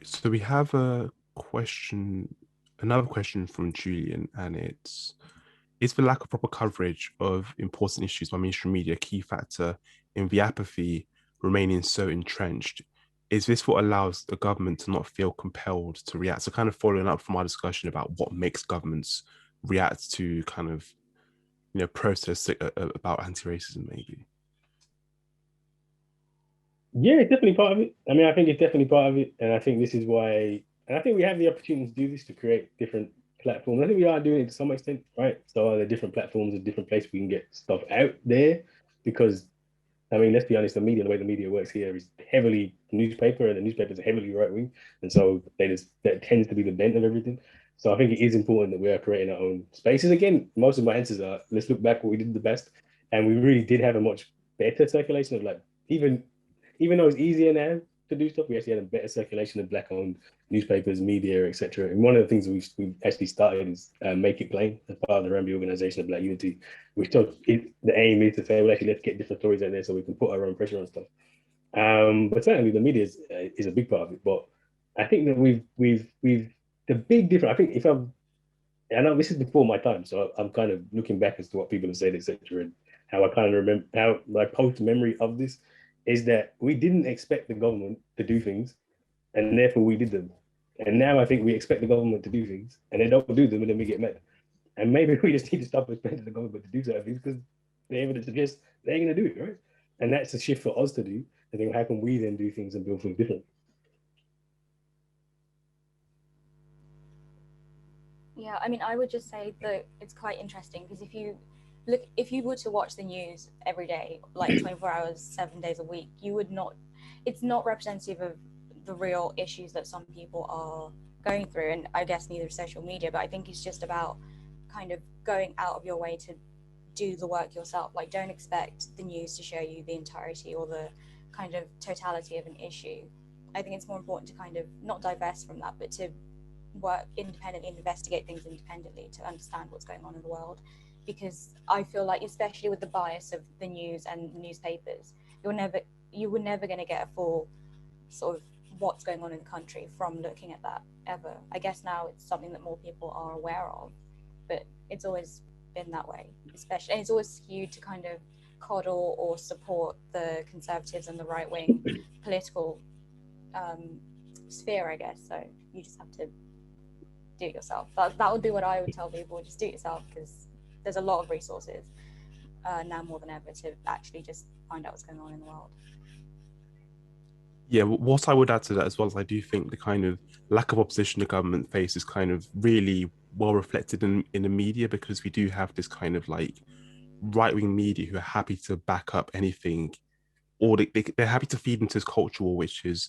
So we have another question from Julian, and it's, is the lack of proper coverage of important issues by mainstream media a key factor in the apathy remaining so entrenched? Is this what allows the government to not feel compelled to react? So kind of following up from our discussion about what makes governments react to kind of, process about anti-racism maybe? Yeah, it's definitely part of it. I mean, I think it's definitely part of it. And I think this is why, and I think we have the opportunity to do this, to create different platforms. I think we are doing it to some extent, right? So are there different platforms, a different place we can get stuff out there? Because, I mean, let's be honest, the way the media works here is heavily newspaper, and the newspapers are heavily right-wing. And so that tends to be the bent of everything. So I think it is important that we are creating our own spaces. Again, most of my answers are, let's look back what we did the best. And we really did have a much better circulation of, like, even though it's easier now to do stuff, we actually had a better circulation of Black-owned newspapers, media, etc. And one of the things we actually started is Make It Plain, as part of the Rambi Organization of Black Unity, which the aim is to say, well, actually, let's get different stories out there so we can put our own pressure on stuff. But certainly the media is a big part of it. But I think that we've the big difference. I think I know this is before my time, so I'm kind of looking back as to what people have said, etc., and how I kind of remember how my post memory of this is that we didn't expect the government to do things, and therefore we did them. And now I think we expect the government to do things, and they don't do them, and then we get mad. And maybe we just need to stop expecting the government to do certain things, because the evidence suggests they ain't going to do it, right? And that's a shift for us to do. I think, how can we then do things and build things different? Yeah, I mean, I would just say that it's quite interesting, because if you were to watch the news every day, like 24 hours, 7 days a week, it's not representative of the real issues that some people are going through. And I guess neither is social media, but I think it's just about kind of going out of your way to do the work yourself. Like, don't expect the news to show you the entirety or the kind of totality of an issue. I think it's more important to kind of not divest from that, but to work independently and investigate things independently to understand what's going on in the world. Because I feel like, especially with the bias of the news and newspapers, you were never going to get a full sort of what's going on in the country from looking at that ever. I guess now it's something that more people are aware of, but it's always been that way, especially, and it's always skewed to kind of coddle or support the conservatives and the right-wing political sphere, I guess. So you just have to do it yourself. That would be what I would tell people, just do it yourself, because there's a lot of resources now more than ever to actually just find out what's going on in the world. Yeah, what I would add to that as well is I do think the kind of lack of opposition the government faces kind of really well reflected in the media, because we do have this kind of like right-wing media who are happy to back up anything, or they're happy to feed into this culture war, which is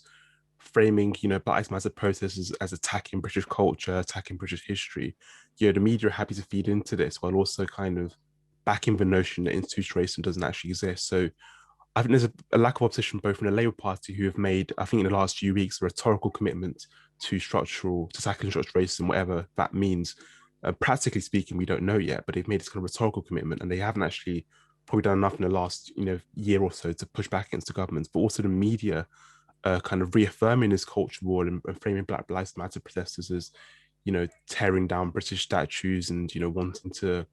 framing, Black Lives Matter protests as attacking British culture, attacking British history. The media are happy to feed into this while also kind of backing the notion that institutional racism doesn't actually exist. So I think there's a lack of opposition both in the Labour Party, who have made, I think in the last few weeks, a rhetorical commitment to tackling structural racism, whatever that means. Practically speaking, we don't know yet, but they've made this kind of rhetorical commitment, and they haven't actually probably done enough in the last year or so to push back against the government. But also the media kind of reaffirming this culture war and framing Black Lives Matter protesters as, tearing down British statues and, wanting to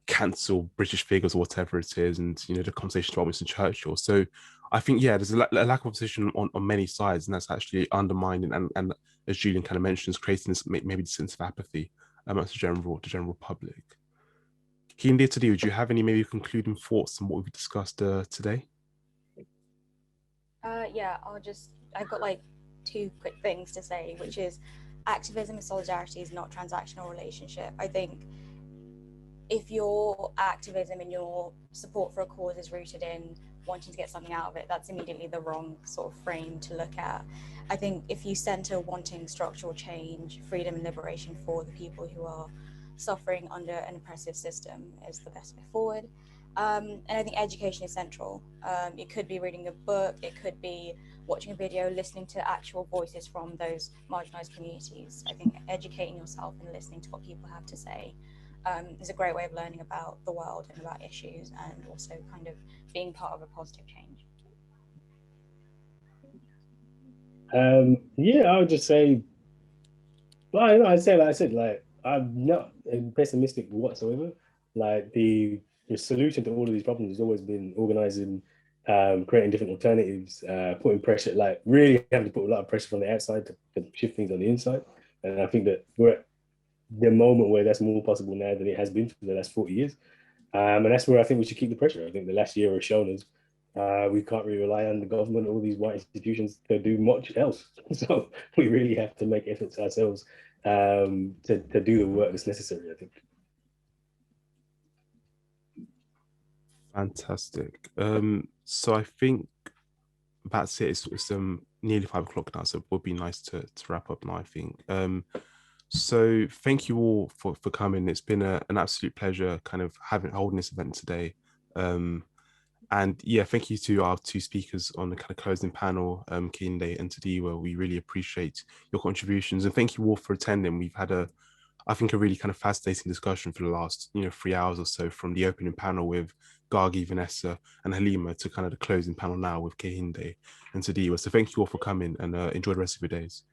cancel British figures or whatever it is, and the conversation about Winston Churchill. So I think, yeah, there's a lack of opposition on many sides, and that's actually undermining and as Julian kind of mentions, creating this maybe the sense of apathy amongst the general public. Kehinde, today, would you have any maybe concluding thoughts on what we've discussed today? Yeah, I've got like two quick things to say, which is activism and solidarity is not transactional relationship. I think if your activism and your support for a cause is rooted in wanting to get something out of it, that's immediately the wrong sort of frame to look at. I think if you center wanting structural change, freedom and liberation for the people who are suffering under an oppressive system is the best way forward. And I think education is central. It could be reading a book, it could be watching a video, listening to actual voices from those marginalized communities. I think educating yourself and listening to what people have to say is a great way of learning about the world and about issues, and also kind of being part of a positive change. Yeah, I would just say, well, I'd say, like I said, like, I'm not pessimistic whatsoever. Like, the solution to all of these problems has always been organizing, creating different alternatives, putting pressure, like really having to put a lot of pressure from the outside to shift things on the inside. And I think that the moment where that's more possible now than it has been for the last 40 years. And that's where I think we should keep the pressure. I think the last year has shown us we can't really rely on the government or all these white institutions to do much else. So we really have to make efforts ourselves to do the work that's necessary, I think. Fantastic. So I think that's it. It's nearly 5 o'clock now, so it would be nice to wrap up now, I think. So thank you all for coming. It's been an absolute pleasure kind of holding this event today. And yeah, thank you to our two speakers on the kind of closing panel, Kehinde and Tadiwa. We really appreciate your contributions, and thank you all for attending. We've had I think a really kind of fascinating discussion for the last 3 hours or so, from the opening panel with Gargi, Vanessa and Halima to kind of the closing panel now with Kehinde and Tadiwa. So thank you all for coming, and enjoy the rest of your days.